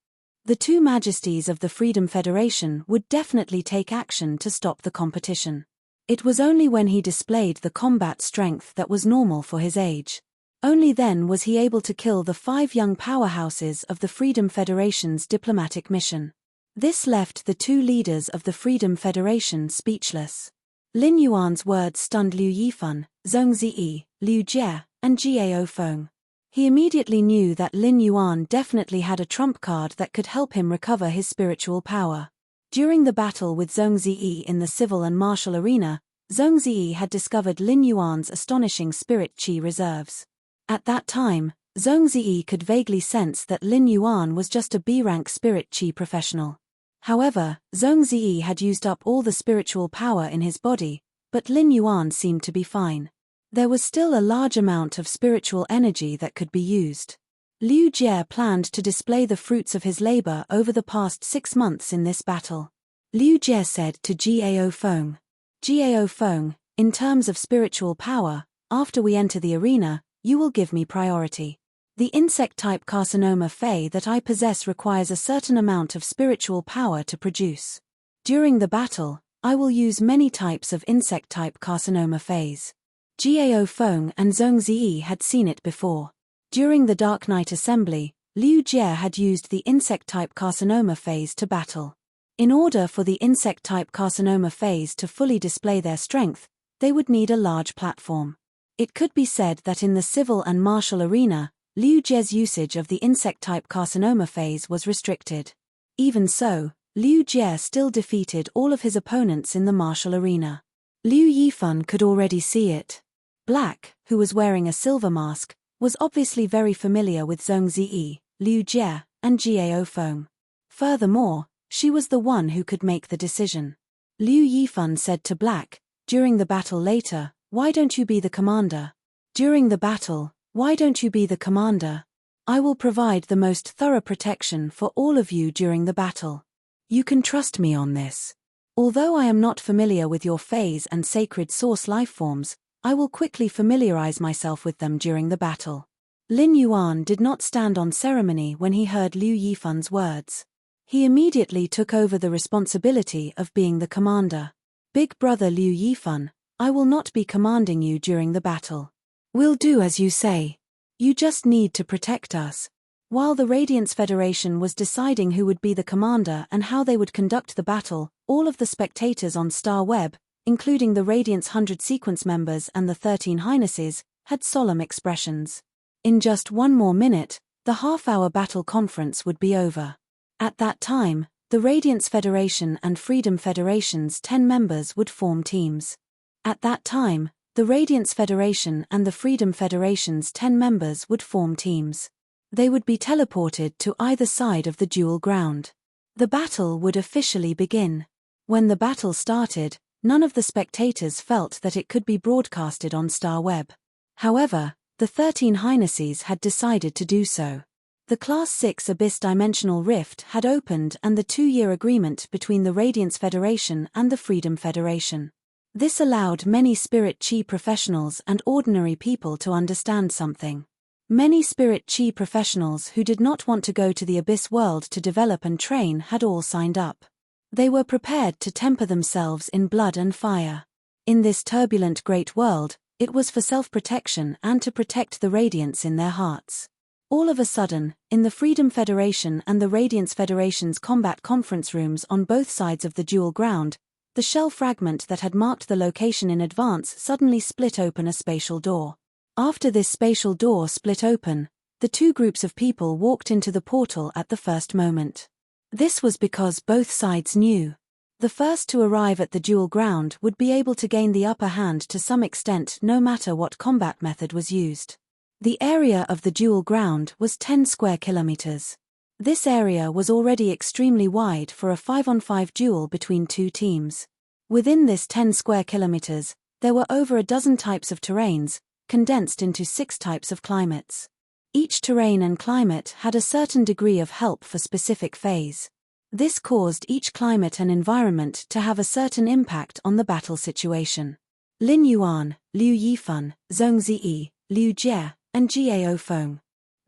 The 2 majesties of the Freedom Federation would definitely take action to stop the competition. It was only when he displayed the combat strength that was normal for his age. Only then was he able to kill the 5 young powerhouses of the Freedom Federation's diplomatic mission. This left the 2 leaders of the Freedom Federation speechless. Lin Yuan's words stunned Liu Yifan, Zhong Ziyi, Liu Jie, and Gao Feng. He immediately knew that Lin Yuan definitely had a trump card that could help him recover his spiritual power. During the battle with Zhong Ziyi in the civil and martial arena, Zhong Ziyi had discovered Lin Yuan's astonishing spirit qi reserves. At that time, Zhong Ziyi could vaguely sense that Lin Yuan was just a B-rank spirit qi professional. However, Zhong Ziyi had used up all the spiritual power in his body, but Lin Yuan seemed to be fine. There was still a large amount of spiritual energy that could be used. Liu Jie planned to display the fruits of his labor over the past 6 months in this battle. Liu Jie said to Gao Feng, "Gao Feng, in terms of spiritual power, after we enter the arena, you will give me priority. The insect-type carcinoma Fey that I possess requires a certain amount of spiritual power to produce. During the battle, I will use many types of insect-type carcinoma Feys." Gao Feng and Zhong Ziyi had seen it before. During the Dark Knight Assembly, Liu Jie had used the insect-type carcinoma phase to battle. In order for the insect-type carcinoma phase to fully display their strength, they would need a large platform. It could be said that in the civil and martial arena, Liu Jie's usage of the insect-type carcinoma phase was restricted. Even so, Liu Jie still defeated all of his opponents in the martial arena. Liu Yifan could already see it. Black, who was wearing a silver mask, was obviously very familiar with Zhong Ziyi, Liu Jie, and Gao Feng. Furthermore, she was the one who could make the decision. Liu Yifan said to Black, during the battle later, "Why don't you be the commander? During the battle, why don't you be the commander? I will provide the most thorough protection for all of you during the battle. You can trust me on this. Although I am not familiar with your phase and sacred source lifeforms, I will quickly familiarize myself with them during the battle." Lin Yuan did not stand on ceremony when he heard Liu Yifan's words. He immediately took over the responsibility of being the commander. "Big brother Liu Yifan, I will not be commanding you during the battle. We'll do as you say. You just need to protect us." While the Radiance Federation was deciding who would be the commander and how they would conduct the battle, all of the spectators on Star Web, including the Radiance 100 sequence members and the 13 Highnesses, had solemn expressions. In just 1 more minute, the half-hour battle conference would be over. At that time, the Radiance Federation and Freedom Federation's 10 members would form teams. At that time, The Radiance Federation and the Freedom Federation's 10 members would form teams. They would be teleported to either side of the dual ground. The battle would officially begin. When the battle started, none of the spectators felt that it could be broadcasted on StarWeb. However, the 13 Highnesses had decided to do so. The Class 6 Abyss Dimensional Rift had opened, and the 2-year agreement between the Radiance Federation and the Freedom Federation. This allowed many Spirit Chi professionals and ordinary people to understand something. Many Spirit Chi professionals who did not want to go to the Abyss world to develop and train had all signed up. They were prepared to temper themselves in blood and fire. In this turbulent great world, it was for self-protection and to protect the radiance in their hearts. All of a sudden, in the Freedom Federation and the Radiance Federation's combat conference rooms on both sides of the dual ground, the shell fragment that had marked the location in advance suddenly split open a spatial door. After this spatial door split open, the two groups of people walked into the portal at the first moment. This was because both sides knew. The first to arrive at the dual ground would be able to gain the upper hand to some extent no matter what combat method was used. The area of the dual ground was 10 square kilometers. This area was already extremely wide for a 5-on-5 duel between two teams. Within this 10 square kilometers, there were over a dozen types of terrains, condensed into 6 types of climates. Each terrain and climate had a certain degree of help for specific phase. This caused each climate and environment to have a certain impact on the battle situation. Lin Yuan, Liu Yifan, Zhong Ziyi, Liu Jie, and Gao Feng.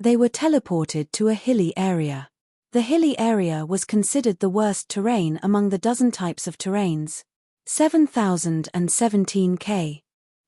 They were teleported to a hilly area. The hilly area was considered the worst terrain among the dozen types of terrains. 7017 K.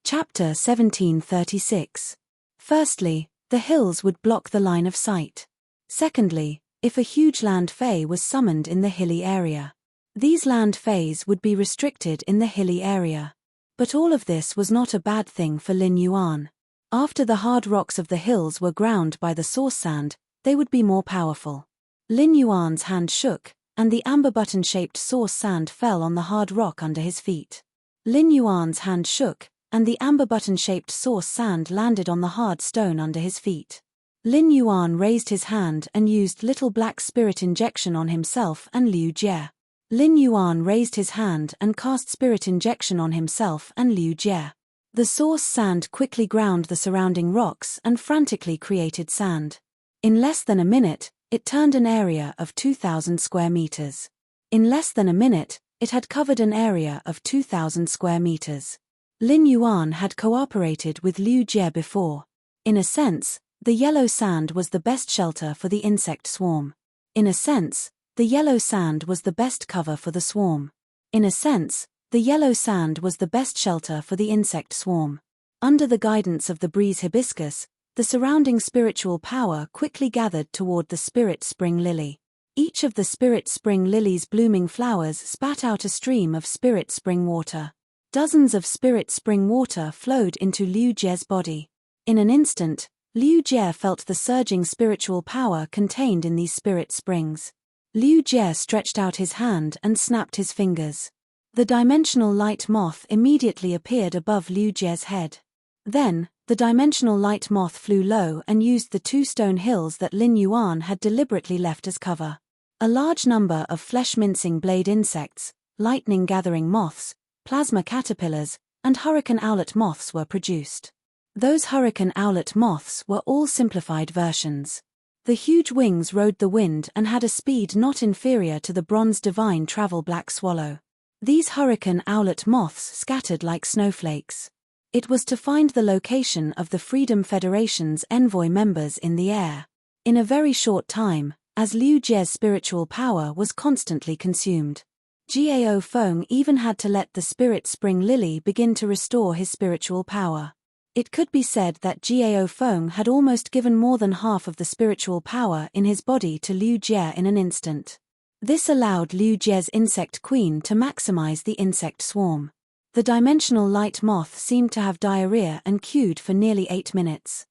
Chapter 1736. Firstly, the hills would block the line of sight. Secondly, if a huge land fey was summoned in the hilly area, these land feys would be restricted in the hilly area. But all of this was not a bad thing for Lin Yuan. After the hard rocks of the hills were ground by the source sand, they would be more powerful. Lin Yuan's hand shook, and the amber button-shaped source sand fell on the hard rock under his feet. Lin Yuan's hand shook, and the amber button-shaped source sand landed on the hard stone under his feet. Lin Yuan raised his hand and used little black spirit injection on himself and Liu Jie. Lin Yuan raised his hand and cast spirit injection on himself and Liu Jie. The source sand quickly ground the surrounding rocks and frantically created sand. In less than a minute, it turned an area of 2,000 square meters. In less than a minute, it had covered an area of 2,000 square meters. Lin Yuan had cooperated with Liu Jie before. In a sense, the yellow sand was the best shelter for the insect swarm. In a sense, the yellow sand was the best cover for the swarm. In a sense, the yellow sand was the best shelter for the insect swarm. Under the guidance of the breeze hibiscus, the surrounding spiritual power quickly gathered toward the spirit spring lily. Each of the spirit spring lily's blooming flowers spat out a stream of spirit spring water. Dozens of spirit spring water flowed into Liu Jie's body. In an instant, Liu Jie felt the surging spiritual power contained in these spirit springs. Liu Jie stretched out his hand and snapped his fingers. The dimensional light moth immediately appeared above Liu Jie's head. Then, the dimensional light moth flew low and used the 2 stone hills that Lin Yuan had deliberately left as cover. A large number of flesh-mincing blade insects, lightning-gathering moths, plasma caterpillars, and hurricane owlet moths were produced. Those hurricane owlet moths were all simplified versions. The huge wings rode the wind and had a speed not inferior to the bronze divine travel black swallow. These hurricane owlet moths scattered like snowflakes. It was to find the location of the Freedom Federation's envoy members in the air. In a very short time, as Liu Jie's spiritual power was constantly consumed, Gao Feng even had to let the spirit spring lily begin to restore his spiritual power. It could be said that Gao Feng had almost given more than half of the spiritual power in his body to Liu Jie in an instant. This allowed Liu Jie's insect queen to maximize the insect swarm. The dimensional light moth seemed to have diarrhea and queued for nearly 8 minutes.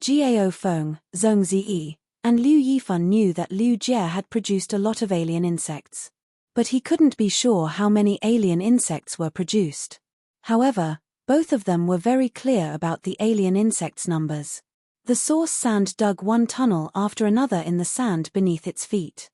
Gao Feng, Zhong Ziyi, and Liu Yifan knew that Liu Jie had produced a lot of alien insects. But he couldn't be sure how many alien insects were produced. However, Both of them were very clear about the alien insects' numbers. The source sand dug one tunnel after another in the sand beneath its feet.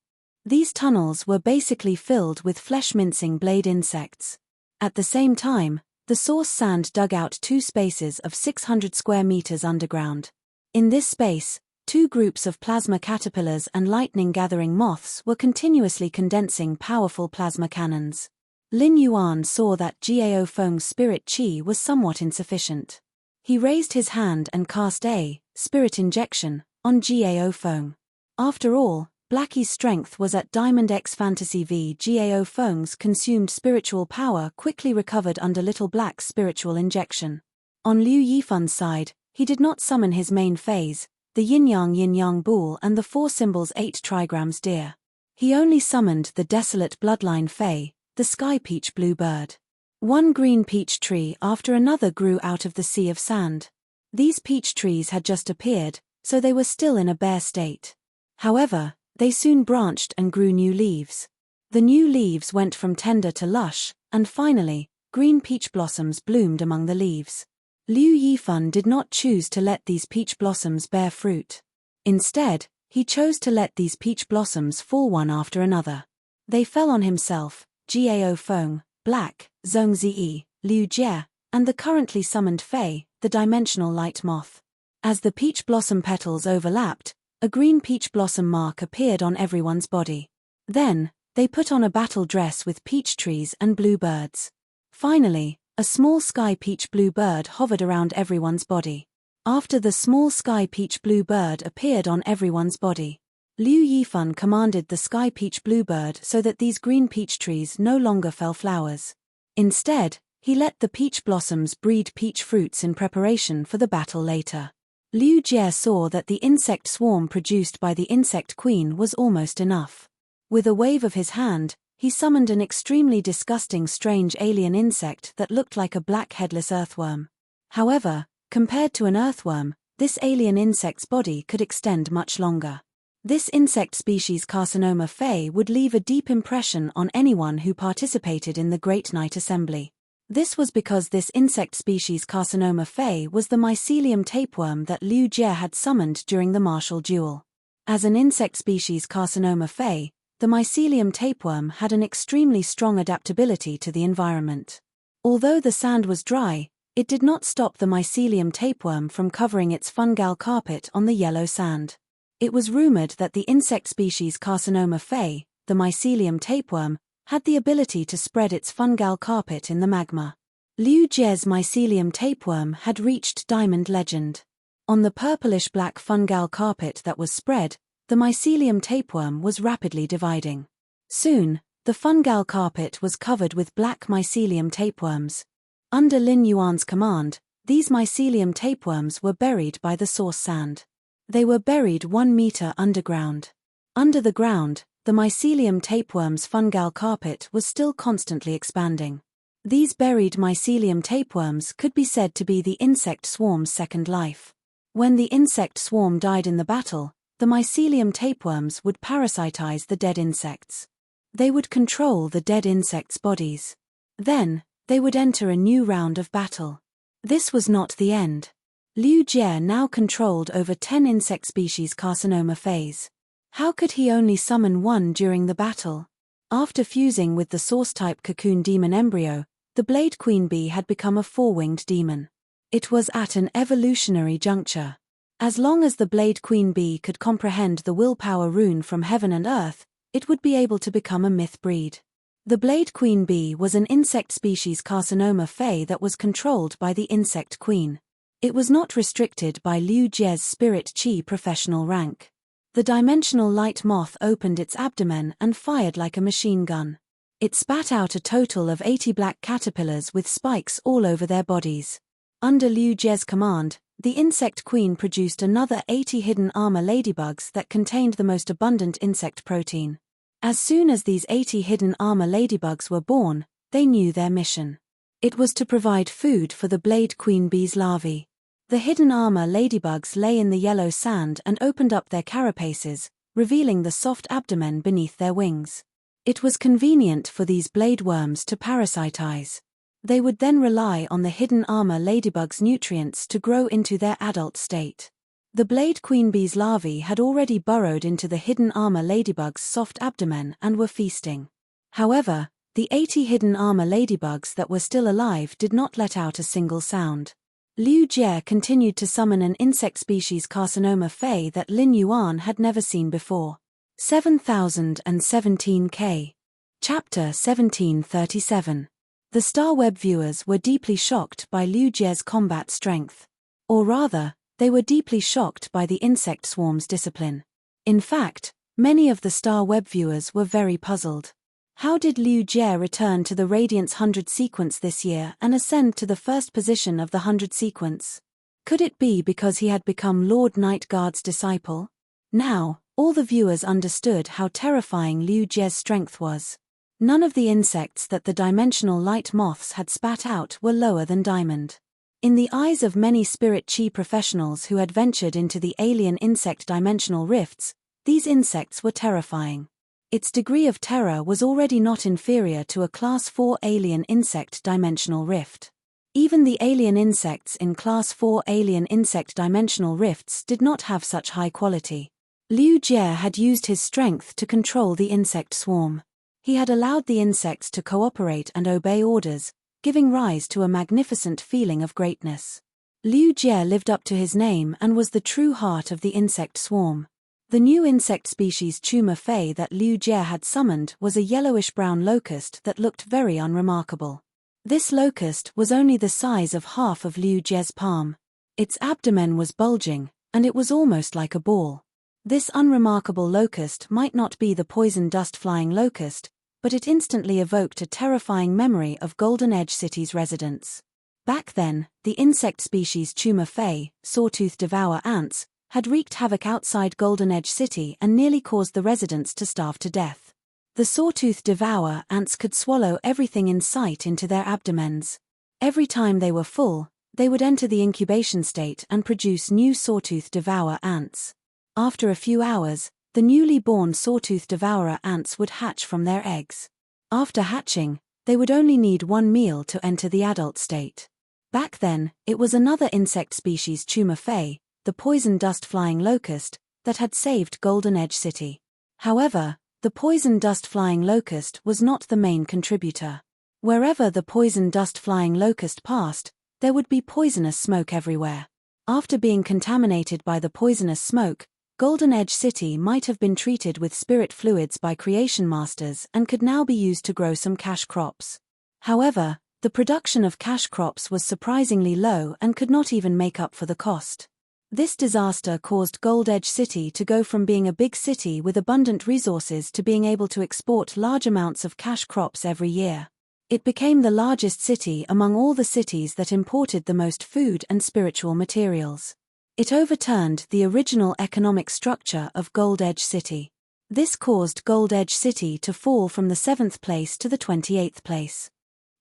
These tunnels were basically filled with flesh-mincing blade insects. At the same time, the source sand dug out two spaces of 600 square meters underground. In this space, two groups of plasma caterpillars and lightning-gathering moths were continuously condensing powerful plasma cannons. Lin Yuan saw that Gao Feng's spirit qi was somewhat insufficient. He raised his hand and cast a spirit injection on Gao Feng. After all, Blackie's strength was at Diamond X Fantasy V. Gao Feng's consumed spiritual power quickly recovered under Little Black's spiritual injection. On Liu Yifen's side, he did not summon his main phase, the yin-yang bull and the 4 symbols 8 trigrams deer. He only summoned the desolate bloodline Fei, the sky peach blue bird. One green peach tree after another grew out of the sea of sand. These peach trees had just appeared, so they were still in a bare state. However, they soon branched and grew new leaves. The new leaves went from tender to lush, and finally, green peach blossoms bloomed among the leaves. Liu Yifen did not choose to let these peach blossoms bear fruit. Instead, he chose to let these peach blossoms fall one after another. They fell on himself, Gao Feng, Black, Zhongzi, Liu Jie, and the currently summoned Fei, the dimensional light moth. As the peach blossom petals overlapped, a green peach blossom mark appeared on everyone's body. Then, they put on a battle dress with peach trees and bluebirds. Finally, a small sky peach blue bird hovered around everyone's body. After the small sky peach blue bird appeared on everyone's body, Liu Yifen commanded the sky peach bluebird so that these green peach trees no longer fell flowers. Instead, he let the peach blossoms breed peach fruits in preparation for the battle later. Liu Jie saw that the insect swarm produced by the insect queen was almost enough. With a wave of his hand, he summoned an extremely disgusting strange alien insect that looked like a black headless earthworm. However, compared to an earthworm, this alien insect's body could extend much longer. This insect species Carcinoma Fei would leave a deep impression on anyone who participated in the Great Night Assembly. This was because this insect species Carcinoma Fei was the mycelium tapeworm that Liu Jie had summoned during the martial duel. As an insect species Carcinoma Fei, the mycelium tapeworm had an extremely strong adaptability to the environment. Although the sand was dry, it did not stop the mycelium tapeworm from covering its fungal carpet on the yellow sand. It was rumored that the insect species Carcinoma Fei, the mycelium tapeworm, had the ability to spread its fungal carpet in the magma. Liu Jie's mycelium tapeworm had reached diamond legend. On the purplish-black fungal carpet that was spread, the mycelium tapeworm was rapidly dividing. Soon, the fungal carpet was covered with black mycelium tapeworms. Under Lin Yuan's command, these mycelium tapeworms were buried by the source sand. They were buried 1 meter underground. Under the ground, the mycelium tapeworm's fungal carpet was still constantly expanding. These buried mycelium tapeworms could be said to be the insect swarm's second life. When the insect swarm died in the battle, the mycelium tapeworms would parasitize the dead insects. They would control the dead insects' bodies. Then, they would enter a new round of battle. This was not the end. Liu Jie now controlled over 10 insect species Carcinoma Feis. How could he only summon one during the battle? After fusing with the source-type cocoon demon embryo, the Blade Queen Bee had become a 4-winged demon. It was at an evolutionary juncture. As long as the Blade Queen Bee could comprehend the willpower rune from heaven and earth, it would be able to become a myth breed. The Blade Queen Bee was an insect species Carcinoma Fei that was controlled by the Insect Queen. It was not restricted by Liu Jie's Spirit Qi professional rank. The dimensional light moth opened its abdomen and fired like a machine gun. It spat out a total of 80 black caterpillars with spikes all over their bodies. Under Liu Jie's command, the Insect Queen produced another 80 hidden armor ladybugs that contained the most abundant insect protein. As soon as these 80 hidden armor ladybugs were born, they knew their mission. It was to provide food for the Blade Queen Bee's larvae. The hidden armor ladybugs lay in the yellow sand and opened up their carapaces, revealing the soft abdomen beneath their wings. It was convenient for these blade worms to parasitize. They would then rely on the hidden armor ladybug's nutrients to grow into their adult state. The blade queen bee's larvae had already burrowed into the hidden armor ladybug's soft abdomen and were feasting. However, the 80 hidden armor ladybugs that were still alive did not let out a single sound. Liu Jie continued to summon an insect species carcinoma Fey that Lin Yuan had never seen before. 7017K. Chapter 1737. The Star Web viewers were deeply shocked by Liu Jie's combat strength. Or rather, they were deeply shocked by the insect swarm's discipline. In fact, many of the Star Web viewers were very puzzled. How did Liu Jie return to the Radiance 100 sequence this year and ascend to the first position of the 100 sequence? Could it be because he had become Lord Night Guard's disciple? Now, all the viewers understood how terrifying Liu Jie's strength was. None of the insects that the dimensional light moths had spat out were lower than diamond. In the eyes of many spirit chi professionals who had ventured into the alien insect dimensional rifts, these insects were terrifying. Its degree of terror was already not inferior to a Class 4 alien insect dimensional rift. Even the alien insects in Class 4 alien insect dimensional rifts did not have such high quality. Liu Jie had used his strength to control the insect swarm. He had allowed the insects to cooperate and obey orders, giving rise to a magnificent feeling of greatness. Liu Jie lived up to his name and was the true heart of the insect swarm. The new insect species Tumor Fey that Liu Jie had summoned was a yellowish-brown locust that looked very unremarkable. This locust was only the size of half of Liu Jie's palm. Its abdomen was bulging, and it was almost like a ball. This unremarkable locust might not be the poison dust-flying locust, but it instantly evoked a terrifying memory of Golden Edge City's residents. Back then, the insect species Tumor Fey, sawtooth devour ants, had wreaked havoc outside Golden Edge City and nearly caused the residents to starve to death. The sawtooth devour ants could swallow everything in sight into their abdomens. Every time they were full, they would enter the incubation state and produce new sawtooth devourer ants. After a few hours, the newly born sawtooth devourer ants would hatch from their eggs. After hatching, they would only need one meal to enter the adult state. Back then, it was another insect species Tumor Fey, the poison dust-flying locust, that had saved Golden Edge City. However, the poison dust-flying locust was not the main contributor. Wherever the poison dust-flying locust passed, there would be poisonous smoke everywhere. After being contaminated by the poisonous smoke, Golden Edge City might have been treated with spirit fluids by creation masters and could now be used to grow some cash crops. However, the production of cash crops was surprisingly low and could not even make up for the cost. This disaster caused Gold Edge City to go from being a big city with abundant resources to being able to export large amounts of cash crops every year. It became the largest city among all the cities that imported the most food and spiritual materials. It overturned the original economic structure of Gold Edge City. This caused Gold Edge City to fall from the 7th place to the 28th place.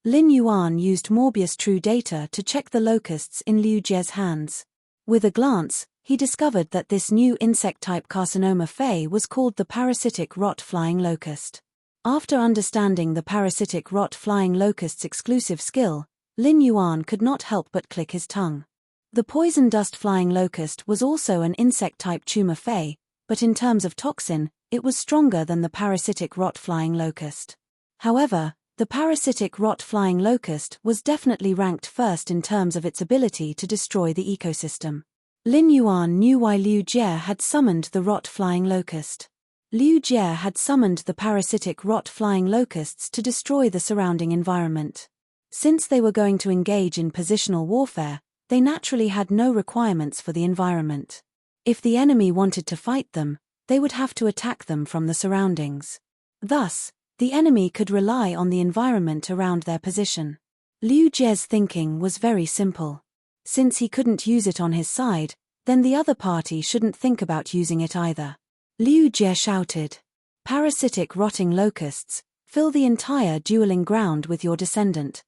Lin Yuan used Morbius True Data to check the locusts in Liu Jie's hands. With a glance, he discovered that this new insect-type carcinoma Fey was called the parasitic rot-flying locust. After understanding the parasitic rot-flying locust's exclusive skill, Lin Yuan could not help but click his tongue. The poison dust-flying locust was also an insect-type Tumor Fey, but in terms of toxin, it was stronger than the parasitic rot-flying locust. However, the parasitic rot-flying locust was definitely ranked first in terms of its ability to destroy the ecosystem. Lin Yuan knew why Liu Jie had summoned the rot-flying locust. Liu Jie had summoned the parasitic rot-flying locusts to destroy the surrounding environment. Since they were going to engage in positional warfare, they naturally had no requirements for the environment. If the enemy wanted to fight them, they would have to attack them from the surroundings. Thus, the enemy could rely on the environment around their position. Liu Jie's thinking was very simple. Since he couldn't use it on his side, then the other party shouldn't think about using it either. Liu Jie shouted, "Parasitic rotting locusts, fill the entire dueling ground with your descendant.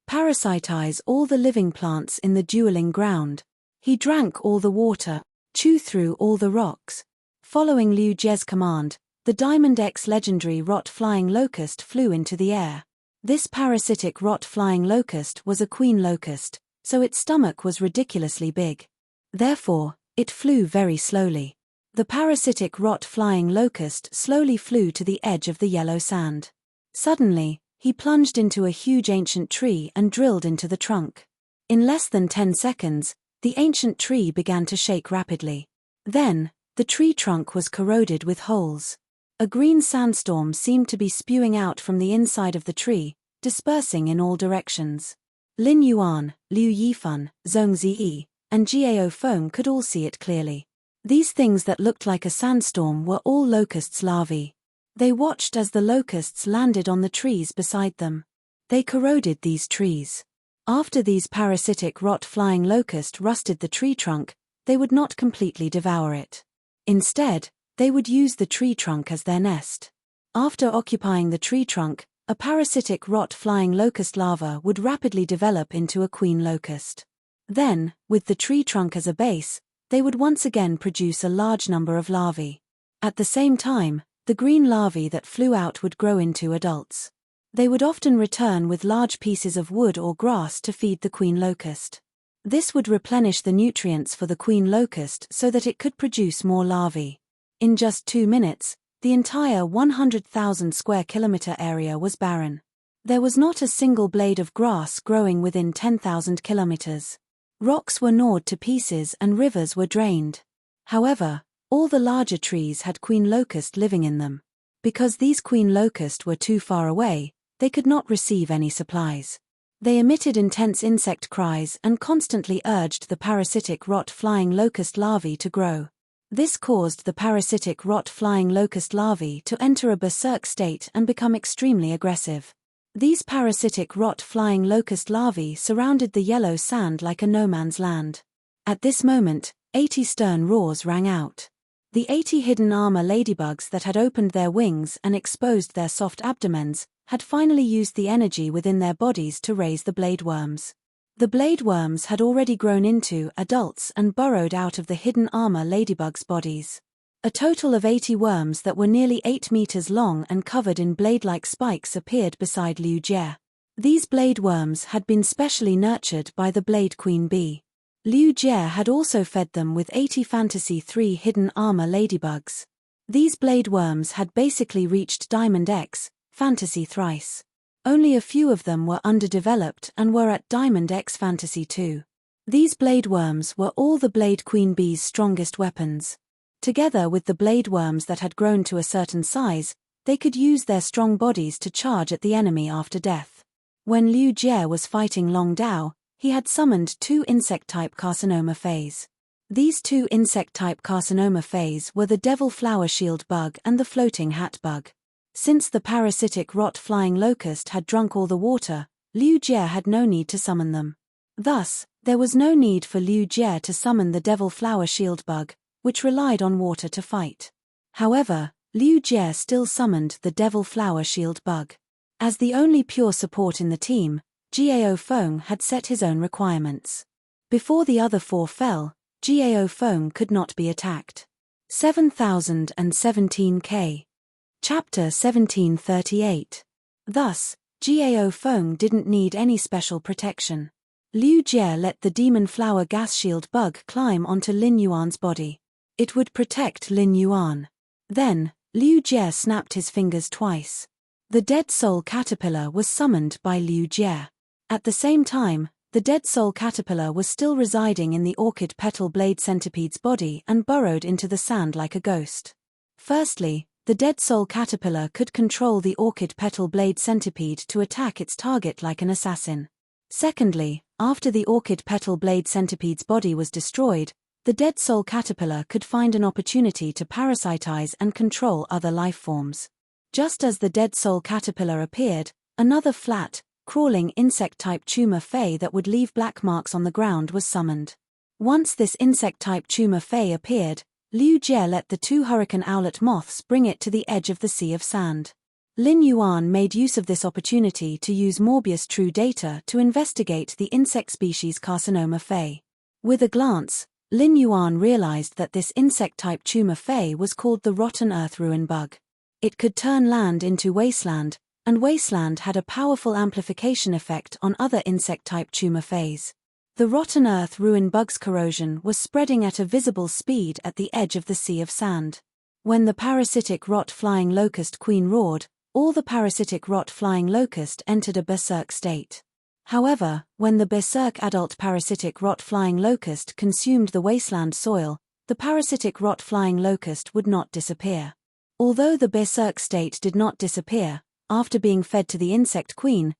Parasitize all the living plants in the dueling ground. He drank all the water, chew through all the rocks." Following Liu Jie's command, the Diamond X legendary rot-flying locust flew into the air. This parasitic rot-flying locust was a queen locust, so its stomach was ridiculously big. Therefore, it flew very slowly. The parasitic rot-flying locust slowly flew to the edge of the yellow sand. Suddenly, he plunged into a huge ancient tree and drilled into the trunk. In less than 10 seconds, the ancient tree began to shake rapidly. Then, the tree trunk was corroded with holes. A green sandstorm seemed to be spewing out from the inside of the tree, dispersing in all directions. Lin Yuan, Liu Yifan, Zhong Ziyi, and Gao Feng could all see it clearly. These things that looked like a sandstorm were all locusts' larvae. They watched as the locusts landed on the trees beside them. They corroded these trees. After these parasitic rot-flying locusts rusted the tree trunk, they would not completely devour it. Instead, they would use the tree trunk as their nest. After occupying the tree trunk, a parasitic rot-flying locust larva would rapidly develop into a queen locust. Then, with the tree trunk as a base, they would once again produce a large number of larvae. At the same time, the green larvae that flew out would grow into adults. They would often return with large pieces of wood or grass to feed the queen locust. This would replenish the nutrients for the queen locust so that it could produce more larvae. In just 2 minutes, the entire 100,000 square kilometer area was barren. There was not a single blade of grass growing within 10,000 kilometers. Rocks were gnawed to pieces and rivers were drained. However, all the larger trees had queen locust living in them. Because these queen locust were too far away, they could not receive any supplies. They emitted intense insect cries and constantly urged the parasitic rot-flying locust larvae to grow. This caused the parasitic rot-flying locust larvae to enter a berserk state and become extremely aggressive. These parasitic rot-flying locust larvae surrounded the yellow sand like a no-man's land. At this moment, 80 stern roars rang out. The 80 hidden armor ladybugs that had opened their wings and exposed their soft abdomens had finally used the energy within their bodies to raise the blade worms. The blade worms had already grown into adults and burrowed out of the hidden armor ladybugs' bodies. A total of 80 worms that were nearly 8 meters long and covered in blade-like spikes appeared beside Liu Jie. These blade worms had been specially nurtured by the blade queen bee. Liu Jie had also fed them with 80 Fantasy 3 hidden armor ladybugs. These blade worms had basically reached Diamond X, Fantasy thrice. Only a few of them were underdeveloped and were at Diamond X Fantasy 2. These blade worms were all the blade queen bee's strongest weapons. Together with the blade worms that had grown to a certain size, they could use their strong bodies to charge at the enemy after death. When Liu Jie was fighting Long Dao, he had summoned 2 insect-type carcinoma phase. These 2 insect-type carcinoma phase were the devil flower shield bug and the floating hat bug. Since the parasitic rot-flying locust had drunk all the water, Liu Jie had no need to summon them. Thus, there was no need for Liu Jie to summon the devil flower shield bug, which relied on water to fight. However, Liu Jie still summoned the devil flower shield bug. As the only pure support in the team, Gao Feng had set his own requirements. Before the other 4 fell, Gao Feng could not be attacked. 7017K. Chapter 1738. Thus, Gao Feng didn't need any special protection. Liu Jie let the demon flower gas shield bug climb onto Lin Yuan's body. It would protect Lin Yuan. Then, Liu Jie snapped his fingers twice. The dead soul caterpillar was summoned by Liu Jie. At the same time, the dead soul caterpillar was still residing in the orchid petal blade centipede's body and burrowed into the sand like a ghost. Firstly, the dead soul caterpillar could control the orchid petal blade centipede to attack its target like an assassin. Secondly, after the orchid petal blade centipede's body was destroyed, the dead soul caterpillar could find an opportunity to parasitize and control other life forms. Just as the dead soul caterpillar appeared, another flat, crawling insect-type tumor fey that would leave black marks on the ground was summoned. Once this insect-type tumor fey appeared, Liu Jie let the 2 hurricane owlet moths bring it to the edge of the sea of sand. Lin Yuan made use of this opportunity to use Morbius True Data to investigate the insect species Carcinoma fey. With a glance, Lin Yuan realized that this insect-type tumor fey was called the rotten earth ruin bug. It could turn land into wasteland, and wasteland had a powerful amplification effect on other insect-type tumor phase. The rotten earth ruin bug's corrosion was spreading at a visible speed at the edge of the sea of sand. When the parasitic rot-flying locust queen roared, all the parasitic rot-flying locust entered a berserk state. However, when the berserk adult parasitic rot-flying locust consumed the wasteland soil, the parasitic rot-flying locust would not disappear. Although the berserk state did not disappear, after being fed to the insect queen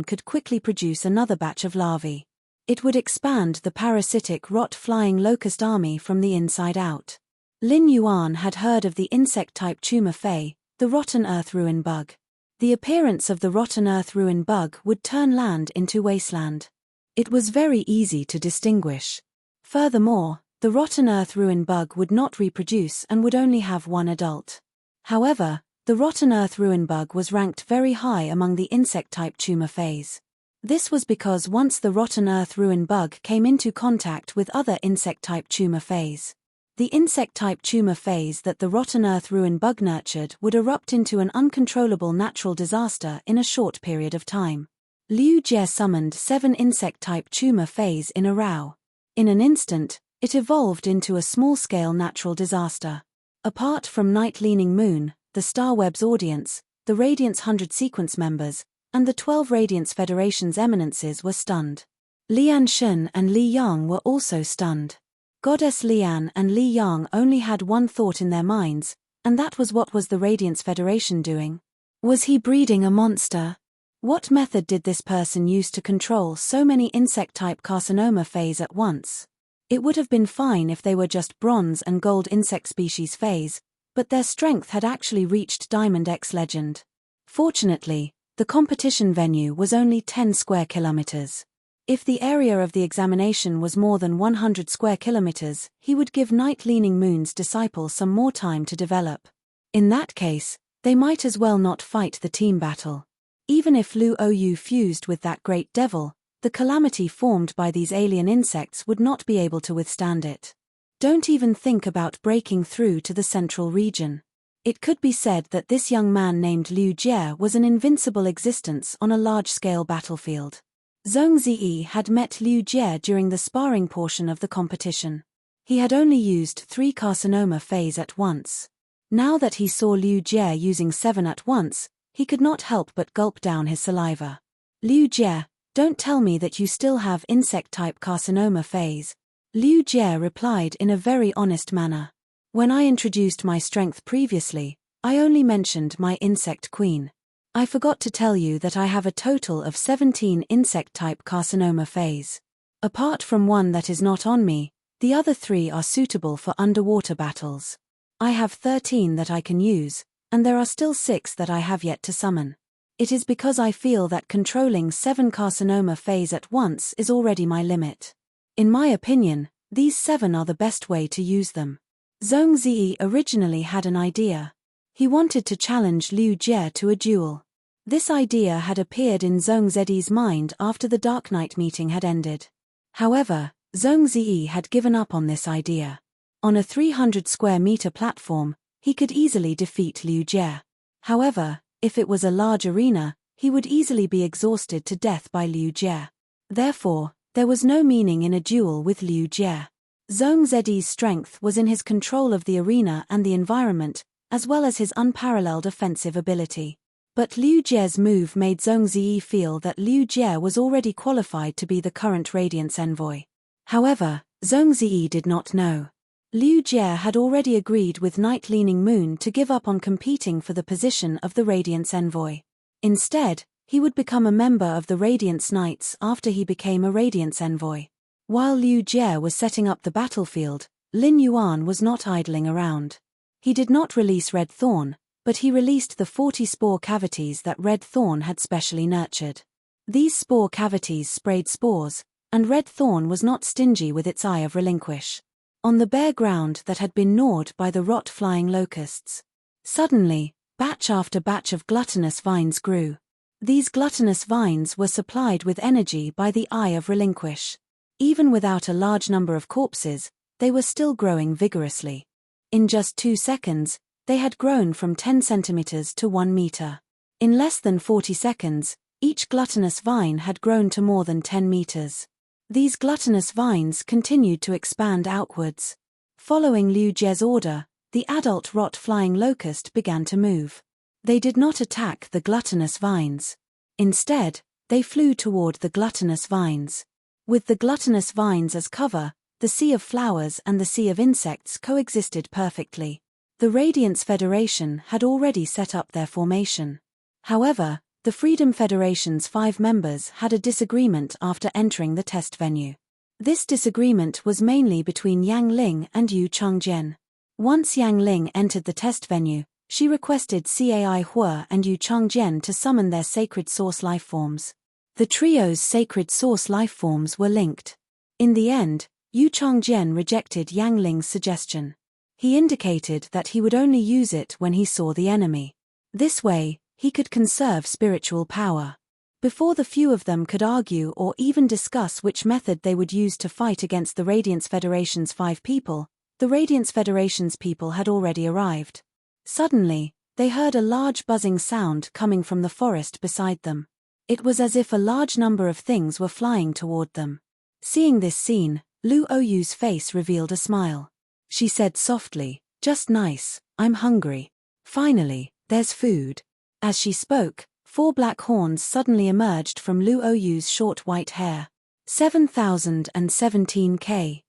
could quickly produce another batch of larvae. It would expand the parasitic rot-flying locust army from the inside out. Lin Yuan had heard of the insect-type tumor fey, the rotten earth ruin bug. The appearance of the rotten earth ruin bug would turn land into wasteland. It was very easy to distinguish. Furthermore, the rotten earth ruin bug would not reproduce and would only have one adult. However, the rotten earth ruin bug was ranked very high among the insect-type tumor phase. This was because once the rotten earth ruin bug came into contact with other insect-type tumor phase, the insect-type tumor phase that the rotten earth ruin bug nurtured would erupt into an uncontrollable natural disaster in a short period of time. Liu Jie summoned 7 insect-type tumor phase in a row. In an instant, it evolved into a small-scale natural disaster. Apart from Night-Leaning Moon, the Starweb's audience, the Radiance 100 sequence members, and the 12 Radiance Federation's eminences were stunned. Lian Shen and Li Yang were also stunned. Goddess Lian and Li Yang only had one thought in their minds, and that was, what was the Radiance Federation doing? Was he breeding a monster? What method did this person use to control so many insect-type carcinoma phase at once? It would have been fine if they were just bronze and gold insect species phase, but their strength had actually reached Diamond X Legend. Fortunately, the competition venue was only 10 square kilometers. If the area of the examination was more than 100 square kilometers, he would give Night-Leaning Moon's disciple some more time to develop. In that case, they might as well not fight the team battle. Even if Lu Ou fused with that great devil, the calamity formed by these alien insects would not be able to withstand it. Don't even think about breaking through to the central region. It could be said that this young man named Liu Jie was an invincible existence on a large-scale battlefield. Zhong Ziyi had met Liu Jie during the sparring portion of the competition. He had only used 3 carcinoma phase at once. Now that he saw Liu Jie using 7 at once, he could not help but gulp down his saliva. Liu Jie, don't tell me that you still have insect-type carcinoma phase. Liu Jie replied in a very honest manner. When I introduced my strength previously, I only mentioned my insect queen. I forgot to tell you that I have a total of 17 insect-type carcinoma phase. Apart from one that is not on me, the other 3 are suitable for underwater battles. I have 13 that I can use, and there are still 6 that I have yet to summon. It is because I feel that controlling 7 carcinoma phase at once is already my limit. In my opinion, these 7 are the best way to use them. Zhong Ziyi originally had an idea. He wanted to challenge Liu Jie to a duel. This idea had appeared in Zhong Ziyi's mind after the Dark Knight meeting had ended. However, Zhong Ziyi had given up on this idea. On a 300 square meter platform, he could easily defeat Liu Jie. However, if it was a large arena, he would easily be exhausted to death by Liu Jie. Therefore, there was no meaning in a duel with Liu Jie. Zhong Ziyi's strength was in his control of the arena and the environment, as well as his unparalleled offensive ability. But Liu Jie's move made Zhong Ziyi feel that Liu Jie was already qualified to be the current Radiance Envoy. However, Zhong Ziyi did not know. Liu Jie had already agreed with Night-Leaning Moon to give up on competing for the position of the Radiance Envoy. Instead, he would become a member of the Radiance Knights after he became a Radiance Envoy. While Liu Jie was setting up the battlefield, Lin Yuan was not idling around. He did not release Red Thorn, but he released the 40 spore cavities that Red Thorn had specially nurtured. These spore cavities sprayed spores, and Red Thorn was not stingy with its eye of relinquish. On the bare ground that had been gnawed by the rot-flying locusts. Suddenly, batch after batch of gluttonous vines grew. These gluttonous vines were supplied with energy by the eye of relinquish. Even without a large number of corpses, they were still growing vigorously. In just 2 seconds, they had grown from 10 centimeters to 1 meter. In less than 40 seconds, each gluttonous vine had grown to more than 10 meters. These gluttonous vines continued to expand outwards. Following Liu Jie's order, the adult rot flying locust began to move. They did not attack the gluttonous vines. Instead, they flew toward the gluttonous vines. With the gluttonous vines as cover, the sea of flowers and the sea of insects coexisted perfectly. The Radiance Federation had already set up their formation. However, the Freedom Federation's 5 members had a disagreement after entering the test venue. This disagreement was mainly between Yang Ling and Yu Changjian. Once Yang Ling entered the test venue, she requested Cai Hua and Yu Changjian to summon their sacred source lifeforms. The trio's sacred source lifeforms were linked. In the end, Yu Changjian rejected Yang Ling's suggestion. He indicated that he would only use it when he saw the enemy. This way, he could conserve spiritual power. Before the few of them could argue or even discuss which method they would use to fight against the Radiance Federation's 5 people, the Radiance Federation's people had already arrived. Suddenly, they heard a large buzzing sound coming from the forest beside them. It was as if a large number of things were flying toward them. Seeing this scene, Lu Ouyu's face revealed a smile. She said softly, "Just nice, I'm hungry. Finally, there's food." As she spoke, 4 black horns suddenly emerged from Lu Ouyu's short white hair. 7017K.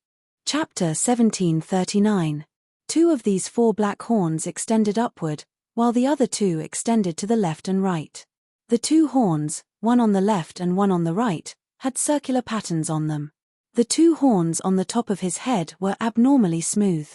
Chapter 1739. 2 of these 4 black horns extended upward, while the other 2 extended to the left and right. The 2 horns, one on the left and one on the right, had circular patterns on them. The 2 horns on the top of his head were abnormally smooth.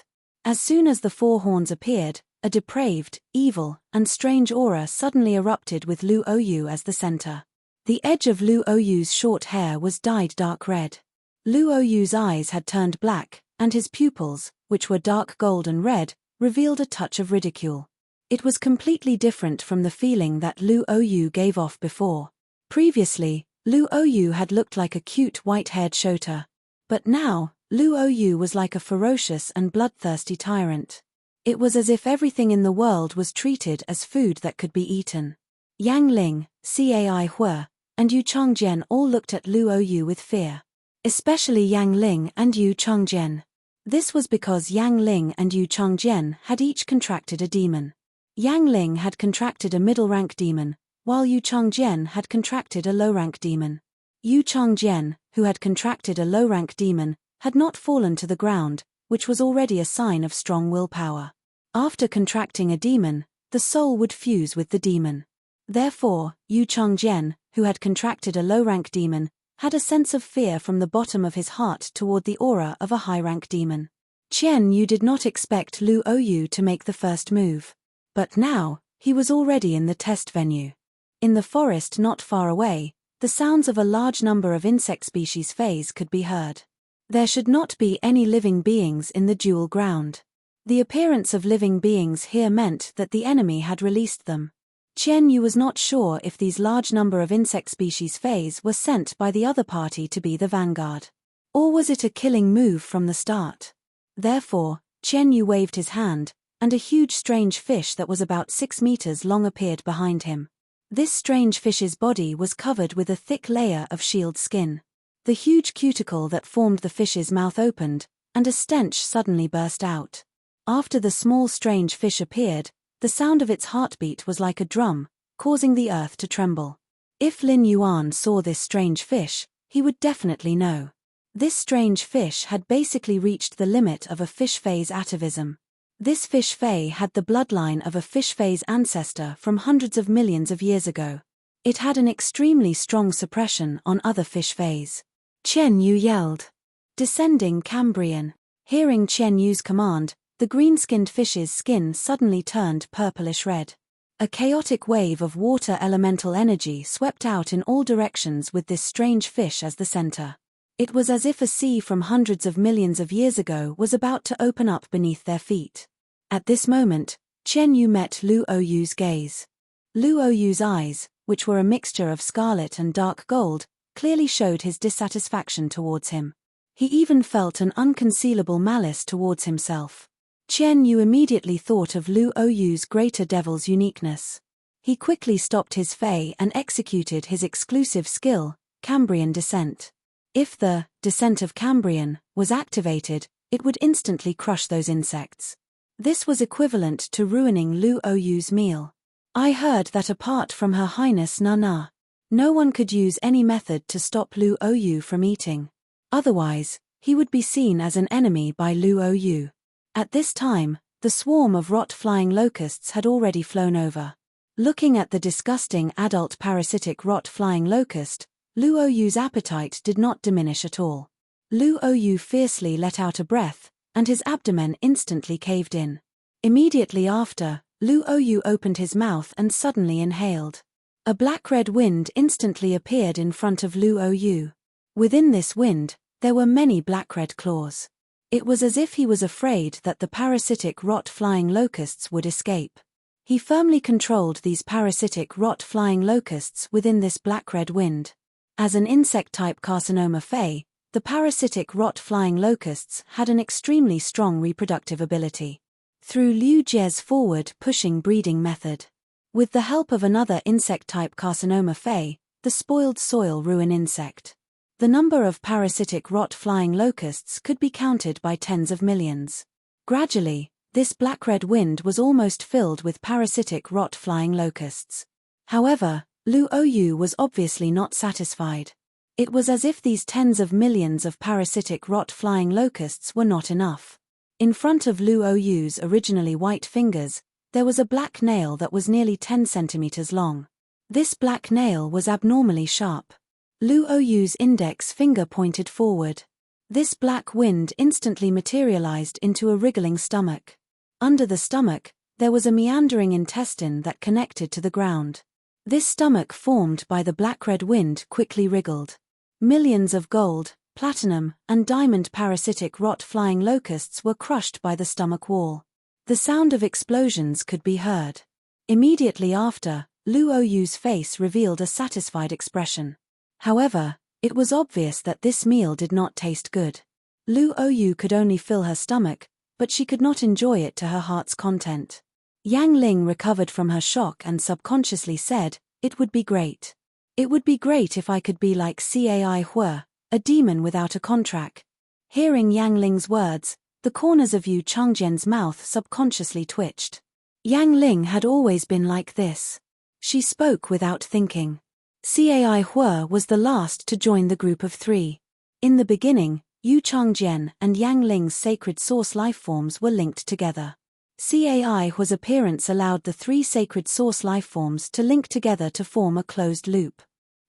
As soon as the 4 horns appeared, a depraved, evil, and strange aura suddenly erupted with Lu Ouyu as the center. The edge of Lu Ouyu's short hair was dyed dark red. Lu Ouyu's eyes had turned black, and his pupils, which were dark gold and red, revealed a touch of ridicule. It was completely different from the feeling that Lu Ouyu gave off before. Previously, Lu Ouyu had looked like a cute white-haired Shota. But now, Lu Ouyu was like a ferocious and bloodthirsty tyrant. It was as if everything in the world was treated as food that could be eaten. Yang Ling, Cai Hua, and Yu Changjian all looked at Lu Ouyu with fear. Especially Yang Ling and Yu Changjian. This was because Yang Ling and Yu Changjian had each contracted a demon. Yang Ling had contracted a middle-rank demon, while Yu Changjian had contracted a low-rank demon. Yu Changjian, who had contracted a low-rank demon, had not fallen to the ground, which was already a sign of strong willpower. After contracting a demon, the soul would fuse with the demon. Therefore, Yu Changjian, who had contracted a low-rank demon, had a sense of fear from the bottom of his heart toward the aura of a high-rank demon. Qian Yu did not expect Lu Ouyu to make the first move. But now, he was already in the test venue. In the forest not far away, the sounds of a large number of insect species phase could be heard. There should not be any living beings in the dual ground. The appearance of living beings here meant that the enemy had released them. Qian Yu was not sure if these large number of insect species phase were sent by the other party to be the vanguard. Or was it a killing move from the start? Therefore, Qian Yu waved his hand, and a huge strange fish that was about 6 meters long appeared behind him. This strange fish's body was covered with a thick layer of shield skin. The huge cuticle that formed the fish's mouth opened, and a stench suddenly burst out. After the small strange fish appeared, the sound of its heartbeat was like a drum, causing the earth to tremble. If Lin Yuan saw this strange fish, he would definitely know. This strange fish had basically reached the limit of a fish phase atavism. This fish phase had the bloodline of a fish phase ancestor from hundreds of millions of years ago. It had an extremely strong suppression on other fish phase. Qian Yu yelled. Descending Cambrian. Hearing Qian Yu's command, the green-skinned fish's skin suddenly turned purplish red. A chaotic wave of water elemental energy swept out in all directions with this strange fish as the center. It was as if a sea from hundreds of millions of years ago was about to open up beneath their feet. At this moment, Qian Yu met Lu Ouyu's gaze. Lu Ouyu's eyes, which were a mixture of scarlet and dark gold, clearly showed his dissatisfaction towards him. He even felt an unconcealable malice towards himself. Qian Yu immediately thought of Lu Ouyu's greater devil's uniqueness. He quickly stopped his fey and executed his exclusive skill, Cambrian Descent. If the Descent of Cambrian was activated, it would instantly crush those insects. This was equivalent to ruining Lu Oyu's meal. I heard that apart from Her Highness Nana, no one could use any method to stop Lu Oyu from eating. Otherwise, he would be seen as an enemy by Lu Oyu. At this time, the swarm of rot-flying locusts had already flown over. Looking at the disgusting adult parasitic rot-flying locust, Lu Oyu's appetite did not diminish at all. Lu Oyu fiercely let out a breath, and his abdomen instantly caved in. Immediately after, Lu Oyu opened his mouth and suddenly inhaled. A black-red wind instantly appeared in front of Lu Oyu. Within this wind, there were many black-red claws. It was as if he was afraid that the parasitic rot-flying locusts would escape. He firmly controlled these parasitic rot-flying locusts within this black-red wind. As an insect-type carcinoma fey, the parasitic rot-flying locusts had an extremely strong reproductive ability. Through Liu Jie's forward-pushing breeding method. With the help of another insect-type carcinoma fey, the spoiled soil ruin insect. The number of parasitic rot-flying locusts could be counted by tens of millions. Gradually, this black-red wind was almost filled with parasitic rot-flying locusts. However, Lu Oyu was obviously not satisfied. It was as if these tens of millions of parasitic rot-flying locusts were not enough. In front of Lu Oyu's originally white fingers, there was a black nail that was nearly 10 centimeters long. This black nail was abnormally sharp. Lu Oyu's index finger pointed forward. This black wind instantly materialized into a wriggling stomach. Under the stomach, there was a meandering intestine that connected to the ground. This stomach formed by the black-red wind quickly wriggled. Millions of gold, platinum, and diamond parasitic rot-flying locusts were crushed by the stomach wall. The sound of explosions could be heard. Immediately after, Lu Oyu's face revealed a satisfied expression. However, it was obvious that this meal did not taste good. Lu Oyu could only fill her stomach, but she could not enjoy it to her heart's content. Yang Ling recovered from her shock and subconsciously said, "It would be great. It would be great if I could be like Cai Hua, a demon without a contract." Hearing Yang Ling's words, the corners of Yu Changjian's mouth subconsciously twitched. Yang Ling had always been like this. She spoke without thinking. Cai Hua was the last to join the group of three. In the beginning, Yu Changjian and Yang Ling's sacred source lifeforms were linked together. Cai Hua's appearance allowed the three sacred source lifeforms to link together to form a closed loop.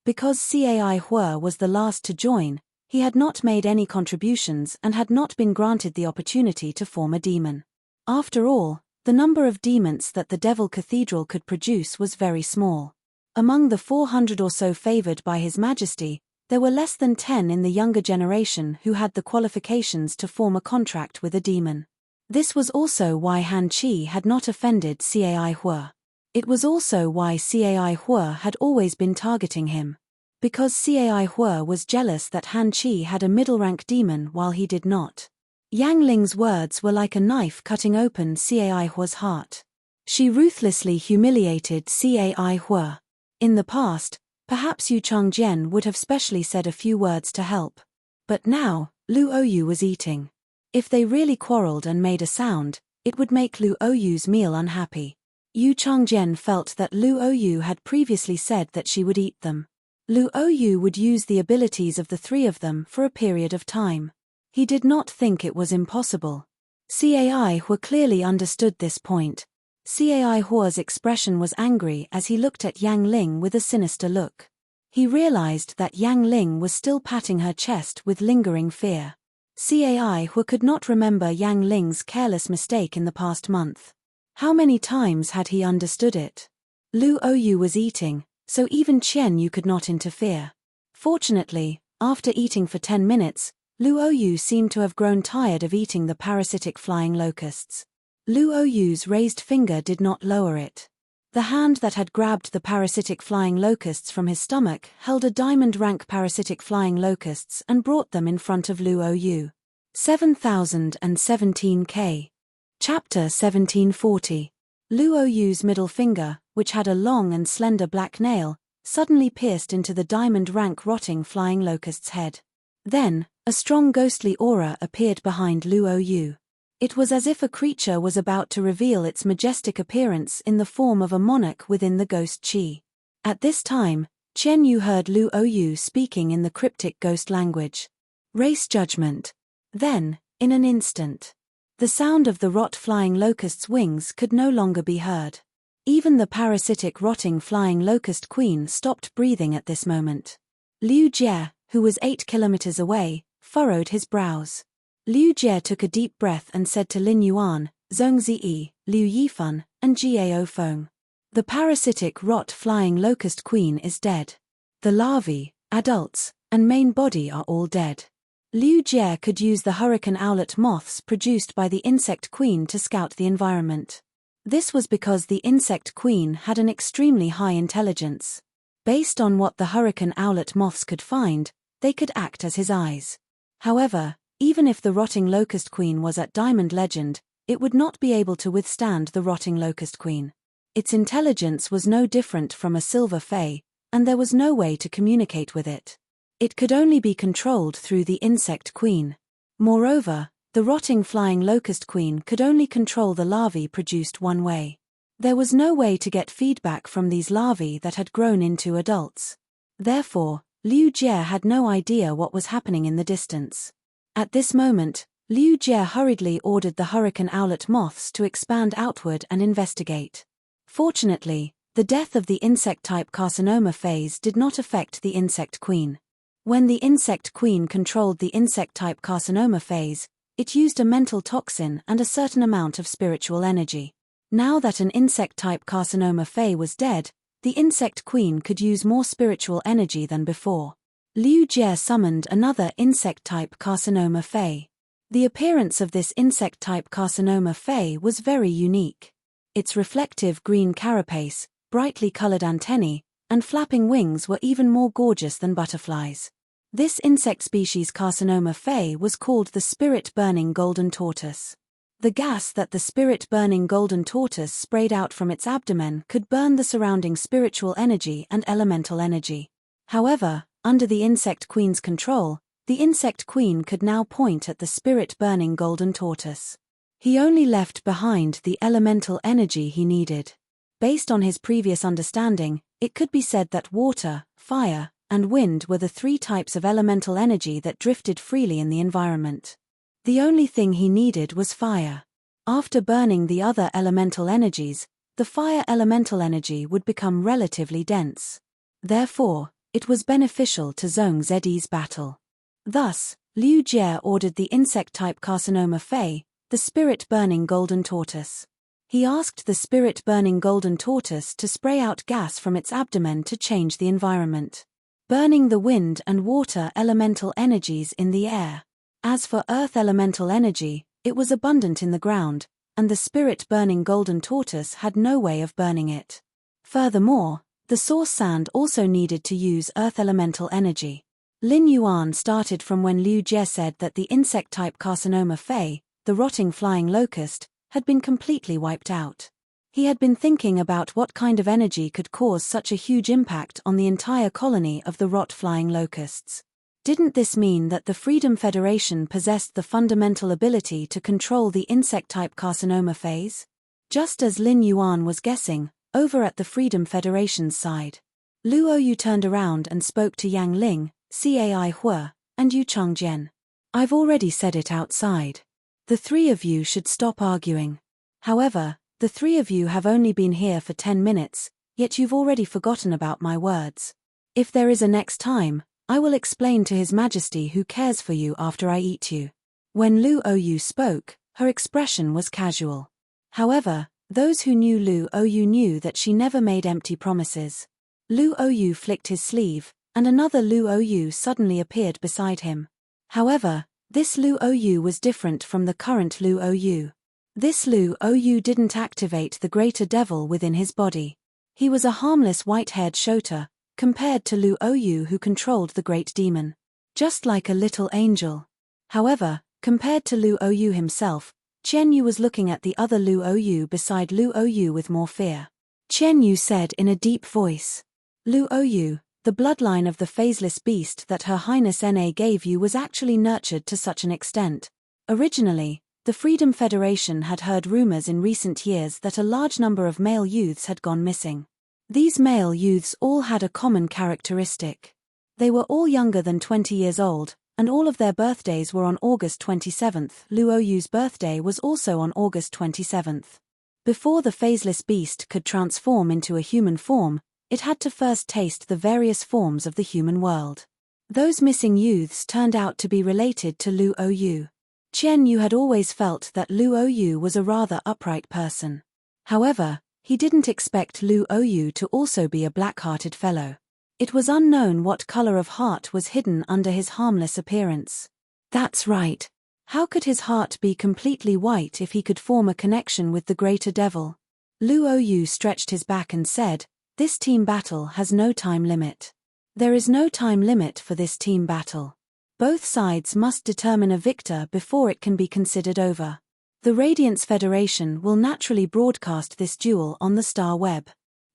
Because Cai Hua was the last to join, he had not made any contributions and had not been granted the opportunity to form a demon. After all, the number of demons that the Devil Cathedral could produce was very small. Among the 400 or so favored by His Majesty, there were less than 10 in the younger generation who had the qualifications to form a contract with a demon. This was also why Han Qi had not offended Cai Hua. It was also why Cai Hua had always been targeting him. Because Cai Hua was jealous that Han Qi had a middle-rank demon while he did not. Yang Ling's words were like a knife cutting open Cai Hua's heart. She ruthlessly humiliated Cai Hua. In the past, perhaps Yu Changjian would have specially said a few words to help. But now, Lu Oyu was eating. If they really quarreled and made a sound, it would make Lu Oyu's meal unhappy. Yu Changjian felt that Lu Oyu had previously said that she would eat them. Lu Oyu would use the abilities of the three of them for a period of time. He did not think it was impossible. Cai Hua clearly understood this point. Cai Hua's expression was angry as he looked at Yang Ling with a sinister look. He realized that Yang Ling was still patting her chest with lingering fear. Cai Hua could not remember Yang Ling's careless mistake in the past month. How many times had he understood it? Lu Oyu was eating, so even Qian Yu could not interfere. Fortunately, after eating for 10 minutes, Lu Oyu seemed to have grown tired of eating the parasitic flying locusts. Lu Oyu's raised finger did not lower it. The hand that had grabbed the parasitic flying locusts from his stomach held a diamond-rank parasitic flying locusts and brought them in front of Lu Oyu. 7017 K. Chapter 1740. Lu Oyu's middle finger, which had a long and slender black nail, suddenly pierced into the diamond-rank rotting flying locust's head. Then, a strong ghostly aura appeared behind Lu Oyu. It was as if a creature was about to reveal its majestic appearance in the form of a monarch within the ghost chi. At this time, Qian Yu heard Lu Oyu speaking in the cryptic ghost language. Race judgment. Then, in an instant, the sound of the rot-flying locust's wings could no longer be heard. Even the parasitic rotting flying locust queen stopped breathing at this moment. Liu Jie, who was 8 kilometers away, furrowed his brows. Liu Jie took a deep breath and said to Lin Yuan, Zhong Ziyi, Liu Yifan, and Jiao Feng. The parasitic rot-flying locust queen is dead. The larvae, adults, and main body are all dead. Liu Jie could use the hurricane owlet moths produced by the insect queen to scout the environment. This was because the insect queen had an extremely high intelligence. Based on what the hurricane owlet moths could find, they could act as his eyes. However, even if the rotting locust queen was at Diamond Legend, it would not be able to withstand the rotting locust queen. Its intelligence was no different from a silver fey, and there was no way to communicate with it. It could only be controlled through the insect queen. Moreover, the rotting flying locust queen could only control the larvae produced one way. There was no way to get feedback from these larvae that had grown into adults. Therefore, Liu Jie had no idea what was happening in the distance. At this moment, Liu Jie hurriedly ordered the hurricane owlet moths to expand outward and investigate. Fortunately, the death of the insect-type carcinoma phase did not affect the insect queen. When the insect queen controlled the insect-type carcinoma phase, it used a mental toxin and a certain amount of spiritual energy. Now that an insect-type carcinoma fey was dead, the insect queen could use more spiritual energy than before. Liu Jie summoned another insect-type carcinoma fey. The appearance of this insect-type carcinoma fey was very unique. Its reflective green carapace, brightly colored antennae, and flapping wings were even more gorgeous than butterflies. This insect species carcinoma fey was called the spirit-burning golden tortoise. The gas that the spirit-burning golden tortoise sprayed out from its abdomen could burn the surrounding spiritual energy and elemental energy. However, under the insect queen's control, the insect queen could now point at the spirit-burning golden tortoise. He only left behind the elemental energy he needed. Based on his previous understanding, it could be said that water, fire, and wind were the 3 types of elemental energy that drifted freely in the environment. The only thing he needed was fire. After burning the other elemental energies, the fire elemental energy would become relatively dense. Therefore, it was beneficial to Zhong Ziyi's battle. Thus, Liu Jie ordered the insect-type carcinoma fey, the spirit-burning golden tortoise. He asked the spirit-burning golden tortoise to spray out gas from its abdomen to change the environment, burning the wind and water elemental energies in the air. As for earth elemental energy, it was abundant in the ground, and the spirit-burning golden tortoise had no way of burning it. Furthermore, the source sand also needed to use earth elemental energy. Lin Yuan started from when Liu Jie said that the insect-type carcinoma fey, the rotting flying locust, had been completely wiped out. He had been thinking about what kind of energy could cause such a huge impact on the entire colony of the rot-flying locusts. Didn't this mean that the Freedom Federation possessed the fundamental ability to control the insect-type carcinoma phase? Just as Lin Yuan was guessing, over at the Freedom Federation's side, Lu Oyu turned around and spoke to Yang Ling, Cai Hua, and Yu Changjian. I've already said it outside. The 3 of you should stop arguing. However, the 3 of you have only been here for 10 minutes, yet you've already forgotten about my words. If there is a next time, I will explain to His Majesty who cares for you after I eat you. When Lu Oyu spoke, her expression was casual. However, those who knew Lu Oyu knew that she never made empty promises. Lu Oyu flicked his sleeve, and another Lu Oyu suddenly appeared beside him. However, this Lu Oyu was different from the current Lu Oyu. This Lu Oyu didn't activate the greater devil within his body. He was a harmless white-haired Shota, compared to Lu Oyu who controlled the great demon. Just like a little angel. However, compared to Lu Oyu himself, Qian Yu was looking at the other Lu Oyu beside Lu Oyu with more fear. Chen Yu said in a deep voice. Lu Oyu, the bloodline of the phaseless beast that Her Highness Na gave you was actually nurtured to such an extent. Originally, the Freedom Federation had heard rumors in recent years that a large number of male youths had gone missing. These male youths all had a common characteristic. They were all younger than 20 years old, and all of their birthdays were on August 27th. Lu Oyu's birthday was also on August 27th. Before the phaseless beast could transform into a human form, it had to first taste the various forms of the human world. Those missing youths turned out to be related to Lu Oyu. Chen Yu had always felt that Lu Oyu was a rather upright person. However, he didn't expect Lu Oyu to also be a black-hearted fellow. It was unknown what color of heart was hidden under his harmless appearance. That's right. How could his heart be completely white if he could form a connection with the greater devil? Lu Oyu stretched his back and said, "This team battle has no time limit. There is no time limit for this team battle. Both sides must determine a victor before it can be considered over. The Radiance Federation will naturally broadcast this duel on the Star Web.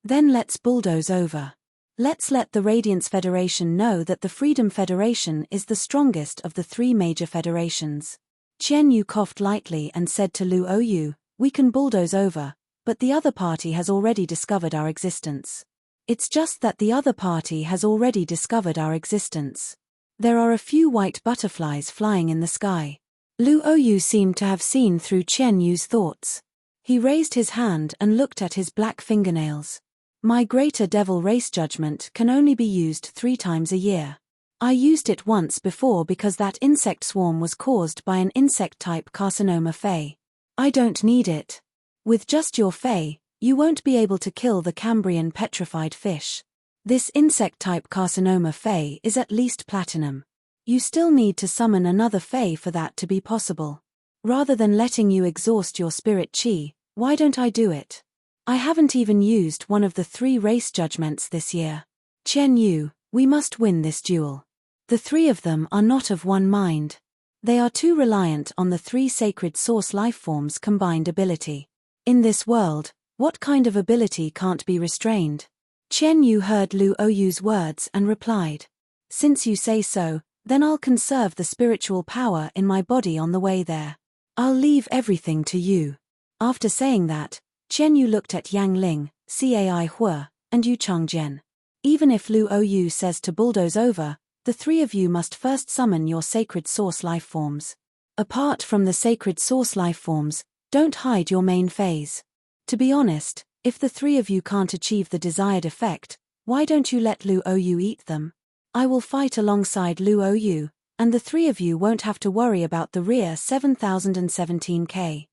Then let's bulldoze over. Let's let the Radiance Federation know that the Freedom Federation is the strongest of the three major federations." Chen Yu coughed lightly and said to Lu Oyu, "We can bulldoze over, but the other party has already discovered our existence. It's just that the other party has already discovered our existence. There are a few white butterflies flying in the sky." Lu Oyu seemed to have seen through Chen Yu's thoughts. He raised his hand and looked at his black fingernails. "My greater devil race judgment can only be used 3 times a year. I used it once before because that insect swarm was caused by an insect-type carcinoma Fey. I don't need it. With just your Fey, you won't be able to kill the Cambrian petrified fish. This insect-type carcinoma Fey is at least platinum. You still need to summon another Fey for that to be possible. Rather than letting you exhaust your spirit chi, why don't I do it? I haven't even used one of the 3 race judgments this year. Chen Yu, we must win this duel. The 3 of them are not of one mind. They are too reliant on the 3 sacred source lifeforms' combined ability. In this world, what kind of ability can't be restrained?" Chen Yu heard Lu Oyu's words and replied, "Since you say so, then I'll conserve the spiritual power in my body on the way there. I'll leave everything to you." After saying that, Chen Yu looked at Yang Ling, Cai Hua, and Yu Changjian. "Even if Lu Oyu says to bulldoze over, the 3 of you must first summon your sacred source lifeforms. Apart from the sacred source lifeforms, don't hide your main phase. To be honest, if the 3 of you can't achieve the desired effect, why don't you let Lu Oyu eat them? I will fight alongside Lu Oyu, and the 3 of you won't have to worry about the rear 7017K.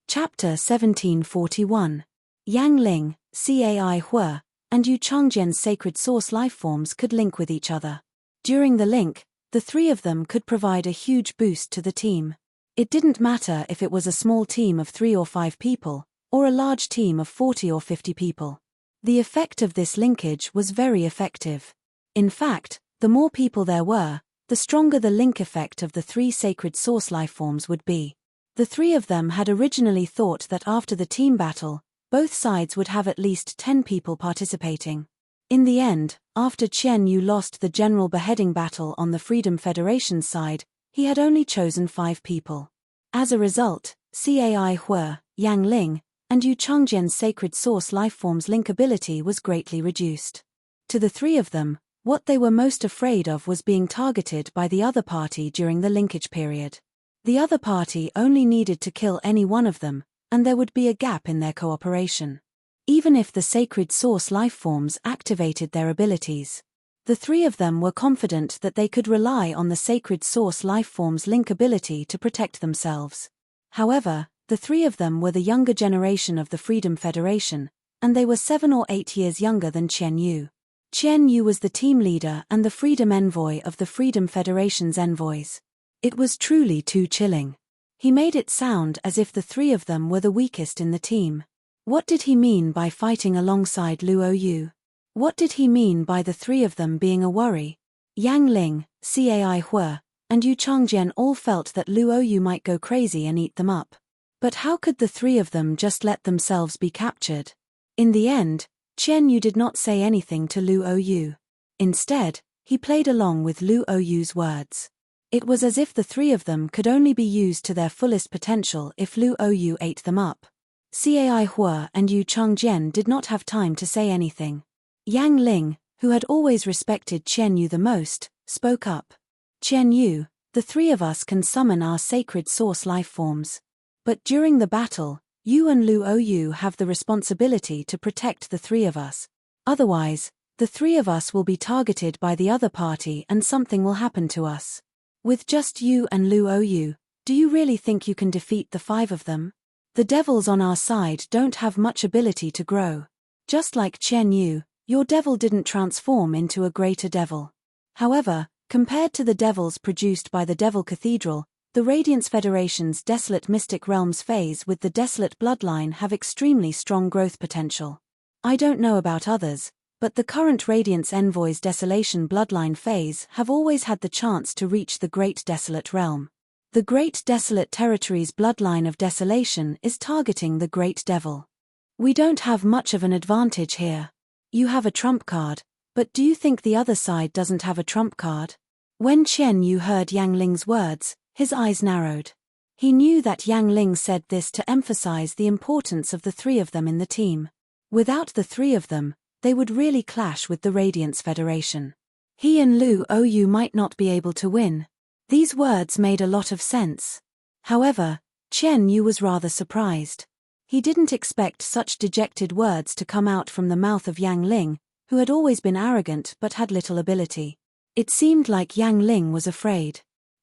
Chapter 1741. Yang Ling, Cai Hua, and Yu Changjian's sacred source lifeforms could link with each other. During the link, the 3 of them could provide a huge boost to the team. It didn't matter if it was a small team of 3 or 5 people, or a large team of 40 or 50 people. The effect of this linkage was very effective. In fact, the more people there were, the stronger the link effect of the 3 sacred source lifeforms would be. The 3 of them had originally thought that after the team battle, both sides would have at least 10 people participating. In the end, after Chen Yu lost the general beheading battle on the Freedom Federation side, he had only chosen 5 people. As a result, Cai Hua, Yang Ling, and Yu Changjian's sacred source lifeforms link ability was greatly reduced. To the 3 of them, what they were most afraid of was being targeted by the other party during the linkage period. The other party only needed to kill any one of them, and there would be a gap in their cooperation. Even if the sacred source lifeforms activated their abilities, the 3 of them were confident that they could rely on the sacred source lifeforms' link ability to protect themselves. However, the 3 of them were the younger generation of the Freedom Federation, and they were 7 or 8 years younger than Chen Yu. Chen Yu was the team leader and the freedom envoy of the Freedom Federation's envoys. It was truly too chilling. He made it sound as if the 3 of them were the weakest in the team. What did he mean by fighting alongside Lu Oyu? What did he mean by the 3 of them being a worry? Yang Ling, Cai Hua, and Yu Changjian all felt that Lu Oyu might go crazy and eat them up. But how could the 3 of them just let themselves be captured? In the end, Qian Yu did not say anything to Lu Oyu. Instead, he played along with Lu Oyu's words. It was as if the three of them could only be used to their fullest potential if Lu Oyu ate them up. Cai Hua and Yu Changjian did not have time to say anything. Yang Ling, who had always respected Qian Yu the most, spoke up. Qian Yu, the three of us can summon our sacred source life forms. But during the battle, you and Lu Oyu have the responsibility to protect the three of us. Otherwise, the three of us will be targeted by the other party and something will happen to us. With just you and Lu Oyu, do you really think you can defeat the five of them? The devils on our side don't have much ability to grow. Just like Qian Yu, your devil didn't transform into a greater devil. However, compared to the devils produced by the Devil Cathedral, the Radiance Federation's Desolate Mystic Realms phase with the Desolate Bloodline have extremely strong growth potential. I don't know about others, but the current Radiance Envoy's Desolation Bloodline phase have always had the chance to reach the Great Desolate Realm. The Great Desolate Territory's Bloodline of Desolation is targeting the Great Devil. We don't have much of an advantage here. You have a trump card, but do you think the other side doesn't have a trump card? When Qian Yu heard Yang Ling's words, his eyes narrowed. He knew that Yang Ling said this to emphasize the importance of the three of them in the team. Without the three of them, they would really clash with the Radiance Federation. He and Lu Oyu might not be able to win. These words made a lot of sense. However, Qian Yu was rather surprised. He didn't expect such dejected words to come out from the mouth of Yang Ling, who had always been arrogant but had little ability. It seemed like Yang Ling was afraid.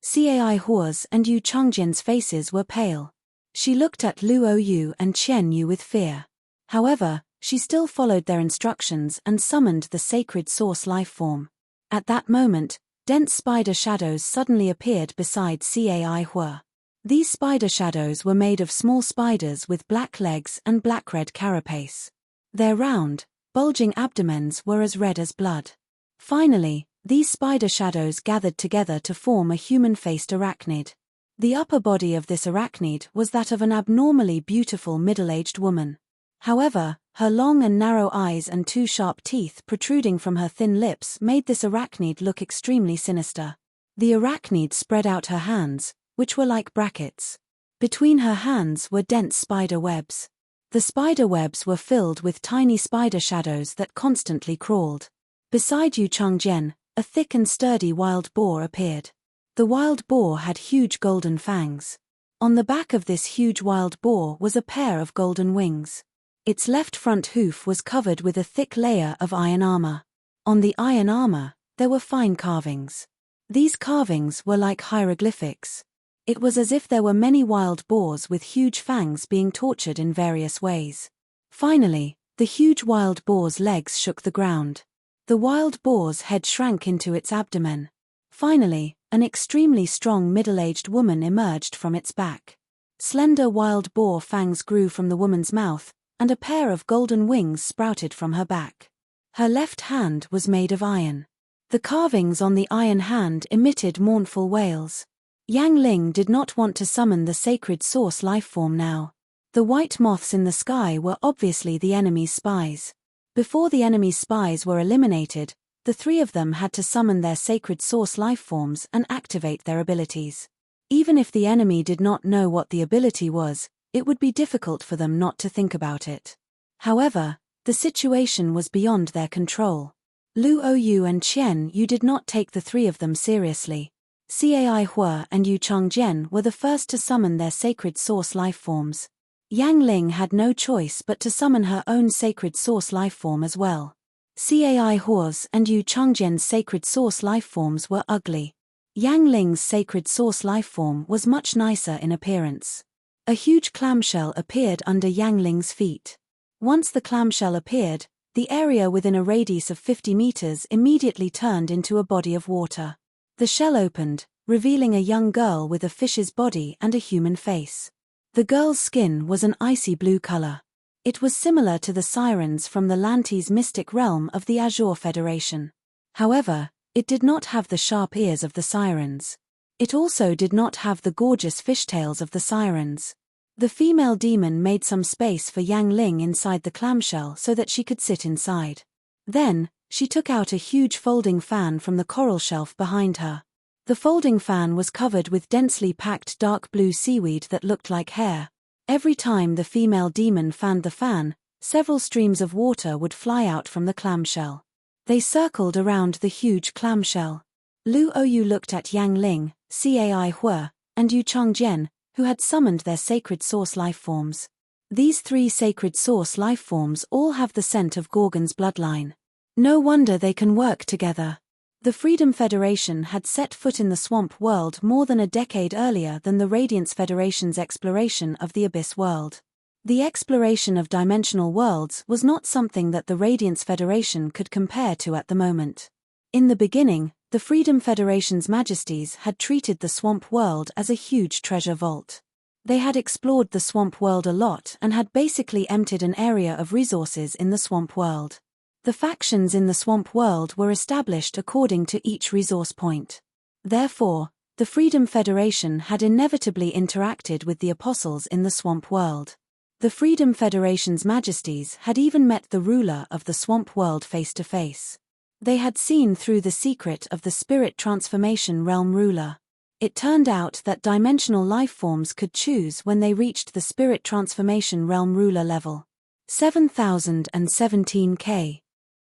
Cai Hua's and Yu Changjian's faces were pale. She looked at Lu Oyu and Qian Yu with fear. However, she still followed their instructions and summoned the sacred source life form. At that moment, dense spider shadows suddenly appeared beside Cai Hua. These spider shadows were made of small spiders with black legs and black-red carapace. Their round, bulging abdomens were as red as blood. Finally, these spider shadows gathered together to form a human-faced arachnid. The upper body of this arachnid was that of an abnormally beautiful middle-aged woman. However, her long and narrow eyes and two sharp teeth protruding from her thin lips made this arachnid look extremely sinister. The arachnid spread out her hands, which were like brackets. Between her hands were dense spider webs. The spider webs were filled with tiny spider shadows that constantly crawled. Beside Yu Changjian, a thick and sturdy wild boar appeared. The wild boar had huge golden fangs. On the back of this huge wild boar was a pair of golden wings. Its left front hoof was covered with a thick layer of iron armor. On the iron armor, there were fine carvings. These carvings were like hieroglyphics. It was as if there were many wild boars with huge fangs being tortured in various ways. Finally, the huge wild boar's legs shook the ground. The wild boar's head shrank into its abdomen. Finally, an extremely strong middle-aged woman emerged from its back. Slender wild boar fangs grew from the woman's mouth, and a pair of golden wings sprouted from her back. Her left hand was made of iron. The carvings on the iron hand emitted mournful wails. Yang Ling did not want to summon the sacred source life form now. The white moths in the sky were obviously the enemy's spies. Before the enemy's spies were eliminated, the three of them had to summon their sacred source life forms and activate their abilities. Even if the enemy did not know what the ability was, it would be difficult for them not to think about it. However, the situation was beyond their control. Lu Oyu and Qian Yu did not take the three of them seriously. Cai Hua and Yu Changjian were the first to summon their sacred source life forms. Yang Ling had no choice but to summon her own sacred source life form as well. Cai Hua's and Yu Changjian's sacred source life forms were ugly. Yang Ling's sacred source life form was much nicer in appearance. A huge clamshell appeared under Yang Ling's feet. Once the clamshell appeared, the area within a radius of 50 meters immediately turned into a body of water. The shell opened, revealing a young girl with a fish's body and a human face. The girl's skin was an icy blue color. It was similar to the sirens from the Lantes mystic realm of the Azure Federation. However, it did not have the sharp ears of the sirens. It also did not have the gorgeous fishtails of the sirens. The female demon made some space for Yang Ling inside the clamshell so that she could sit inside. Then, she took out a huge folding fan from the coral shelf behind her. The folding fan was covered with densely packed dark blue seaweed that looked like hair. Every time the female demon fanned the fan, several streams of water would fly out from the clamshell. They circled around the huge clamshell. Lu Oyu looked at Yang Ling, Cai Hua, and Yu Changjian, who had summoned their sacred source lifeforms. These three sacred source lifeforms all have the scent of Gorgon's bloodline. No wonder they can work together. The Freedom Federation had set foot in the swamp world more than a decade earlier than the Radiance Federation's exploration of the Abyss world. The exploration of dimensional worlds was not something that the Radiance Federation could compare to at the moment. In the beginning, the Freedom Federation's majesties had treated the swamp world as a huge treasure vault. They had explored the swamp world a lot and had basically emptied an area of resources in the swamp world. The factions in the swamp world were established according to each resource point. Therefore, the Freedom Federation had inevitably interacted with the apostles in the swamp world. The Freedom Federation's majesties had even met the ruler of the swamp world face to face. They had seen through the secret of the spirit transformation realm ruler. It turned out that dimensional lifeforms could choose when they reached the spirit transformation realm ruler level. 7017K.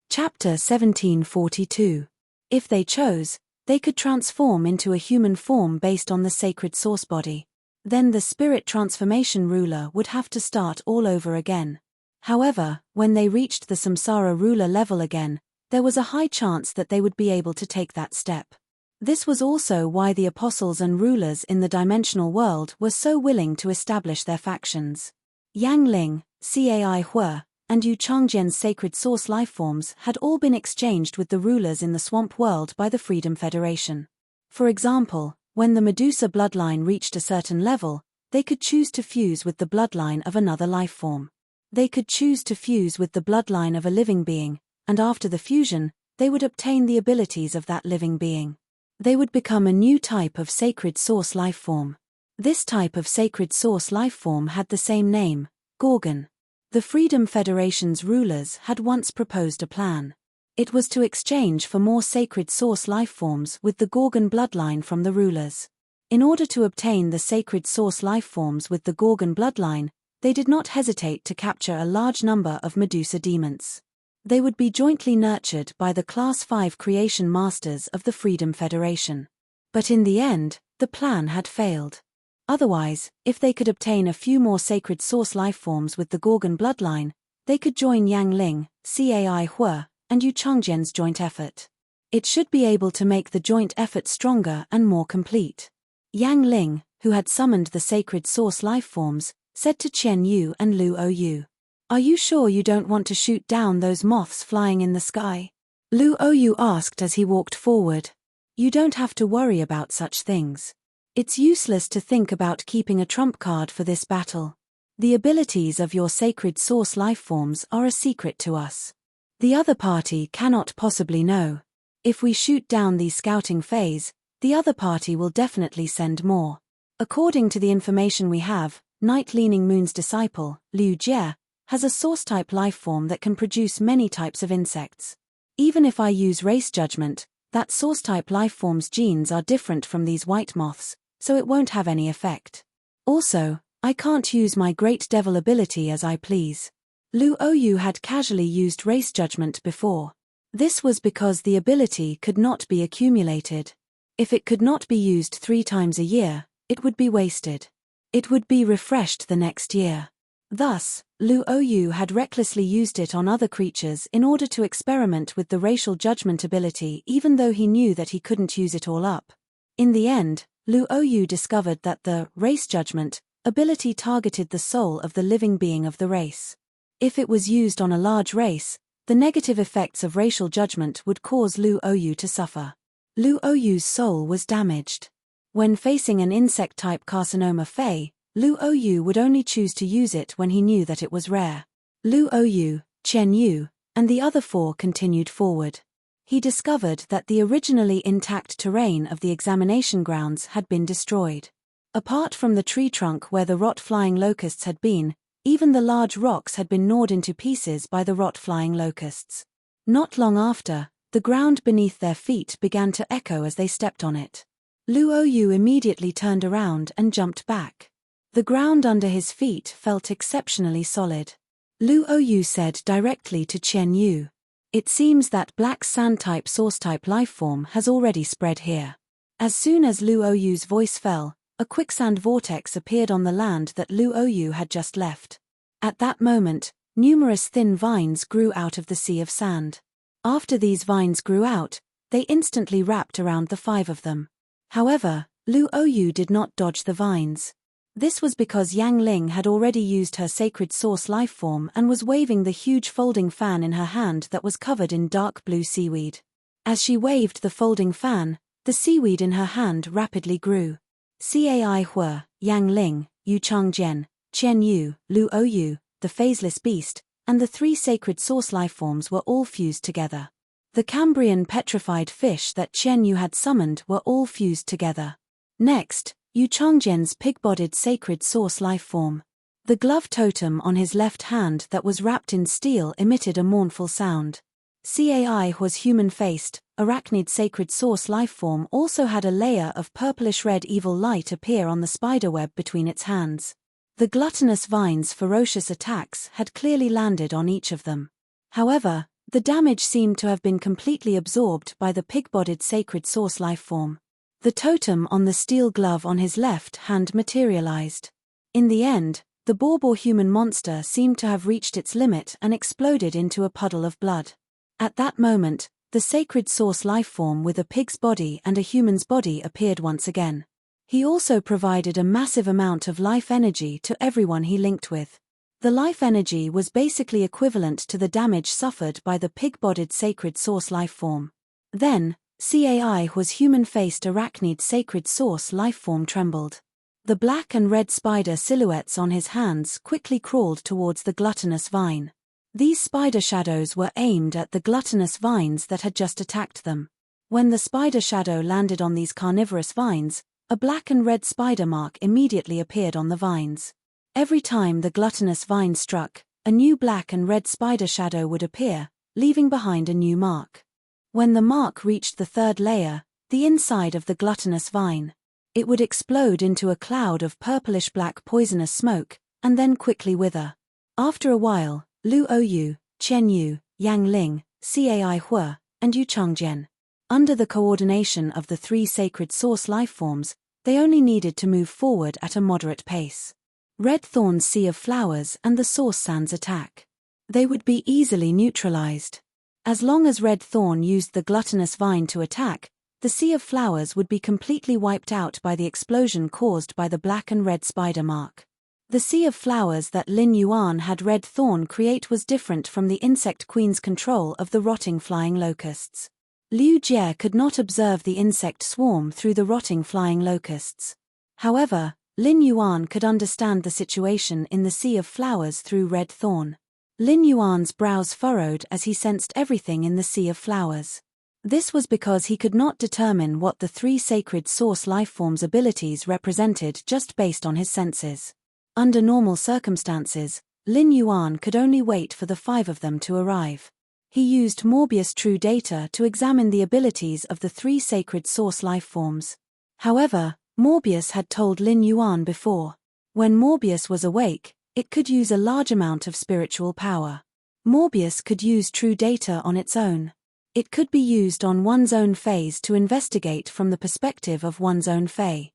Chapter 1742. If they chose, they could transform into a human form based on the sacred source body. Then the spirit transformation ruler would have to start all over again. However, when they reached the samsara ruler level again, there was a high chance that they would be able to take that step. This was also why the apostles and rulers in the dimensional world were so willing to establish their factions. Yang Ling, Cai Hua, and Yu Changjian's sacred source lifeforms had all been exchanged with the rulers in the swamp world by the Freedom Federation. For example, when the Medusa bloodline reached a certain level, they could choose to fuse with the bloodline of another lifeform. They could choose to fuse with the bloodline of a living being, and after the fusion, they would obtain the abilities of that living being. They would become a new type of sacred source lifeform. This type of sacred source lifeform had the same name, Gorgon. The Freedom Federation's rulers had once proposed a plan. It was to exchange for more sacred source lifeforms with the Gorgon bloodline from the rulers. In order to obtain the sacred source lifeforms with the Gorgon bloodline, they did not hesitate to capture a large number of Medusa demons. They would be jointly nurtured by the Class 5 creation masters of the Freedom Federation. But in the end, the plan had failed. Otherwise, if they could obtain a few more sacred source lifeforms with the Gorgon bloodline, they could join Yang Ling, Cai Hua, and Yu Changjian's joint effort. It should be able to make the joint effort stronger and more complete. Yang Ling, who had summoned the sacred source lifeforms, said to Chen Yu and Lu Oyu, "Are you sure you don't want to shoot down those moths flying in the sky?" Lu Oyu asked as he walked forward. "You don't have to worry about such things. It's useless to think about keeping a trump card for this battle. The abilities of your sacred source lifeforms are a secret to us. The other party cannot possibly know. If we shoot down these scouting phase, the other party will definitely send more. According to the information we have, Night-Leaning Moon's disciple, Liu Jie, has a source-type lifeform that can produce many types of insects. Even if I use race judgment, that source-type lifeform's genes are different from these white moths, so it won't have any effect. Also, I can't use my Great Devil ability as I please." Lu Oyu had casually used race judgment before. This was because the ability could not be accumulated. If it could not be used 3 times a year, it would be wasted. It would be refreshed the next year. Thus, Lu Oyu had recklessly used it on other creatures in order to experiment with the racial judgment ability even though he knew that he couldn't use it all up. In the end, Lu Oyu discovered that the race judgment ability targeted the soul of the living being of the race. If it was used on a large race, the negative effects of racial judgment would cause Lu Oyu to suffer. Lu Oyu's soul was damaged. When facing an insect-type carcinoma Fey, Lu Oyu would only choose to use it when he knew that it was rare. Lu Oyu, Chen Yu, and the other 4 continued forward. He discovered that the originally intact terrain of the examination grounds had been destroyed. Apart from the tree trunk where the rot-flying locusts had been, even the large rocks had been gnawed into pieces by the rot-flying locusts. Not long after, the ground beneath their feet began to echo as they stepped on it. Lu Oyu immediately turned around and jumped back. The ground under his feet felt exceptionally solid. Lu Oyu said directly to Chen Yu, "It seems that black sand-type source-type lifeform has already spread here." As soon as Lu Oyu's voice fell, a quicksand vortex appeared on the land that Lu Oyu had just left. At that moment, numerous thin vines grew out of the sea of sand. After these vines grew out, they instantly wrapped around the 5 of them. However, Lu Oyu did not dodge the vines. This was because Yang Ling had already used her sacred source lifeform and was waving the huge folding fan in her hand that was covered in dark blue seaweed. As she waved the folding fan, the seaweed in her hand rapidly grew. Cai Hua, Yang Ling, Yu Changjian, Chen Yu, Lu Oyu, the phaseless beast, and the 3 sacred source lifeforms were all fused together. The Cambrian petrified fish that Chen Yu had summoned were all fused together. Next, Yu Changjian's pig-bodied sacred source lifeform. The glove totem on his left hand that was wrapped in steel emitted a mournful sound. Cai Hua's human-faced, arachnid sacred source lifeform also had a layer of purplish-red evil light appear on the spiderweb between its hands. The gluttonous vine's ferocious attacks had clearly landed on each of them. However, the damage seemed to have been completely absorbed by the pig-bodied sacred source lifeform. The totem on the steel glove on his left hand materialized. In the end, the Borbor human monster seemed to have reached its limit and exploded into a puddle of blood. At that moment, the sacred source lifeform with a pig's body and a human's body appeared once again. He also provided a massive amount of life energy to everyone he linked with. The life energy was basically equivalent to the damage suffered by the pig-bodied sacred source lifeform. Then, Cai Hua's human-faced arachnid sacred source lifeform trembled. The black and red spider silhouettes on his hands quickly crawled towards the gluttonous vine. These spider shadows were aimed at the gluttonous vines that had just attacked them. When the spider shadow landed on these carnivorous vines, a black and red spider mark immediately appeared on the vines. Every time the gluttonous vine struck, a new black and red spider shadow would appear, leaving behind a new mark. When the mark reached the 3rd layer, the inside of the gluttonous vine, it would explode into a cloud of purplish-black poisonous smoke, and then quickly wither. After a while, Lu Oyu, Chen Yu, Yang Ling, Cai Hua, and Yu Changjian. Under the coordination of the 3 sacred source lifeforms, they only needed to move forward at a moderate pace. Red Thorn's Sea of Flowers and the Source Sand's attack. They would be easily neutralized. As long as Red Thorn used the gluttonous vine to attack, the Sea of Flowers would be completely wiped out by the explosion caused by the black and red spider mark. The Sea of Flowers that Lin Yuan had Red Thorn create was different from the Insect Queen's control of the rotting flying locusts. Liu Jie could not observe the insect swarm through the rotting flying locusts. However, Lin Yuan could understand the situation in the Sea of Flowers through Red Thorn. Lin Yuan's brows furrowed as he sensed everything in the Sea of Flowers. This was because he could not determine what the 3 sacred source lifeforms' abilities represented just based on his senses. Under normal circumstances, Lin Yuan could only wait for the 5 of them to arrive. He used Morbius True Data to examine the abilities of the 3 sacred source lifeforms. However, Morbius had told Lin Yuan before. When Morbius was awake, it could use a large amount of spiritual power. Morbius could use True Data on its own. It could be used on one's own phase to investigate from the perspective of one's own Fae.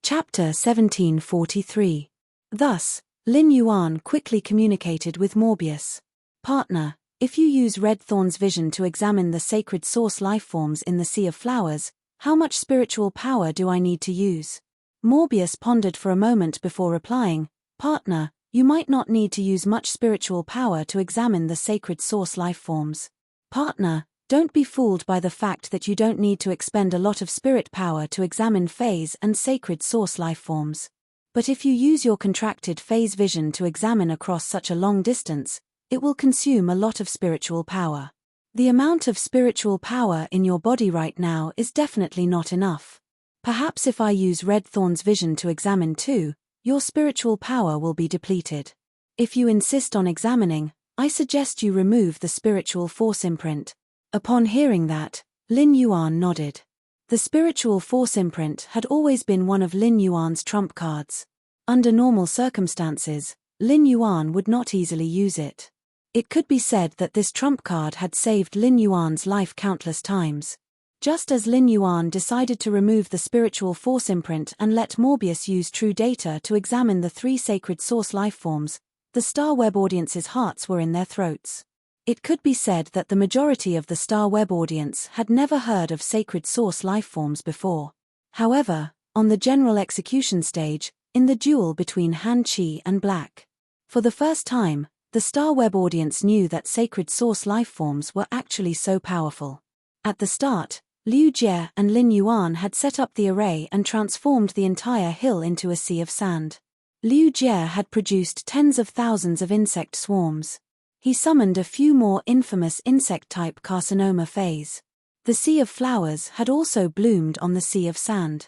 Chapter 1743. Thus, Lin Yuan quickly communicated with Morbius. Partner, if you use Red Thorn's vision to examine the sacred source lifeforms in the Sea of Flowers, how much spiritual power do I need to use? Morbius pondered for a moment before replying, Partner, you might not need to use much spiritual power to examine the sacred source lifeforms. Partner, don't be fooled by the fact that you don't need to expend a lot of spirit power to examine phase and sacred source lifeforms. But if you use your contracted phase vision to examine across such a long distance, it will consume a lot of spiritual power. The amount of spiritual power in your body right now is definitely not enough. Perhaps if I use Red Thorn's vision to examine too, your spiritual power will be depleted. If you insist on examining, I suggest you remove the spiritual force imprint. Upon hearing that, Lin Yuan nodded. The spiritual force imprint had always been one of Lin Yuan's trump cards. Under normal circumstances, Lin Yuan would not easily use it. It could be said that this trump card had saved Lin Yuan's life countless times. Just as Lin Yuan decided to remove the spiritual force imprint and let Morbius use true data to examine the 3 sacred source lifeforms, the Star Web audience's hearts were in their throats. It could be said that the majority of the Star Web audience had never heard of sacred source lifeforms before. However, on the general execution stage, in the duel between Han Chi and Black, for the first time, the Star Web audience knew that sacred source lifeforms were actually so powerful. At the start, Liu Jie and Lin Yuan had set up the array and transformed the entire hill into a sea of sand. Liu Jie had produced tens of thousands of insect swarms. He summoned a few more infamous insect-type carcinoma phase. The Sea of Flowers had also bloomed on the Sea of Sand.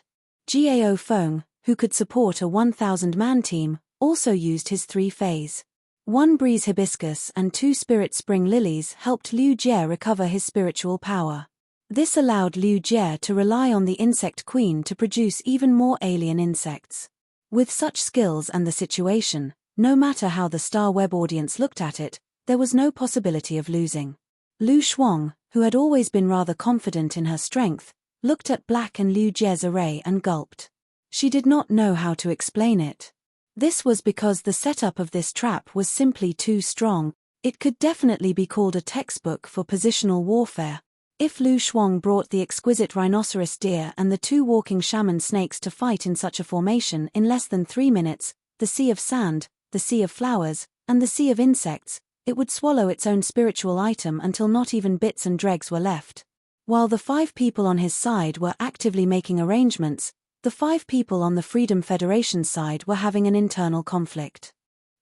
Gao Feng, who could support a 1,000-man team, also used his 3-phase. 1 breeze hibiscus and 2 spirit spring lilies helped Liu Jie recover his spiritual power. This allowed Liu Jie to rely on the insect queen to produce even more alien insects. With such skills and the situation, no matter how the Star Web audience looked at it, there was no possibility of losing. Lu Shuang, who had always been rather confident in her strength, looked at Black and Liu Jie's array and gulped. She did not know how to explain it. This was because the setup of this trap was simply too strong. It could definitely be called a textbook for positional warfare. If Lu Shuang brought the exquisite rhinoceros deer and the 2 walking shaman snakes to fight in such a formation in less than 3 minutes, the Sea of Sand, the Sea of Flowers, and the Sea of Insects, it would swallow its own spiritual item until not even bits and dregs were left. While the 5 people on his side were actively making arrangements, the 5 people on the Freedom Federation's side were having an internal conflict.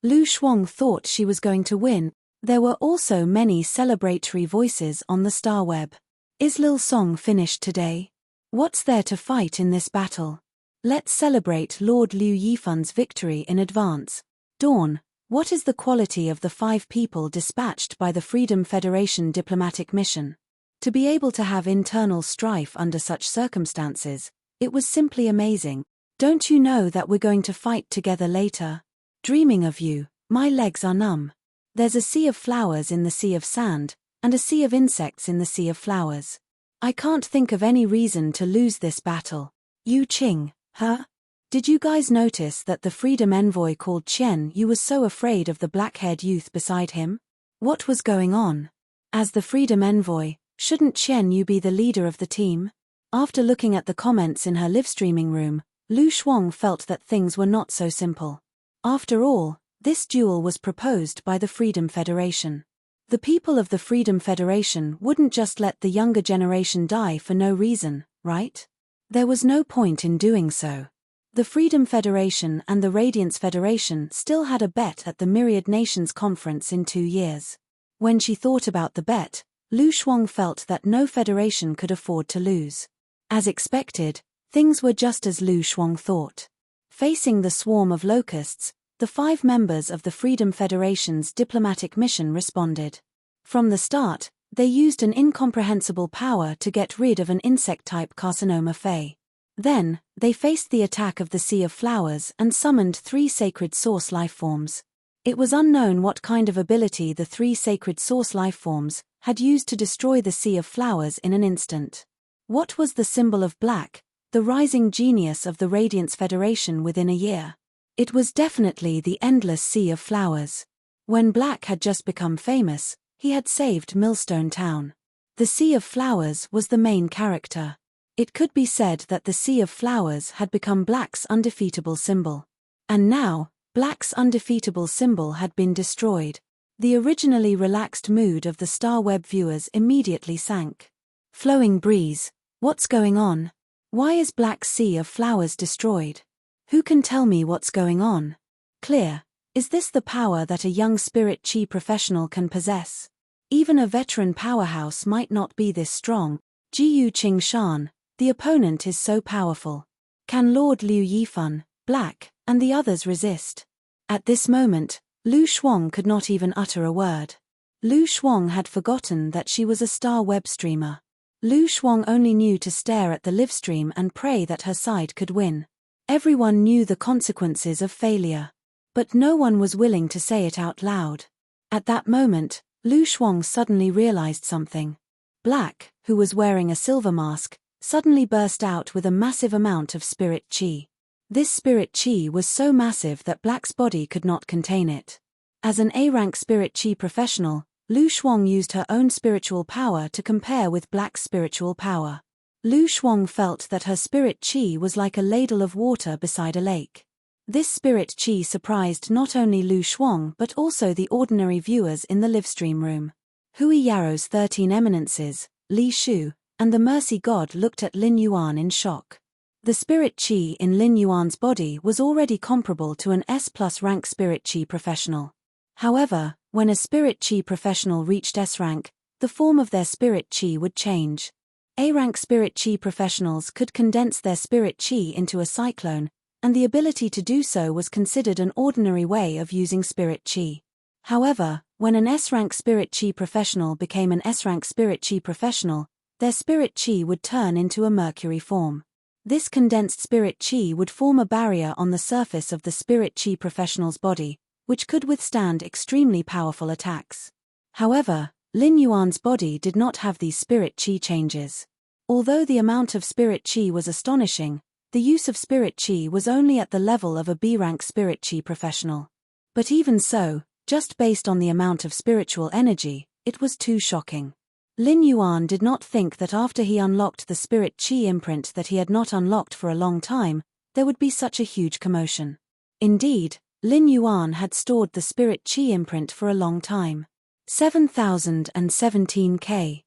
Lu Shuang thought she was going to win. There were also many celebratory voices on the Star Web. Is Lil Song finished today? What's there to fight in this battle? Let's celebrate Lord Liu Yifan's victory in advance. Dawn, what is the quality of the 5 people dispatched by the Freedom Federation diplomatic mission? To be able to have internal strife under such circumstances, it was simply amazing. Don't you know that we're going to fight together later? Dreaming of you, my legs are numb. There's a Sea of Flowers in the Sea of Sand, and a Sea of Insects in the Sea of Flowers. I can't think of any reason to lose this battle. Yu Qing, huh? Did you guys notice that the Freedom Envoy called Chen Yu was so afraid of the black-haired youth beside him? What was going on? As the Freedom Envoy, shouldn't Chen Yu be the leader of the team? After looking at the comments in her live-streaming room, Lu Shuang felt that things were not so simple. After all, this duel was proposed by the Freedom Federation. The people of the Freedom Federation wouldn't just let the younger generation die for no reason, right? There was no point in doing so. The Freedom Federation and the Radiance Federation still had a bet at the Myriad Nations Conference in 2 years. When she thought about the bet, Lu Shuang felt that no federation could afford to lose. As expected, things were just as Lu Shuang thought. Facing the swarm of locusts, the 5 members of the Freedom Federation's diplomatic mission responded. From the start, they used an incomprehensible power to get rid of an insect-type carcinoma Fae. Then, they faced the attack of the Sea of Flowers and summoned 3 sacred source lifeforms. It was unknown what kind of ability the 3 sacred source lifeforms had used to destroy the Sea of Flowers in an instant. What was the symbol of Black, the rising genius of the Radiance Federation within a year? It was definitely the endless Sea of Flowers. When Black had just become famous, he had saved Millstone Town. The Sea of Flowers was the main character. It could be said that the Sea of Flowers had become Black's undefeatable symbol. And now, Black's undefeatable symbol had been destroyed. The originally relaxed mood of the Star Web viewers immediately sank. Flowing breeze, what's going on? Why is Black's Sea of Flowers destroyed? Who can tell me what's going on? Clear, is this the power that a young spirit chi professional can possess? Even a veteran powerhouse might not be this strong. Jiyu Qing Shan, The opponent is so powerful. Can Lord Liu Yifan, Black, and the others resist? At this moment, Lu Shuang could not even utter a word. Lu Shuang had forgotten that she was a star web streamer. Lu Shuang only knew to stare at the livestream and pray that her side could win. Everyone knew the consequences of failure. But no one was willing to say it out loud. At that moment, Lu Shuang suddenly realized something. Black, who was wearing a silver mask, suddenly burst out with a massive amount of spirit qi. This spirit qi was so massive that Black's body could not contain it. As an A-rank spirit qi professional, Lu Shuang used her own spiritual power to compare with Black's spiritual power. Lu Shuang felt that her spirit qi was like a ladle of water beside a lake. This spirit qi surprised not only Lu Shuang but also the ordinary viewers in the livestream room. Hui Yaro's 13 eminences, Li Shu, and the Mercy God looked at Lin Yuan in shock. The spirit qi in Lin Yuan's body was already comparable to an S+ rank spirit qi professional. However, when a spirit qi professional reached S rank, the form of their spirit qi would change. A-rank spirit qi professionals could condense their spirit qi into a cyclone, and the ability to do so was considered an ordinary way of using spirit qi. However, when an S-rank spirit qi professional became an S-rank spirit qi professional, their spirit qi would turn into a mercury form. This condensed spirit qi would form a barrier on the surface of the spirit qi professional's body, which could withstand extremely powerful attacks. However, Lin Yuan's body did not have these spirit qi changes. Although the amount of spirit qi was astonishing, the use of spirit qi was only at the level of a B-rank spirit qi professional. But even so, just based on the amount of spiritual energy, it was too shocking. Lin Yuan did not think that after he unlocked the spirit qi imprint that he had not unlocked for a long time, there would be such a huge commotion. Indeed, Lin Yuan had stored the spirit qi imprint for a long time. 7017K.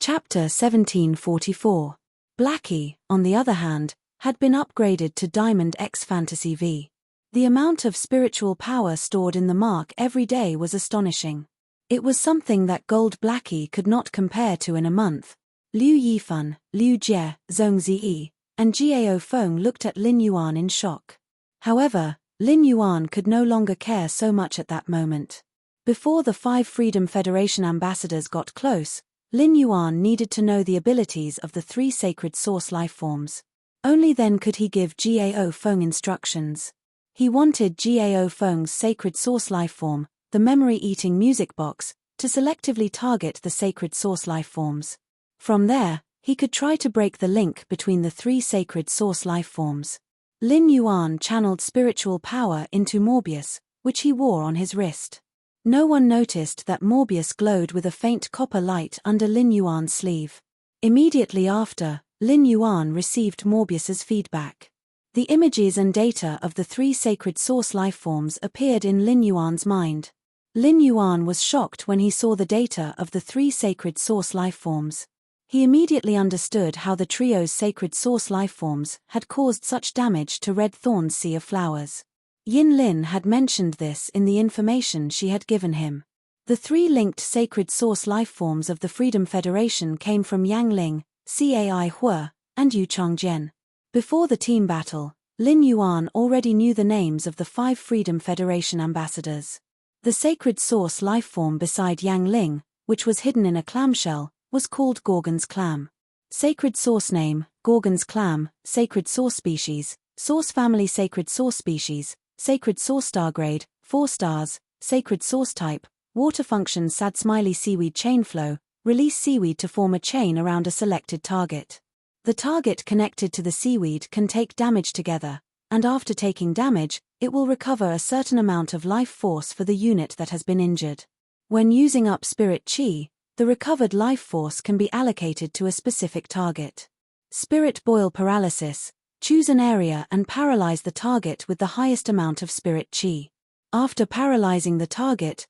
Chapter 1744. Blackie, on the other hand, had been upgraded to Diamond X Fantasy V. The amount of spiritual power stored in the mark every day was astonishing. It was something that Gold Blackie could not compare to in a month. Liu Yifan, Liu Jie, Zhong Ziyi, and Gao Feng looked at Lin Yuan in shock. However, Lin Yuan could no longer care so much at that moment. Before the 5 Freedom Federation ambassadors got close, Lin Yuan needed to know the abilities of the 3 sacred source lifeforms. Only then could he give Gao Feng instructions. He wanted Gao Feng's sacred source lifeform, the memory-eating music box, to selectively target the sacred source lifeforms. From there, he could try to break the link between the 3 sacred source lifeforms. Lin Yuan channeled spiritual power into Morbius, which he wore on his wrist. No one noticed that Morbius glowed with a faint copper light under Lin Yuan's sleeve. Immediately after, Lin Yuan received Morbius's feedback. The images and data of the 3 sacred source lifeforms appeared in Lin Yuan's mind. Lin Yuan was shocked when he saw the data of the 3 sacred source lifeforms. He immediately understood how the trio's sacred source lifeforms had caused such damage to Red Thorn's Sea of Flowers. Yin Lin had mentioned this in the information she had given him. The 3 linked sacred source lifeforms of the Freedom Federation came from Yang Ling, Cai Hua, and Yu Changjian. Before the team battle, Lin Yuan already knew the names of the 5 Freedom Federation ambassadors. The sacred source lifeform beside Yang Ling, which was hidden in a clamshell, was called Gorgon's Clam. Sacred source name, Gorgon's Clam, sacred source species, source family sacred source species, sacred source star grade, 4 stars, sacred source type, water function sad smiley seaweed chain flow, release seaweed to form a chain around a selected target. The target connected to the seaweed can take damage together, and after taking damage, it will recover a certain amount of life force for the unit that has been injured. When using up spirit qi, the recovered life force can be allocated to a specific target. Spirit boil paralysis. Choose an area and paralyze the target with the highest amount of spirit qi. After paralyzing the target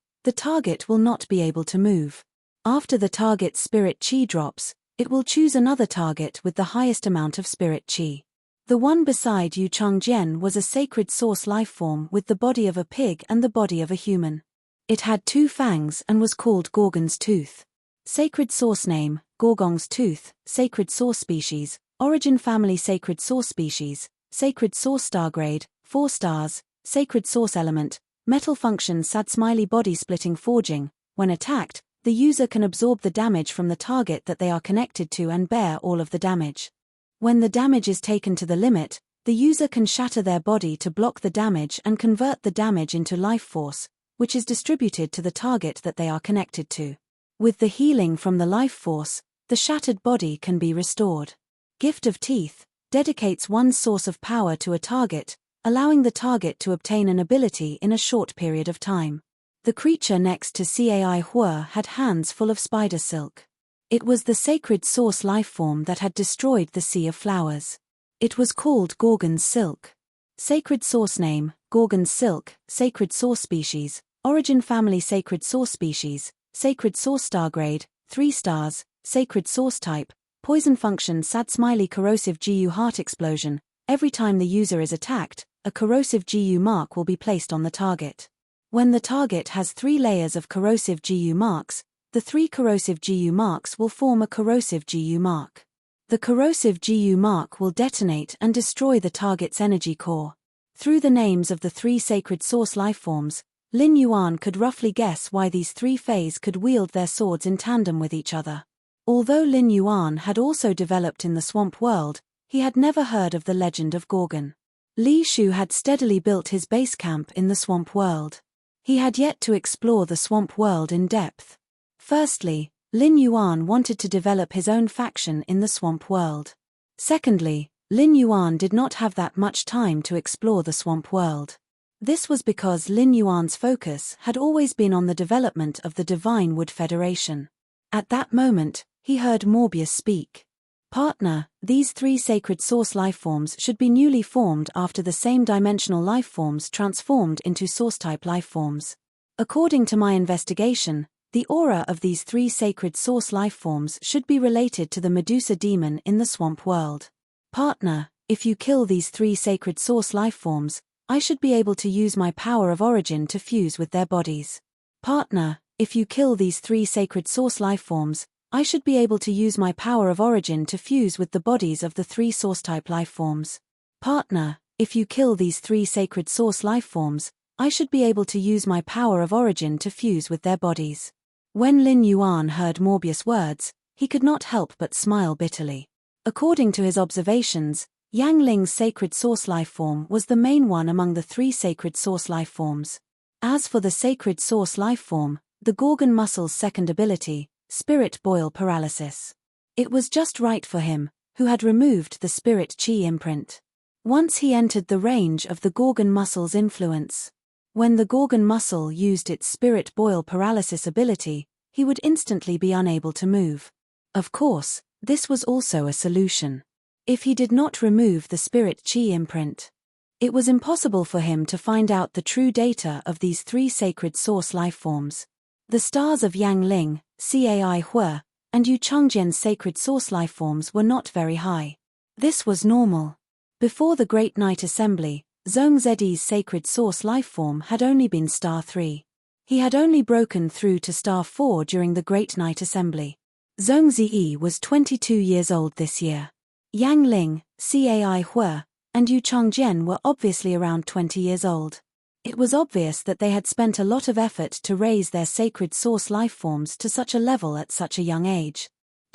will not be able to move. After the target's spirit qi drops, it will choose another target with the highest amount of spirit qi. The one beside Yu Changjian was a sacred source lifeform with the body of a pig and the body of a human. It had 2 fangs and was called Gorgon's Tooth. Sacred source name, Gorgon's Tooth, sacred source species, Origin Family Sacred Source Species, Sacred Source Star Grade, 4 stars, Sacred Source Element, Metal Function SAD Smiley Body Splitting Forging. When attacked, the user can absorb the damage from the target that they are connected to and bear all of the damage. When the damage is taken to the limit, the user can shatter their body to block the damage and convert the damage into life force, which is distributed to the target that they are connected to. With the healing from the life force, the shattered body can be restored. Gift of Teeth dedicates one source of power to a target, allowing the target to obtain an ability in a short period of time. The creature next to Cai Hua had hands full of spider silk. It was the sacred source lifeform that had destroyed the Sea of Flowers. It was called Gorgon's Silk. Sacred source name, Gorgon's Silk, Sacred Source Species, Origin Family Sacred Source Species, Sacred Source Star Grade, 3 stars, Sacred Source Type, Poison Function SAD Smiley Corrosive GU Heart Explosion. Every time the user is attacked, a corrosive GU mark will be placed on the target. When the target has 3 layers of corrosive GU marks, the 3 corrosive GU marks will form a corrosive GU mark. The corrosive GU mark will detonate and destroy the target's energy core. Through the names of the 3 sacred source lifeforms, Lin Yuan could roughly guess why these 3 Fays could wield their swords in tandem with each other. Although Lin Yuan had also developed in the swamp world, he had never heard of the legend of Gorgon. Li Shu had steadily built his base camp in the swamp world. He had yet to explore the swamp world in depth. Firstly, Lin Yuan wanted to develop his own faction in the swamp world. Secondly, Lin Yuan did not have that much time to explore the swamp world. This was because Lin Yuan's focus had always been on the development of the Divine Wood Federation. At that moment, he heard Morbius speak. Partner, these 3 sacred source lifeforms should be newly formed after the same dimensional lifeforms transformed into source-type lifeforms. According to my investigation, the aura of these 3 sacred source lifeforms should be related to the Medusa demon in the swamp world. Partner, if you kill these 3 sacred source lifeforms, I should be able to use my power of origin to fuse with their bodies. Partner, if you kill these 3 sacred source lifeforms, I should be able to use my power of origin to fuse with the bodies of the 3 source-type lifeforms. Partner, if you kill these 3 sacred source lifeforms, I should be able to use my power of origin to fuse with their bodies. When Lin Yuan heard Morbius' words, he could not help but smile bitterly. According to his observations, Yang Ling's sacred source lifeform was the main one among the 3 sacred source lifeforms. As for the sacred source lifeform, the Gorgon muscle's second ability, Spirit Boil Paralysis. It was just right for him, who had removed the Spirit Chi imprint. Once he entered the range of the Gorgon muscle's influence. When the Gorgon muscle used its Spirit Boil Paralysis ability, he would instantly be unable to move. Of course, this was also a solution. If he did not remove the Spirit Chi imprint, it was impossible for him to find out the true data of these 3 sacred source lifeforms. The stars of Yang Ling, Cai Hua, and Yu Chengjian's sacred source lifeforms were not very high. This was normal. Before the Great Night Assembly, Zhong Zedi's sacred source lifeform had only been star 3. He had only broken through to star 4 during the Great Night Assembly. Zhong Ziyi was 22 years old this year. Yang Ling, Cai Hua, and Yu Chengjian were obviously around 20 years old. It was obvious that they had spent a lot of effort to raise their sacred source lifeforms to such a level at such a young age.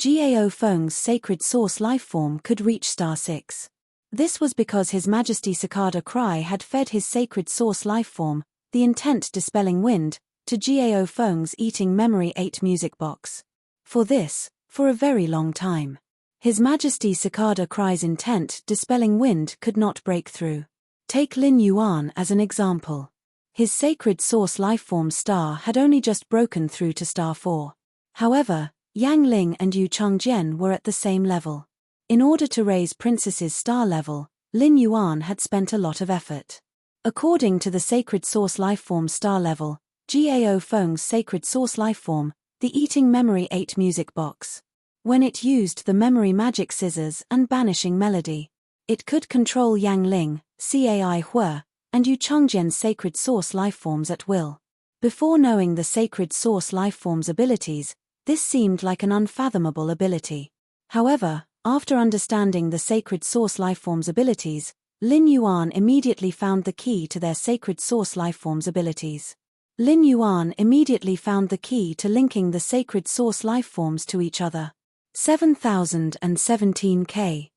Gao Feng's sacred source lifeform could reach star 6. This was because His Majesty Cicada Cry had fed his sacred source lifeform, the intent dispelling wind, to Gao Feng's eating memory 8 music box. For a very long time, His Majesty Cicada Cry's intent dispelling wind could not break through. Take Lin Yuan as an example. His sacred source lifeform star had only just broken through to star 4. However, Yang Ling and Yu Chengjian were at the same level. In order to raise Princess's star level, Lin Yuan had spent a lot of effort. According to the sacred source lifeform star level, Gao Feng's sacred source lifeform, the eating memory 8 music box. When it used the memory magic scissors and banishing melody, it could control Yang Ling, Cai Hua, and Yu Chengjian's sacred source lifeforms at will. Before knowing the sacred source lifeform's abilities, this seemed like an unfathomable ability. However, After understanding the sacred source lifeform's abilities, Lin Yuan immediately found the key to their sacred source lifeform's abilities. Lin Yuan immediately found the key to linking the sacred source lifeforms to each other. 7017K.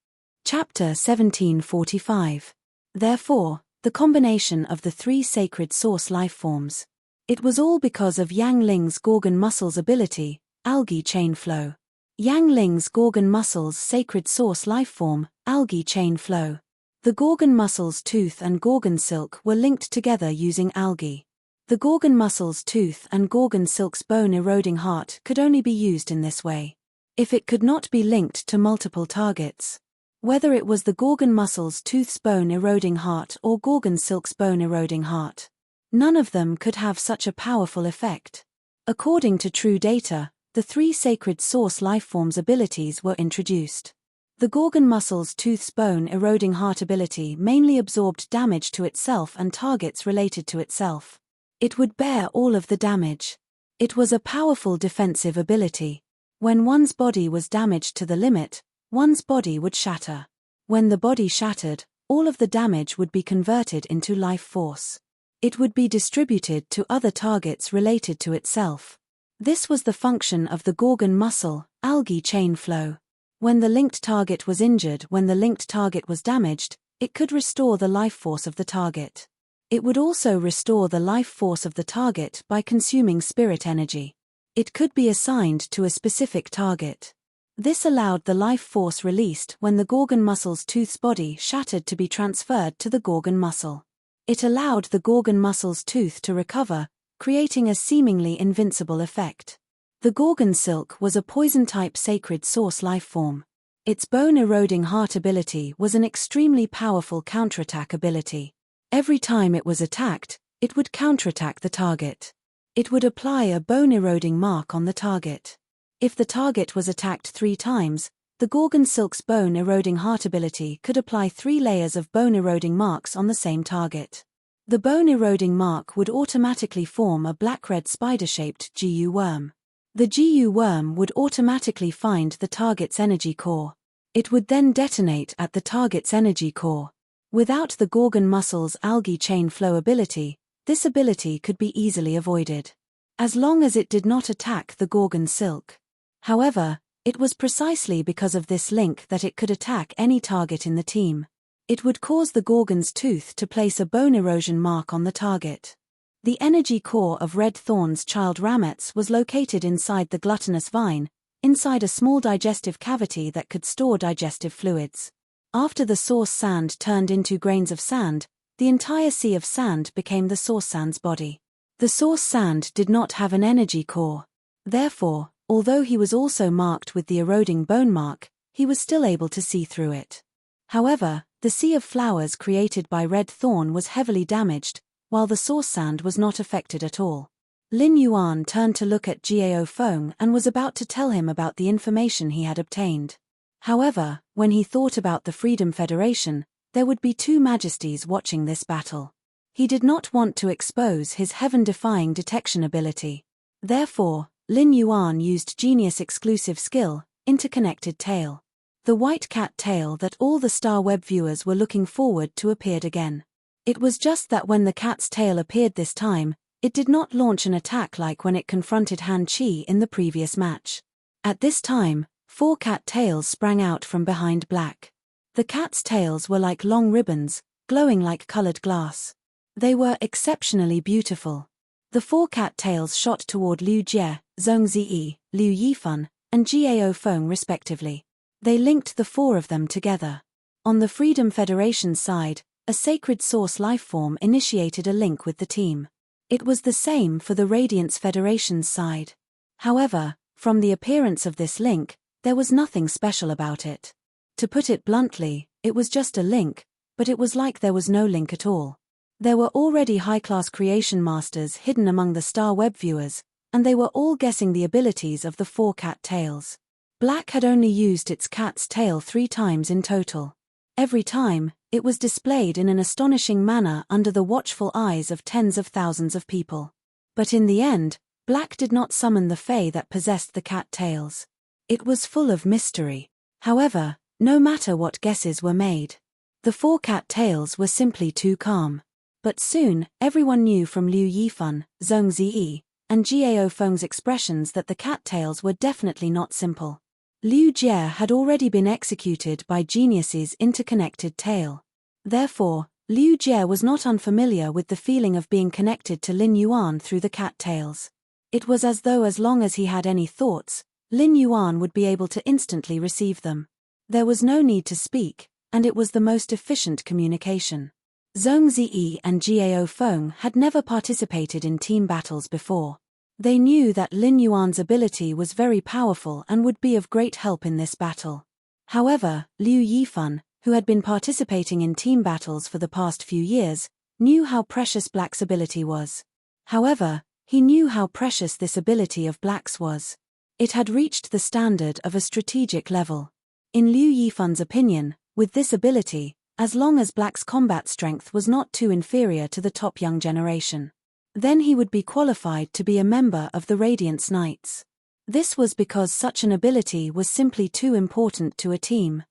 Chapter 1745. Therefore, the combination of the three sacred source lifeforms. It was all because of Yang Ling's Gorgon muscles ability, algae chain flow. Yang Ling's Gorgon muscles sacred source lifeform, algae chain flow. The Gorgon muscles tooth and Gorgon silk were linked together using algae. The Gorgon muscles tooth and Gorgon silk's bone-eroding heart could only be used in this way. If it could not be linked to multiple targets. Whether it was the Gorgon muscles tooth's bone-eroding heart or Gorgon silk's bone-eroding heart. None of them could have such a powerful effect. According to true data, the three sacred source lifeforms' abilities were introduced. The Gorgon muscles tooth's bone-eroding heart ability mainly absorbed damage to itself and targets related to itself. It would bear all of the damage. It was a powerful defensive ability. When one's body was damaged to the limit, one's body would shatter. When the body shattered, all of the damage would be converted into life force. It would be distributed to other targets related to itself. This was the function of the Gorgon muscle, algae chain flow. When the linked target was injured, when the linked target was damaged, it could restore the life force of the target. It would also restore the life force of the target by consuming spirit energy. It could be assigned to a specific target. This allowed the life force released when the Gorgon muscle's tooth's body shattered to be transferred to the Gorgon muscle. It allowed the Gorgon muscle's tooth to recover, creating a seemingly invincible effect. The Gorgon silk was a poison-type sacred source lifeform. Its bone-eroding heart ability was an extremely powerful counterattack ability. Every time it was attacked, it would counterattack the target. It would apply a bone-eroding mark on the target. If the target was attacked 3 times, the Gorgon silk's bone-eroding heart ability could apply 3 layers of bone-eroding marks on the same target. The bone-eroding mark would automatically form a black-red spider-shaped GU worm. The GU worm would automatically find the target's energy core. It would then detonate at the target's energy core. Without the Gorgon muscle's algae chain flow ability, this ability could be easily avoided. As long as it did not attack the Gorgon silk. However, it was precisely because of this link that it could attack any target in the team. It would cause the Gorgon's tooth to place a bone erosion mark on the target. The energy core of Red Thorn's child ramets was located inside the gluttonous vine, inside a small digestive cavity that could store digestive fluids. After the source sand turned into grains of sand, the entire sea of sand became the source sand's body. The source sand did not have an energy core. Therefore, although he was also marked with the eroding bone mark, he was still able to see through it. However, the sea of flowers created by Red Thorn was heavily damaged, while the source sand was not affected at all. Lin Yuan turned to look at Gao Feng and was about to tell him about the information he had obtained. However, when he thought about the Freedom Federation, there would be 2 majesties watching this battle. He did not want to expose his heaven-defying detection ability. Therefore, Lin Yuan used genius-exclusive skill, interconnected tail. The white cat tail that all the Star Web viewers were looking forward to appeared again. It was just that when the cat's tail appeared this time, it did not launch an attack like when it confronted Han Chi in the previous match. At this time, 4 cat tails sprang out from behind Black. The cat's tails were like long ribbons, glowing like colored glass. They were exceptionally beautiful. The 4 cat tails shot toward Liu Jie, Zhong Ziyi, Liu Yifan, and Gao Feng respectively. They linked the 4 of them together. On the Freedom Federation's side, a sacred source lifeform initiated a link with the team. It was the same for the Radiance Federation's side. However, from the appearance of this link, there was nothing special about it. To put it bluntly, it was just a link, but it was like there was no link at all. There were already high-class creation masters hidden among the Star Web viewers, and they were all guessing the abilities of the 4 cat tails. Black had only used its cat's tail 3 times in total. Every time, it was displayed in an astonishing manner under the watchful eyes of tens of thousands of people. But in the end, Black did not summon the fae that possessed the cat tails. It was full of mystery. However, no matter what guesses were made, the four cat-tails were simply too calm. But soon, everyone knew from Liu Yifan, Zhong Ziyi, and Jiao Feng's expressions that the cat-tails were definitely not simple. Liu Jie had already been executed by Genius's interconnected tail. Therefore, Liu Jie was not unfamiliar with the feeling of being connected to Lin Yuan through the cat-tails. It was as though as long as he had any thoughts, Lin Yuan would be able to instantly receive them. There was no need to speak, and it was the most efficient communication. Zhong Ziyi and Jiao Feng had never participated in team battles before. They knew that Lin Yuan's ability was very powerful and would be of great help in this battle. However, Liu Yifan, who had been participating in team battles for the past few years, knew how precious Black's ability was. However, he knew how precious this ability of Black's was. It had reached the standard of a strategic level. In Liu Yifan's opinion, with this ability, as long as Black's combat strength was not too inferior to the top young generation, then he would be qualified to be a member of the Radiance Knights. This was because such an ability was simply too important to a team.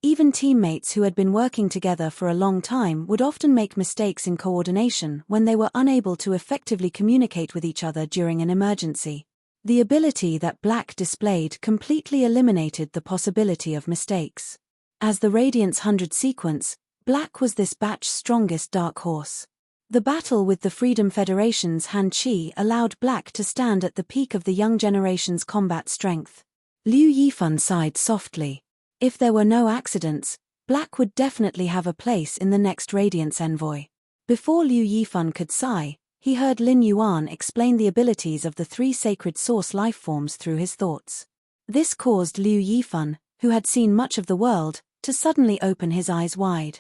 Even teammates who had been working together for a long time would often make mistakes in coordination when they were unable to effectively communicate with each other during an emergency. The ability that Black displayed completely eliminated the possibility of mistakes. As the Radiance 100 sequence, Black was this batch's strongest dark horse. The battle with the Freedom Federation's Han Chi allowed Black to stand at the peak of the young generation's combat strength. Liu Yifan sighed softly. If there were no accidents, Black would definitely have a place in the next Radiance Envoy. Before Liu Yifan could sigh, he heard Lin Yuan explain the abilities of the three sacred source lifeforms through his thoughts. This caused Liu Yifan, who had seen much of the world, to suddenly open his eyes wide.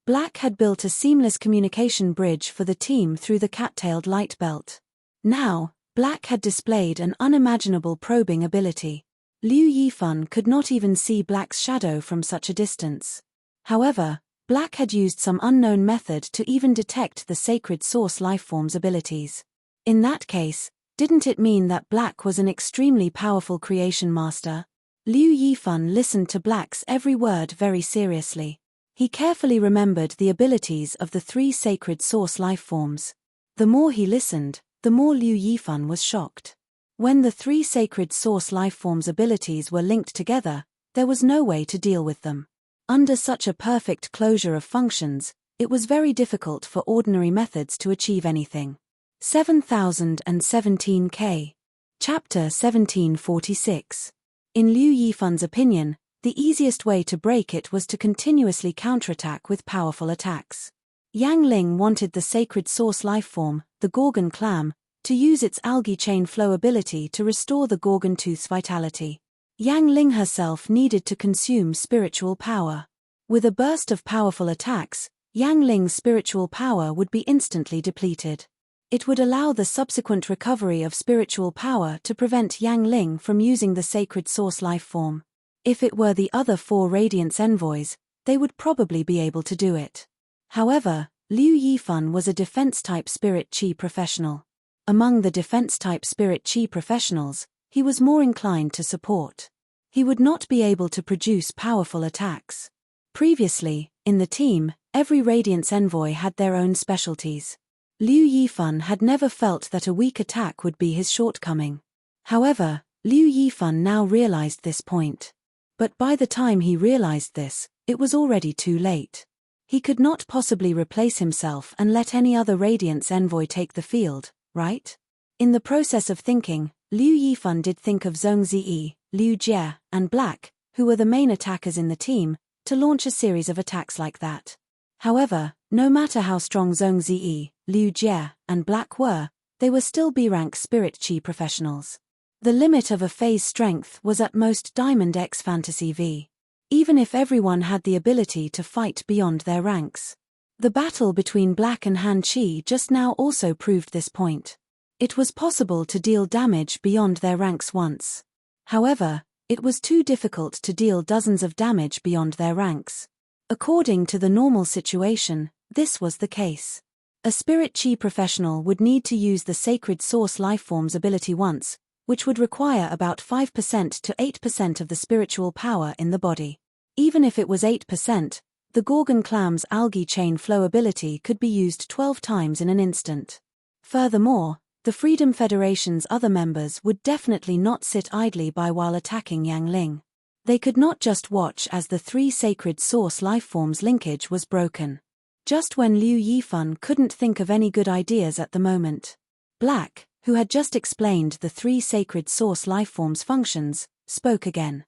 Black had built a seamless communication bridge for the team through the cat-tailed light belt. Now, Black had displayed an unimaginable probing ability. Liu Yifan could not even see Black's shadow from such a distance. However, Black had used some unknown method to even detect the sacred source lifeform's abilities. In that case, didn't it mean that Black was an extremely powerful creation master? Liu Yifan listened to Black's every word very seriously. He carefully remembered the abilities of the three sacred source lifeforms. The more he listened, the more Liu Yifan was shocked. When the three sacred source lifeforms' abilities were linked together, there was no way to deal with them. Under such a perfect closure of functions, it was very difficult for ordinary methods to achieve anything. 7017K. Chapter 1746. In Liu Yifan's opinion, the easiest way to break it was to continuously counterattack with powerful attacks. Yang Ling wanted the sacred source lifeform, the Gorgon clam, to use its algae chain flow ability to restore the Gorgon tooth's vitality. Yang Ling herself needed to consume spiritual power. With a burst of powerful attacks, Yang Ling's spiritual power would be instantly depleted. It would allow the subsequent recovery of spiritual power to prevent Yang Ling from using the sacred source lifeform. If it were the other four Radiance Envoys, they would probably be able to do it. However, Liu Yifan was a defense-type spirit chi professional. Among the defense-type spirit chi professionals, he was more inclined to support. He would not be able to produce powerful attacks. Previously, in the team, every Radiance Envoy had their own specialties. Liu Yifan had never felt that a weak attack would be his shortcoming. However, Liu Yifan now realized this point. But by the time he realized this, it was already too late. He could not possibly replace himself and let any other Radiance Envoy take the field, right? In the process of thinking, Liu Yifan did think of Zhong Ziyi, Liu Jie, and Black, who were the main attackers in the team, to launch a series of attacks like that. However, no matter how strong Zhong Ziyi, Liu Jie, and Black were, they were still B-rank spirit chi professionals. The limit of a phase strength was at most Diamond X Fantasy V. Even if everyone had the ability to fight beyond their ranks. The battle between Black and Han Chi just now also proved this point. It was possible to deal damage beyond their ranks once. However, it was too difficult to deal dozens of damage beyond their ranks. According to the normal situation, this was the case. A spirit chi professional would need to use the sacred source lifeform's ability once, which would require about 5% to 8% of the spiritual power in the body. Even if it was 8%, the Gorgon clam's algae chain flow ability could be used 12 times in an instant. Furthermore, the Freedom Federation's other members would definitely not sit idly by while attacking Yang Ling. They could not just watch as the three sacred source lifeforms' linkage was broken. Just when Liu Yifan couldn't think of any good ideas at the moment, Black, who had just explained the three sacred source lifeforms' functions, spoke again.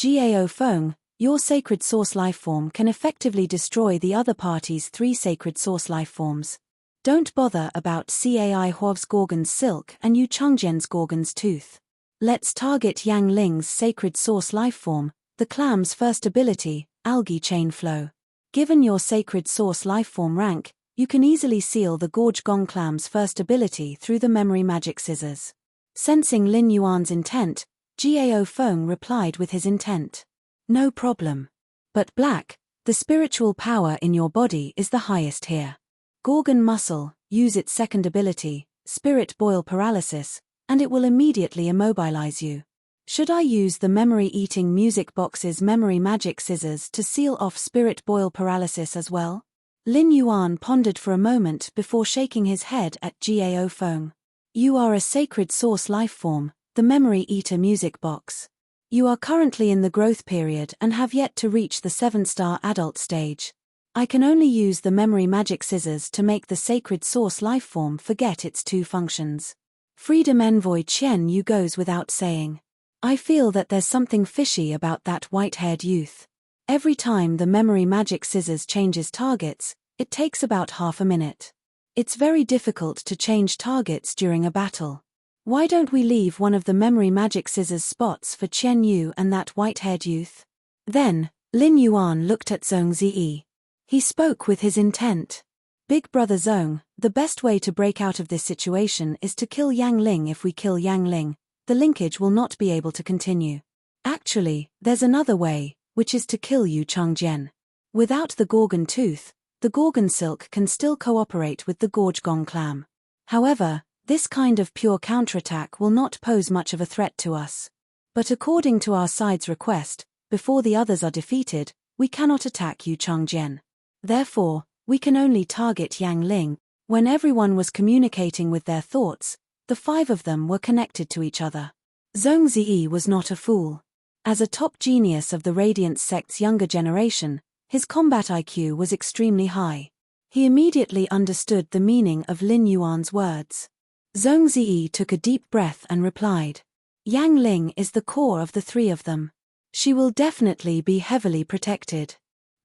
Gao Feng, your sacred source lifeform can effectively destroy the other party's three sacred source lifeforms. Don't bother about Cai Huav's Gorgon's silk and Yu Chengjian's Gorgon's tooth. Let's target Yang Ling's sacred source lifeform, the clam's first ability, algae chain flow. Given your sacred source lifeform rank, you can easily seal the Gorge Gong clam's first ability through the memory magic scissors. Sensing Lin Yuan's intent, Gao Feng replied with his intent. No problem. But Black, the spiritual power in your body is the highest here. Gorgon muscle, use its second ability, spirit boil paralysis, and it will immediately immobilize you. Should I use the memory-eating music box's memory magic scissors to seal off spirit boil paralysis as well? Lin Yuan pondered for a moment before shaking his head at Gao Feng. You are a sacred source lifeform, the memory eater music box. You are currently in the growth period and have yet to reach the 7-star adult stage. I can only use the memory magic scissors to make the sacred source lifeform forget its two functions. Freedom Envoy Chen Yu goes without saying. I feel that there's something fishy about that white-haired youth. Every time the memory magic scissors changes targets, it takes about half a minute. It's very difficult to change targets during a battle. Why don't we leave one of the memory magic scissors spots for Chen Yu and that white-haired youth? Then, Lin Yuan looked at Zhong Ziyi. He spoke with his intent. Big Brother Zhong, the best way to break out of this situation is to kill Yang Ling. If we kill Yang Ling, the linkage will not be able to continue. Actually, there's another way, which is to kill Yu Chengjian. Without the Gorgon tooth, the Gorgon silk can still cooperate with the Gorge Gong clam. However, this kind of pure counterattack will not pose much of a threat to us. But according to our side's request, before the others are defeated, we cannot attack Yu Chengjian. Therefore, we can only target Yang Ling. When everyone was communicating with their thoughts, the five of them were connected to each other. Zhong Ziyi was not a fool. As a top genius of the Radiance sect's younger generation, his combat IQ was extremely high. He immediately understood the meaning of Lin Yuan's words. Zhong Ziyi took a deep breath and replied. Yang Ling is the core of the three of them. She will definitely be heavily protected.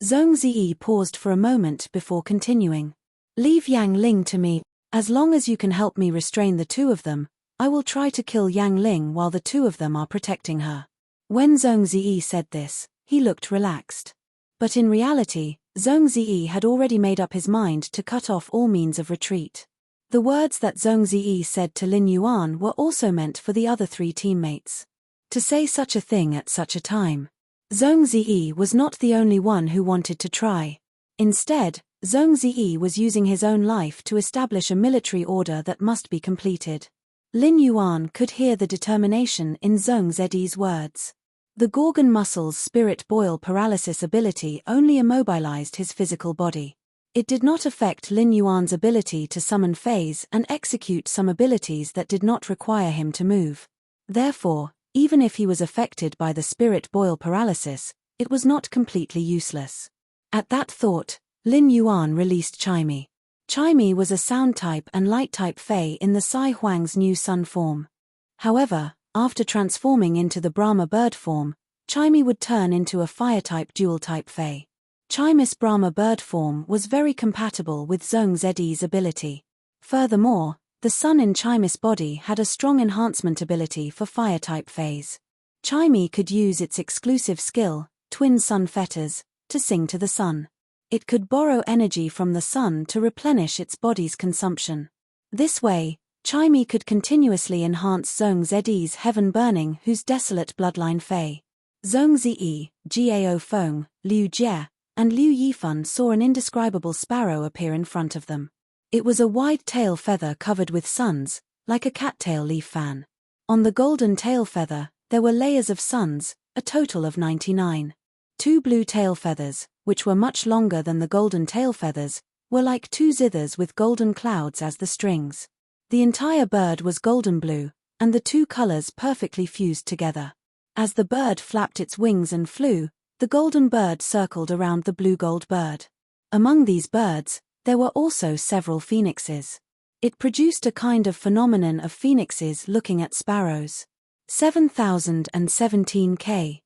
Zhong Ziyi paused for a moment before continuing. Leave Yang Ling to me. As long as you can help me restrain the two of them, I will try to kill Yang Ling while the two of them are protecting her. When Zhong Ziyi said this, he looked relaxed. But in reality, Zhong Ziyi had already made up his mind to cut off all means of retreat. The words that Zhong Ziyi said to Lin Yuan were also meant for the other three teammates. To say such a thing at such a time. Zhong Ziyi was not the only one who wanted to try. Instead, Zhong Ziyi was using his own life to establish a military order that must be completed. Lin Yuan could hear the determination in Zhong Ziyi's words. The Gorgon muscle's spirit boil paralysis ability only immobilized his physical body. It did not affect Lin Yuan's ability to summon phase and execute some abilities that did not require him to move. Therefore, even if he was affected by the spirit boil paralysis, it was not completely useless. At that thought, Lin Yuan released Chime. Chime was a sound type and light type Fey in the Sai Huang's new sun form. However, after transforming into the Brahma bird form, Chime would turn into a fire type dual type Fey. Chime's Brahma bird form was very compatible with Zhong Ziyi's ability. Furthermore, the sun in Chime's body had a strong enhancement ability for fire-type phase. Chime could use its exclusive skill, Twin Sun Fetters, to sing to the sun. It could borrow energy from the sun to replenish its body's consumption. This way, Chime could continuously enhance Zhong Ziyi's Heaven Burning whose desolate bloodline Fei. Zhong Ziyi, Gao Feng, Liu Jie, and Liu Yifan saw an indescribable sparrow appear in front of them. It was a wide tail feather covered with suns, like a cattail leaf fan. On the golden tail feather, there were layers of suns, a total of 99. 2 blue tail feathers, which were much longer than the golden tail feathers, were like 2 zithers with golden clouds as the strings. The entire bird was golden blue, and the 2 colors perfectly fused together. As the bird flapped its wings and flew, the golden bird circled around the blue-gold bird. Among these birds, there were also several phoenixes. It produced a kind of phenomenon of phoenixes looking at sparrows. 7017 K.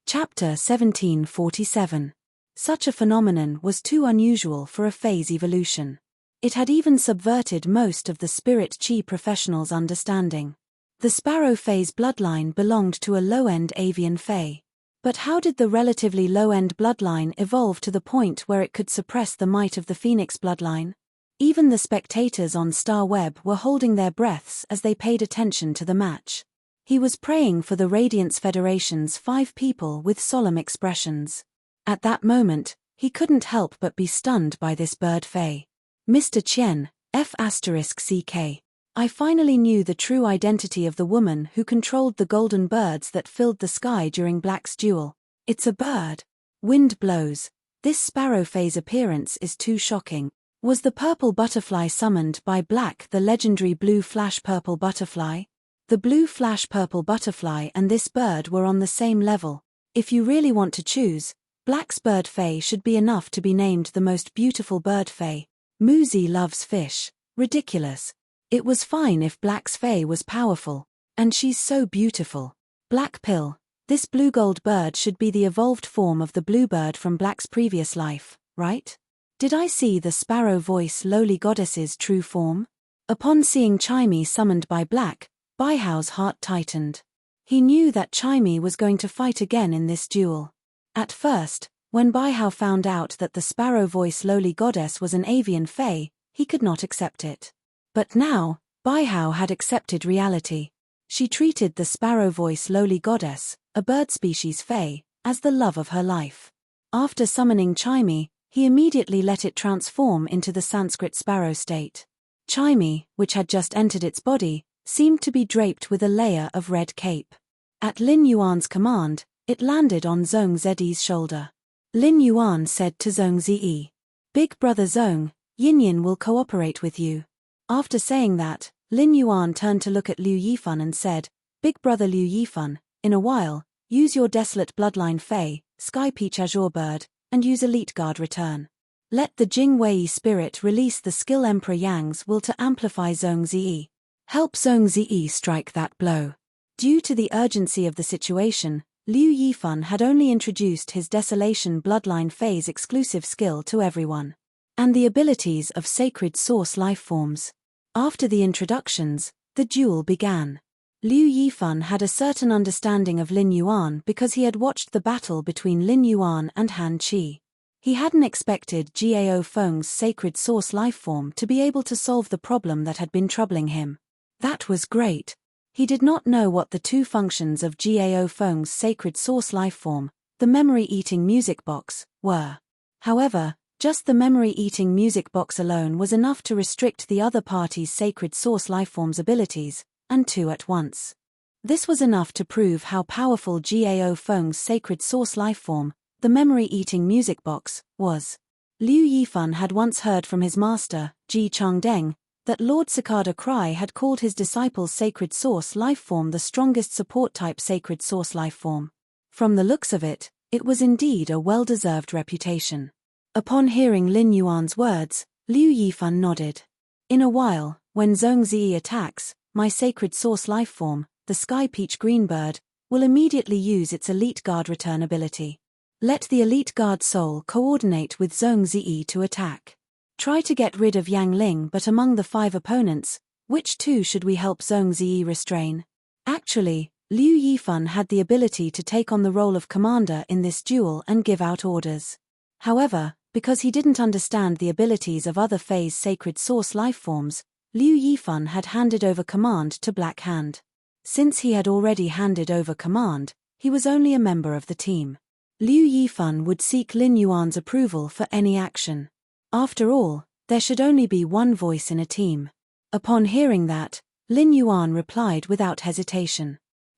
Chapter 1747. Such a phenomenon was too unusual for a phase evolution. It had even subverted most of the spirit chi professionals' understanding. The sparrow phase bloodline belonged to a low-end avian fae. But how did the relatively low-end bloodline evolve to the point where it could suppress the might of the phoenix bloodline? Even the spectators on Star Web were holding their breaths as they paid attention to the match. He was praying for the Radiance Federation's 5 people with solemn expressions. At that moment, he couldn't help but be stunned by this bird fae. Mr. Chen, F***CK. I finally knew the true identity of the woman who controlled the golden birds that filled the sky during Black's duel. It's a bird. Wind blows. This sparrow phase appearance is too shocking. Was the purple butterfly summoned by Black the legendary blue flash purple butterfly? The blue flash purple butterfly and this bird were on the same level. If you really want to choose, Black's bird fae should be enough to be named the most beautiful bird fae. Muzi loves fish. Ridiculous. It was fine if Black's fae was powerful. And she's so beautiful. Black pill. This blue-gold bird should be the evolved form of the bluebird from Black's previous life, right? Did I see the sparrow voice lowly goddess's true form? Upon seeing Chimey summoned by Black, Baihao's heart tightened. He knew that Chimey was going to fight again in this duel. At first, when Baihao found out that the sparrow voice lowly goddess was an avian fae, he could not accept it. But now, Baihao had accepted reality. She treated the sparrow voice lowly goddess, a bird species fae, as the love of her life. After summoning Chimey, he immediately let it transform into the Sanskrit sparrow state. Chimey, which had just entered its body, seemed to be draped with a layer of red cape. At Lin Yuan's command, it landed on Zhong Ziyi's shoulder. Lin Yuan said to Zhong Ziyi, "Big brother Zhong, Yinyin will cooperate with you." After saying that, Lin Yuan turned to look at Liu Yifan and said, "Big brother Liu Yifan, in a while, use your desolate bloodline fae, Sky Peach Azure Bird, and use Elite Guard Return. Let the Jing Wei spirit release the skill Emperor Yang's will to amplify Zhong Ziyi. Help Zhong Ziyi strike that blow." Due to the urgency of the situation, Liu Yifan had only introduced his Desolation bloodline phase exclusive skill to everyone. And the abilities of sacred source lifeforms. After the introductions, the duel began. Liu Yifan had a certain understanding of Lin Yuan because he had watched the battle between Lin Yuan and Han Qi. He hadn't expected Gao Feng's sacred source lifeform to be able to solve the problem that had been troubling him. That was great. He did not know what the 2 functions of Gao Feng's sacred source lifeform, the memory-eating music box, were. However, just the memory-eating music box alone was enough to restrict the other party's sacred source lifeform's abilities, and 2 at once. This was enough to prove how powerful Gao Feng's sacred source lifeform, the memory-eating music box, was. Liu Yifan had once heard from his master, Ji Changdeng, that Lord Cicada Cry had called his disciple's sacred source lifeform the strongest support-type sacred source lifeform. From the looks of it, it was indeed a well-deserved reputation. Upon hearing Lin Yuan's words, Liu Yifan nodded. In a while, when Zhong Ziyi attacks, my sacred source lifeform, the Sky Peach Greenbird, will immediately use its Elite Guard Return ability. Let the Elite Guard Soul coordinate with Zhong Ziyi to attack. Try to get rid of Yang Ling, but among the 5 opponents, which 2 should we help Zhong Ziyi restrain? Actually, Liu Yifan had the ability to take on the role of commander in this duel and give out orders. However, because he didn't understand the abilities of other phase sacred source lifeforms, Liu Yifan had handed over command to Black Hand. Since he had already handed over command, he was only a member of the team. Liu Yifan would seek Lin Yuan's approval for any action. After all, there should only be one voice in a team. Upon hearing that, Lin Yuan replied without hesitation.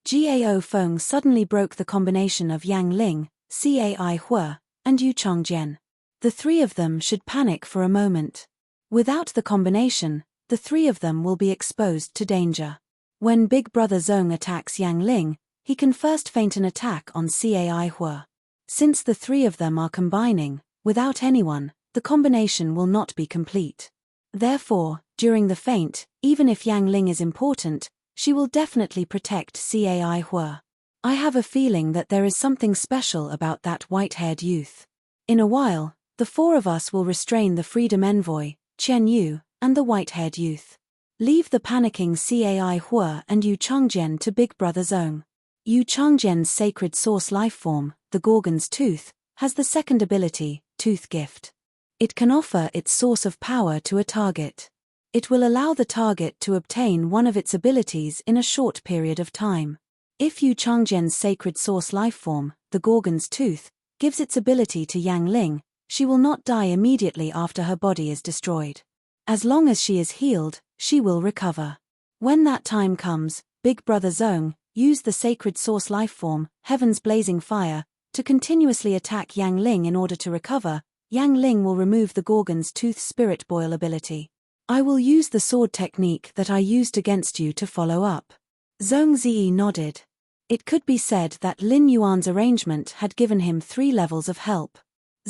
Gao Feng suddenly broke the combination of Yang Ling, Cai Hua, and Yu Chongjian. The three of them should panic for a moment. Without the combination, the three of them will be exposed to danger. When Big Brother Zong attacks Yang Ling, he can first feint an attack on Cai Hua. Since the three of them are combining, without anyone, the combination will not be complete. Therefore, during the feint, even if Yang Ling is important, she will definitely protect Cai Hua. I have a feeling that there is something special about that white-haired youth. In a while, the four of us will restrain the Freedom Envoy, Chen Yu, and the white-haired youth. Leave the panicking Cai Hua and Yu Chongjian to Big Brother Zong. Yu Chongjian's sacred source lifeform, the Gorgon's Tooth, has the second ability, Tooth Gift. It can offer its source of power to a target. It will allow the target to obtain one of its abilities in a short period of time. If Yu Chongjian's sacred source lifeform, the Gorgon's Tooth, gives its ability to Yang Ling, she will not die immediately after her body is destroyed. As long as she is healed, she will recover. When that time comes, Big Brother Zong, use the sacred source lifeform, Heaven's Blazing Fire, to continuously attack Yang Ling in order to recover. Yang Ling will remove the Gorgon's Tooth Spirit Boil ability. I will use the sword technique that I used against you to follow up. Zhong Ziyi nodded. It could be said that Lin Yuan's arrangement had given him 3 levels of help.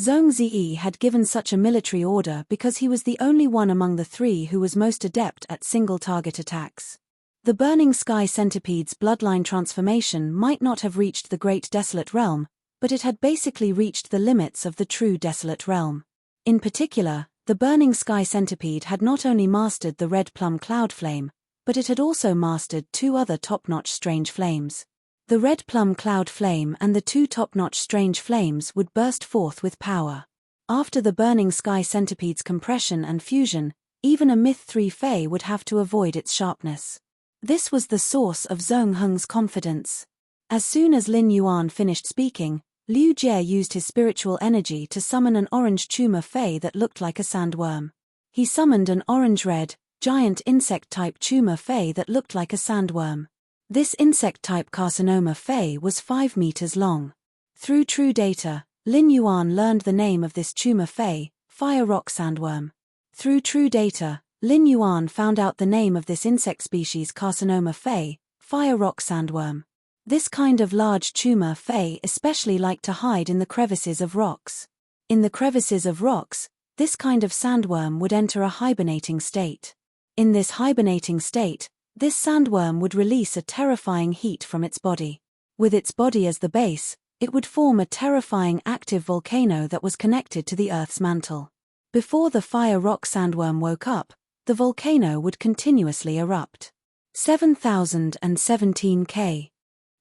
Zhong Ziyi had given such a military order because he was the only one among the 3 who was most adept at single-target attacks. The Burning Sky Centipede's bloodline transformation might not have reached the Great Desolate Realm, but it had basically reached the limits of the true Desolate Realm. In particular, the Burning Sky Centipede had not only mastered the Red Plum Cloud Flame, but it had also mastered 2 other top-notch Strange Flames. The Red Plum Cloud Flame and the 2 top-notch Strange Flames would burst forth with power. After the Burning Sky Centipede's compression and fusion, even a Myth 3 Fey would have to avoid its sharpness. This was the source of Zhong Heng's confidence. As soon as Lin Yuan finished speaking, Liu Jie used his spiritual energy to summon an orange tumor fey that looked like a sandworm. He summoned an orange-red, giant insect-type tumor fey that looked like a sandworm. This insect-type carcinoma fey was 5 meters long. Through true data, Lin Yuan learned the name of this tumor fey, Fire Rock Sandworm. Through true data, Lin Yuan found out the name of this insect species carcinoma fey, Fire Rock Sandworm. This kind of large tumor fey especially like to hide in the crevices of rocks. In the crevices of rocks, this kind of sandworm would enter a hibernating state. In this hibernating state, this sandworm would release a terrifying heat from its body. With its body as the base, it would form a terrifying active volcano that was connected to the Earth's mantle. Before the Fire Rock Sandworm woke up, the volcano would continuously erupt. 7017 K.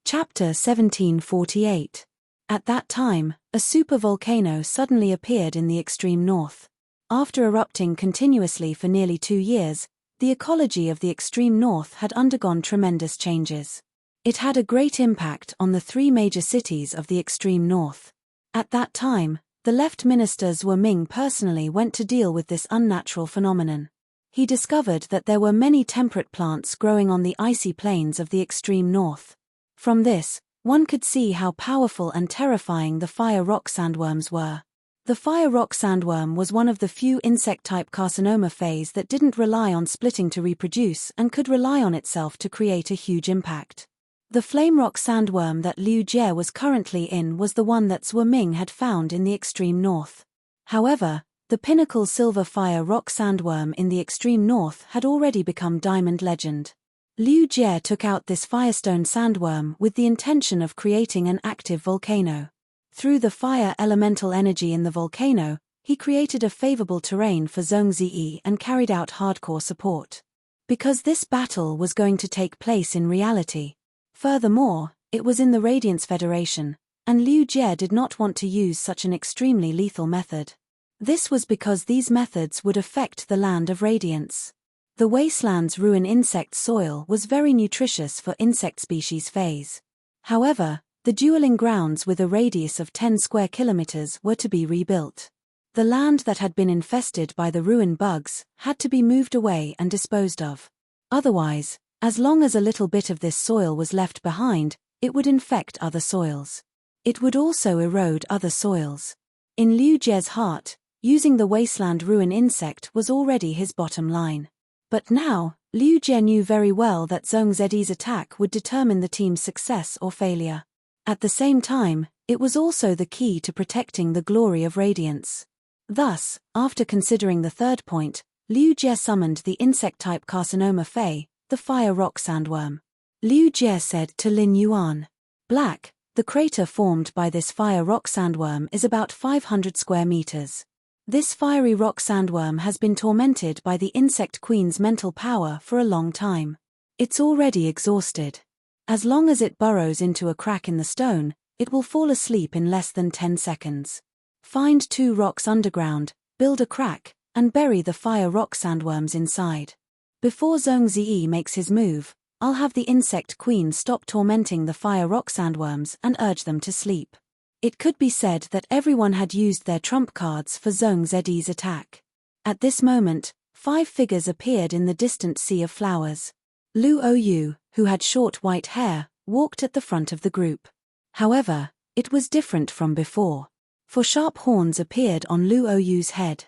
Chapter 1748. At that time, a supervolcano suddenly appeared in the extreme north. After erupting continuously for nearly 2 years, the ecology of the extreme north had undergone tremendous changes. It had a great impact on the 3 major cities of the extreme north. At that time, the left minister Zhuo Ming personally went to deal with this unnatural phenomenon. He discovered that there were many temperate plants growing on the icy plains of the extreme north. From this, one could see how powerful and terrifying the Fire Rock Sandworms were. The Fire Rock Sandworm was one of the few insect-type carcinoma feys that didn't rely on splitting to reproduce and could rely on itself to create a huge impact. The Flame Rock Sandworm that Liu Jie was currently in was the one that Zhuo Ming had found in the extreme north. However, the Pinnacle Silver Fire Rock Sandworm in the extreme north had already become Diamond Legend. Liu Jie took out this Firestone Sandworm with the intention of creating an active volcano. Through the fire elemental energy in the volcano, he created a favorable terrain for Zhong Ziyi and carried out hardcore support. Because this battle was going to take place in reality. Furthermore, it was in the Radiance Federation, and Liu Jie did not want to use such an extremely lethal method. This was because these methods would affect the land of radiance. The wasteland's ruin insect soil was very nutritious for insect species phase. However, the dueling grounds with a radius of 10 square kilometers were to be rebuilt. The land that had been infested by the ruin bugs had to be moved away and disposed of. Otherwise, As long as a little bit of this soil was left behind, it would infect other soils. It would also erode other soils. In Liu Jie's heart, using the wasteland ruin insect was already his bottom line. But now, Liu Jie knew very well that Zhong Ziyi's attack would determine the team's success or failure. At the same time, it was also the key to protecting the glory of radiance. Thus, after considering the third point, Liu Jie summoned the insect-type carcinoma Fei, the fire rock sandworm. Liu Jie said to Lin Yuan, "Black, the crater formed by this fire rock sandworm is about 500 square meters. This fiery rock sandworm has been tormented by the insect queen's mental power for a long time. It's already exhausted. As long as it burrows into a crack in the stone, it will fall asleep in less than 10 seconds. Find 2 rocks underground, build a crack, and bury the fire rock sandworms inside. Before Zhong Ziyi makes his move, I'll have the insect queen stop tormenting the fire rock sandworms and urge them to sleep." It could be said that everyone had used their trump cards for Zhong Ziyi's attack. At this moment, 5 figures appeared in the distant sea of flowers. Lu Oyu, who had short white hair, walked at the front of the group. However, it was different from before. For sharp horns appeared on Lu Oyu's head.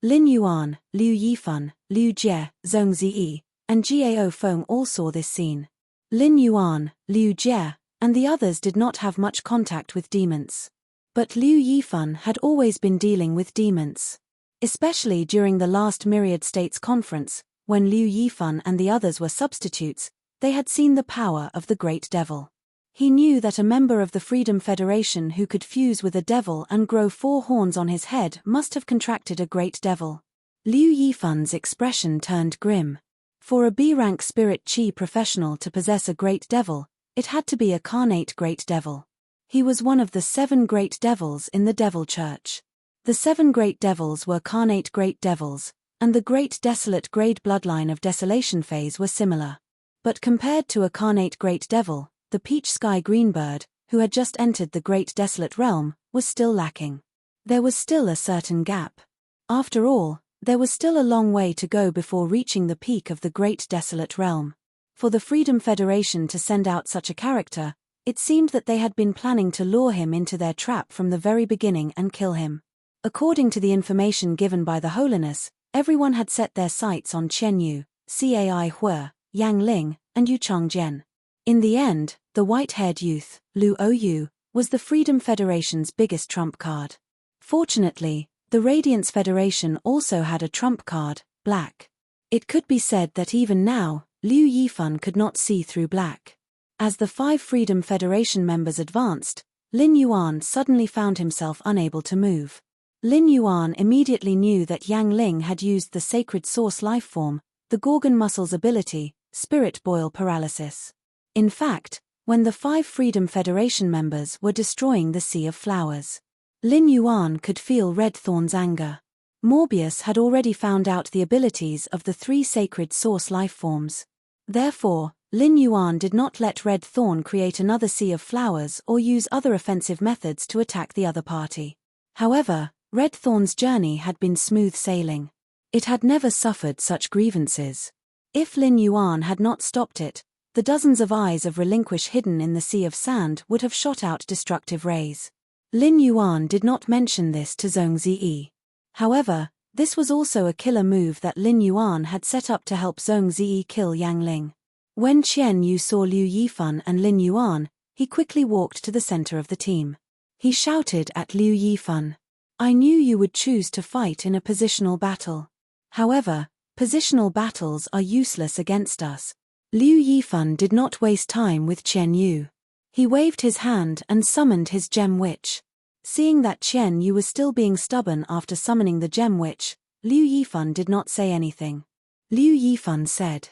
Lin Yuan, Liu Yifan, Liu Jie, Zhong Ziyi, and Gao Feng all saw this scene. Lin Yuan, Liu Jie, and the others did not have much contact with demons. But Liu Yifan had always been dealing with demons. Especially during the last Myriad States conference, when Liu Yifan and the others were substitutes, they had seen the power of the Great Devil. He knew that a member of the Freedom Federation who could fuse with a devil and grow 4 horns on his head must have contracted a Great Devil. Liu Yifan's expression turned grim. For a B-rank spirit chi professional to possess a Great Devil, it had to be a carnate Great Devil. He was one of the 7 Great Devils in the Devil Church. The 7 Great Devils were carnate Great Devils, and the Great Desolate grade bloodline of Desolation phase were similar. But compared to a carnate Great Devil, the Peach Sky Greenbird, who had just entered the Great Desolate realm, was still lacking. There was still a certain gap. After all, there was still a long way to go before reaching the peak of the Great Desolate realm. For the Freedom Federation to send out such a character, it seemed that they had been planning to lure him into their trap from the very beginning and kill him. According to the information given by the Holiness, everyone had set their sights on Chen Yu, Cai Hue, Yang Ling, and Yu Changjian. In the end, the white-haired youth, Lu Oyu, was the Freedom Federation's biggest trump card. Fortunately, the Radiance Federation also had a trump card, black. It could be said that even now, Liu Yifan could not see through black. As the 5 Freedom Federation members advanced, Lin Yuan suddenly found himself unable to move. Lin Yuan immediately knew that Yang Ling had used the sacred source lifeform, the Gorgon muscles ability, Spirit Boil Paralysis. In fact, when the 5 Freedom Federation members were destroying the Sea of Flowers, Lin Yuan could feel Red Thorn's anger. Morbius had already found out the abilities of the 3 sacred source lifeforms. Therefore, Lin Yuan did not let Red Thorn create another Sea of Flowers or use other offensive methods to attack the other party. However, Red Thorn's journey had been smooth sailing. It had never suffered such grievances. If Lin Yuan had not stopped it, the dozens of eyes of Relinquish hidden in the sea of sand would have shot out destructive rays. Lin Yuan did not mention this to Zhong Ziyi. However, this was also a killer move that Lin Yuan had set up to help Zhong Ziyi kill Yang Ling. When Chen Yu saw Liu Yifan and Lin Yuan, he quickly walked to the center of the team. He shouted at Liu Yifan, "I knew you would choose to fight in a positional battle. However, positional battles are useless against us." Liu Yifan did not waste time with Chen Yu. He waved his hand and summoned his Gem Witch. Seeing that Chen Yu was still being stubborn after summoning the Gem Witch, Liu Yifan did not say anything. Liu Yifan said,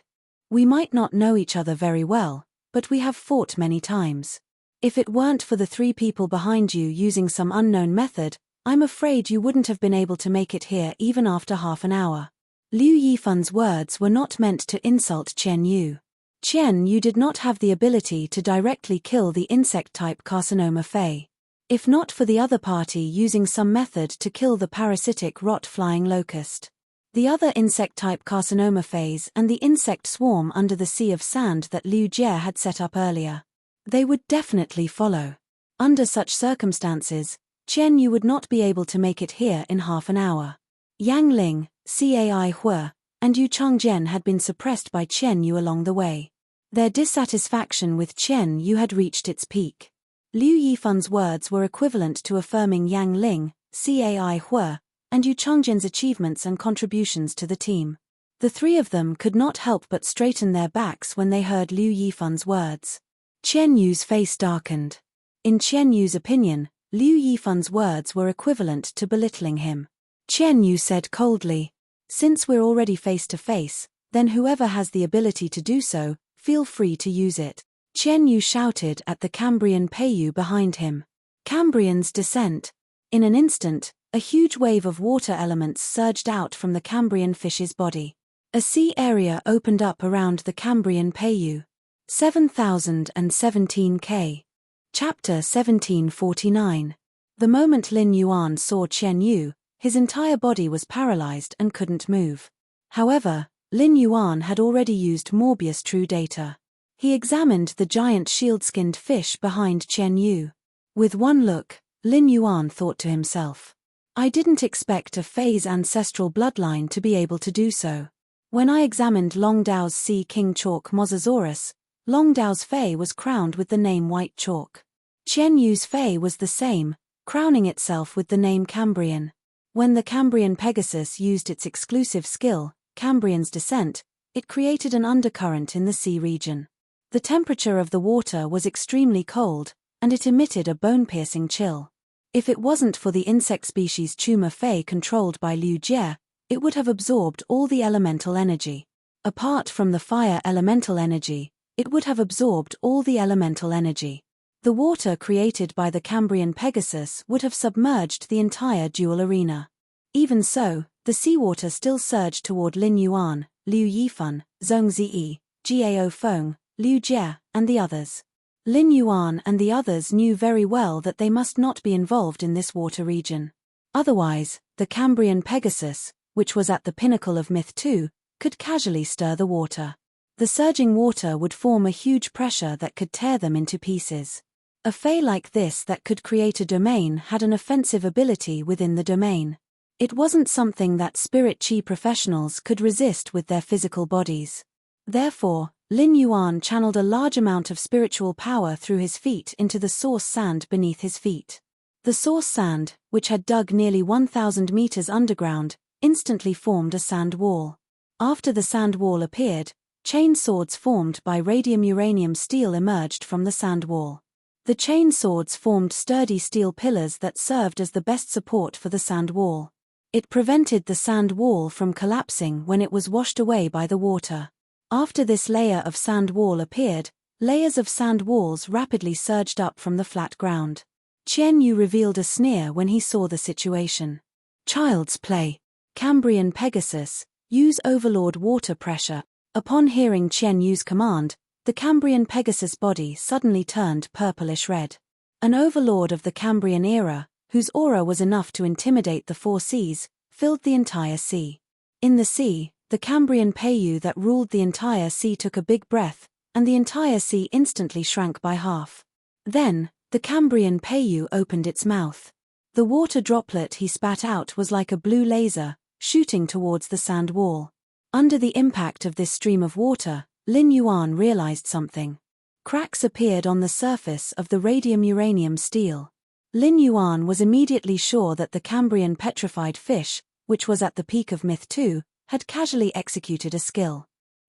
"We might not know each other very well, but we have fought many times. If it weren't for the 3 people behind you using some unknown method, I'm afraid you wouldn't have been able to make it here even after half an hour." Liu Yifan's words were not meant to insult Chen Yu. Chen Yu did not have the ability to directly kill the insect-type carcinoma Fei. If not for the other party using some method to kill the parasitic rot-flying locust. The other insect-type carcinoma phase and the insect swarm under the sea of sand that Liu Jie had set up earlier. They would definitely follow. Under such circumstances, Chen Yu would not be able to make it here in half an hour. Yang Ling, Cai Hua, and Yu Changzhen had been suppressed by Chen Yu along the way. Their dissatisfaction with Chen Yu had reached its peak. Liu Yifan's words were equivalent to affirming Yang Ling, Cai Hua, and Yu Changzhen's achievements and contributions to the team. The three of them could not help but straighten their backs when they heard Liu Yifan's words. Chen Yu's face darkened. In Chen Yu's opinion, Liu Yifan's words were equivalent to belittling him. Chen Yu said coldly, "Since we're already face to face, then whoever has the ability to do so, feel free to use it." Chen Yu shouted at the Cambrian Peiyu behind him. Cambrian's descent. In an instant, a huge wave of water elements surged out from the Cambrian fish's body. A sea area opened up around the Cambrian Peiyu. 7017 K. Chapter 1749. The moment Lin Yuan saw Chen Yu, his entire body was paralyzed and couldn't move. However, Lin Yuan had already used Morbius True Data. He examined the giant shield-skinned fish behind Chen Yu. With one look, Lin Yuan thought to himself, "I didn't expect a Fei's ancestral bloodline to be able to do so. When I examined Longdao's Sea King Chalk Mosasaurus, Longdao's Fei was crowned with the name White Chalk. Chen Yu's Fei was the same, crowning itself with the name Cambrian. When the Cambrian Pegasus used its exclusive skill, Cambrian's Descent, it created an undercurrent in the sea region. The temperature of the water was extremely cold, and it emitted a bone-piercing chill. If it wasn't for the insect species Tumor Fei controlled by Liu Jie, it would have absorbed all the elemental energy. Apart from the fire elemental energy, it would have absorbed all the elemental energy. The water created by the Cambrian Pegasus would have submerged the entire dual arena. Even so, the seawater still surged toward Lin Yuan, Liu Yifan, Zhong Ziyi, Gao Feng, Liu Jie, and the others. Lin Yuan and the others knew very well that they must not be involved in this water region. Otherwise, the Cambrian Pegasus, which was at the pinnacle of Myth 2, could casually stir the water. The surging water would form a huge pressure that could tear them into pieces. A Fei like this that could create a domain had an offensive ability within the domain. It wasn't something that spirit chi professionals could resist with their physical bodies. Therefore, Lin Yuan channeled a large amount of spiritual power through his feet into the source sand beneath his feet. The source sand, which had dug nearly 1,000 meters underground, instantly formed a sand wall. After the sand wall appeared, chain swords formed by radium-uranium steel emerged from the sand wall. The chain swords formed sturdy steel pillars that served as the best support for the sand wall. It prevented the sand wall from collapsing when it was washed away by the water. After this layer of sand wall appeared, layers of sand walls rapidly surged up from the flat ground. Chen Yu revealed a sneer when he saw the situation. Child's play. Cambrian Pegasus, use Overlord water pressure. Upon hearing Chen Yu's command, the Cambrian Pegasus body suddenly turned purplish red. An overlord of the Cambrian era, whose aura was enough to intimidate the four seas, filled the entire sea. In the sea, the Cambrian Peiyu that ruled the entire sea took a big breath, and the entire sea instantly shrank by half. Then, the Cambrian Peiyu opened its mouth. The water droplet he spat out was like a blue laser, shooting towards the sand wall. Under the impact of this stream of water, Lin Yuan realized something. Cracks appeared on the surface of the radium-uranium steel. Lin Yuan was immediately sure that the Cambrian petrified fish, which was at the peak of Myth 2, had casually executed a skill.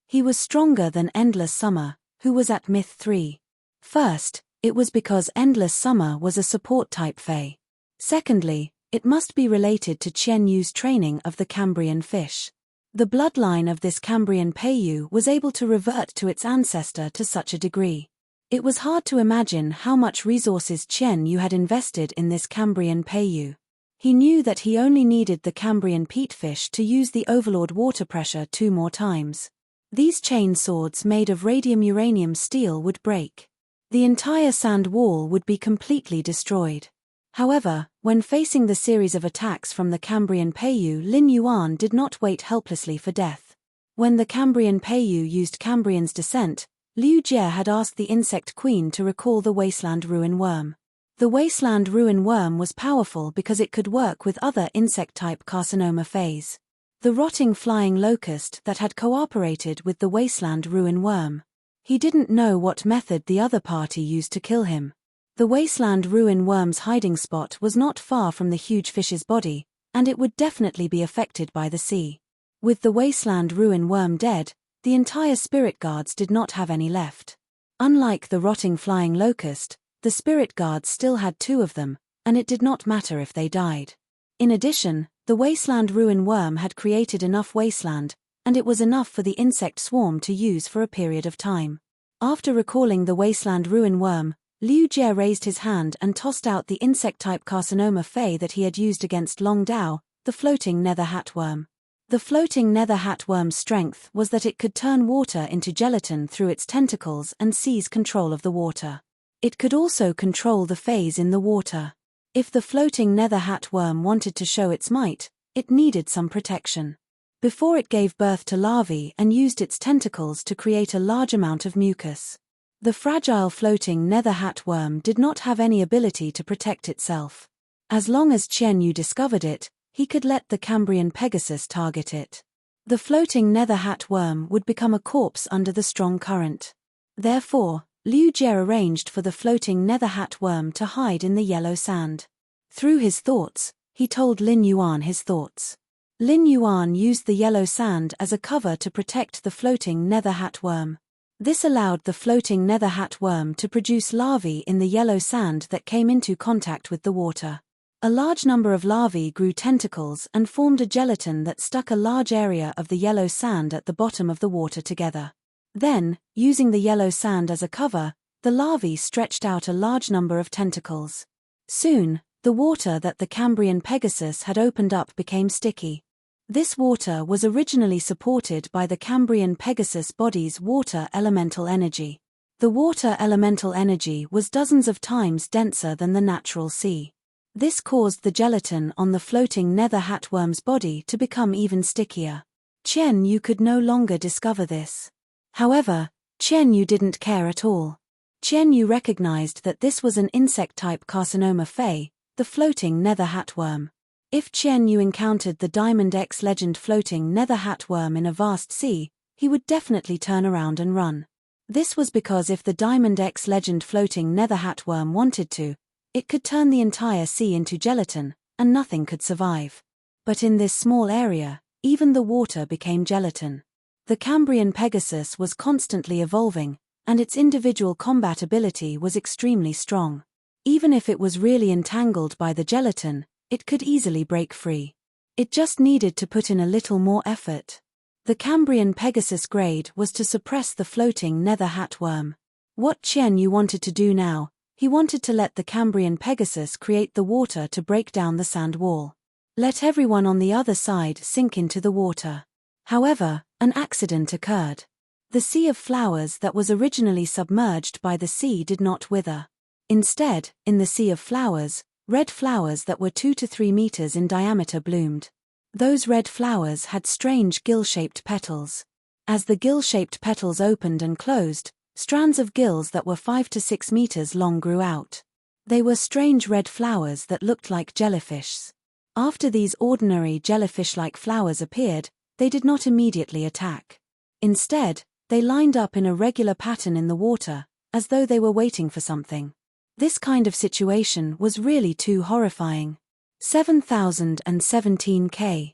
He was stronger than Endless Summer, who was at Myth 3. First, it was because Endless Summer was a support-type Fei. Secondly, it must be related to Chen Yu's training of the Cambrian fish. The bloodline of this Cambrian Peiyu was able to revert to its ancestor to such a degree. It was hard to imagine how much resources Chen Yu had invested in this Cambrian Peiyu. He knew that he only needed the Cambrian peatfish to use the Overlord water pressure 2 more times. These chain swords made of radium-uranium steel would break. The entire sand wall would be completely destroyed. However, when facing the series of attacks from the Cambrian Peiyu, Lin Yuan did not wait helplessly for death. When the Cambrian Peiyu used Cambrian's descent, Liu Jie had asked the insect queen to recall the wasteland ruin worm. The wasteland ruin worm was powerful because it could work with other insect-type carcinoma phase. The rotting flying locust that had cooperated with the wasteland ruin worm. He didn't know what method the other party used to kill him. The wasteland ruin worm's hiding spot was not far from the huge fish's body, and it would definitely be affected by the sea. With the wasteland ruin worm dead, the entire spirit guards did not have any left. Unlike the rotting flying locust, the spirit guards still had 2 of them, and it did not matter if they died. In addition, the wasteland ruin worm had created enough wasteland, and it was enough for the insect swarm to use for a period of time. After recalling the wasteland ruin worm, Liu Jie raised his hand and tossed out the insect-type carcinoma fey that he had used against Long Dao, the floating nether hatworm. The floating nether hatworm's strength was that it could turn water into gelatin through its tentacles and seize control of the water. It could also control the phase in the water. If the floating nether hatworm wanted to show its might, it needed some protection. Before it gave birth to larvae and used its tentacles to create a large amount of mucus. The fragile floating nether hatworm did not have any ability to protect itself. As long as Qian Yu discovered it, he could let the Cambrian Pegasus target it. The floating nether hatworm would become a corpse under the strong current. Therefore, Liu Jie arranged for the floating nether hatworm to hide in the yellow sand. Through his thoughts, he told Lin Yuan his thoughts. Lin Yuan used the yellow sand as a cover to protect the floating nether hatworm. This allowed the floating nether hatworm to produce larvae in the yellow sand that came into contact with the water. A large number of larvae grew tentacles and formed a gelatin that stuck a large area of the yellow sand at the bottom of the water together. Then, using the yellow sand as a cover, the larvae stretched out a large number of tentacles. Soon, the water that the Cambrian Pegasus had opened up became sticky. This water was originally supported by the Cambrian Pegasus body's water elemental energy. The water elemental energy was dozens of times denser than the natural sea. This caused the gelatin on the floating nether hatworm's body to become even stickier. Qian Yu could no longer discover this. However, Qian Yu didn't care at all. Qian Yu recognized that this was an insect-type carcinoma fey, the floating nether hatworm. If Qian Yu encountered the Diamond X Legend floating nether hatworm in a vast sea, he would definitely turn around and run. This was because if the Diamond X Legend floating nether hatworm wanted to, it could turn the entire sea into gelatin, and nothing could survive. But in this small area, even the water became gelatin. The Cambrian Pegasus was constantly evolving, and its individual combat ability was extremely strong. Even if it was really entangled by the gelatin, it could easily break free. It just needed to put in a little more effort. The Cambrian Pegasus grade was to suppress the floating nether hatworm. What Qian Yu wanted to do now, he wanted to let the Cambrian Pegasus create the water to break down the sand wall. Let everyone on the other side sink into the water. However, an accident occurred. The sea of flowers that was originally submerged by the sea did not wither. Instead, in the sea of flowers, red flowers that were 2 to 3 meters in diameter bloomed. Those red flowers had strange gill-shaped petals. As the gill-shaped petals opened and closed, strands of gills that were 5 to 6 meters long grew out. They were strange red flowers that looked like jellyfish. After these ordinary jellyfish-like flowers appeared, they did not immediately attack. Instead, they lined up in a regular pattern in the water, as though they were waiting for something. This kind of situation was really too horrifying. 7017K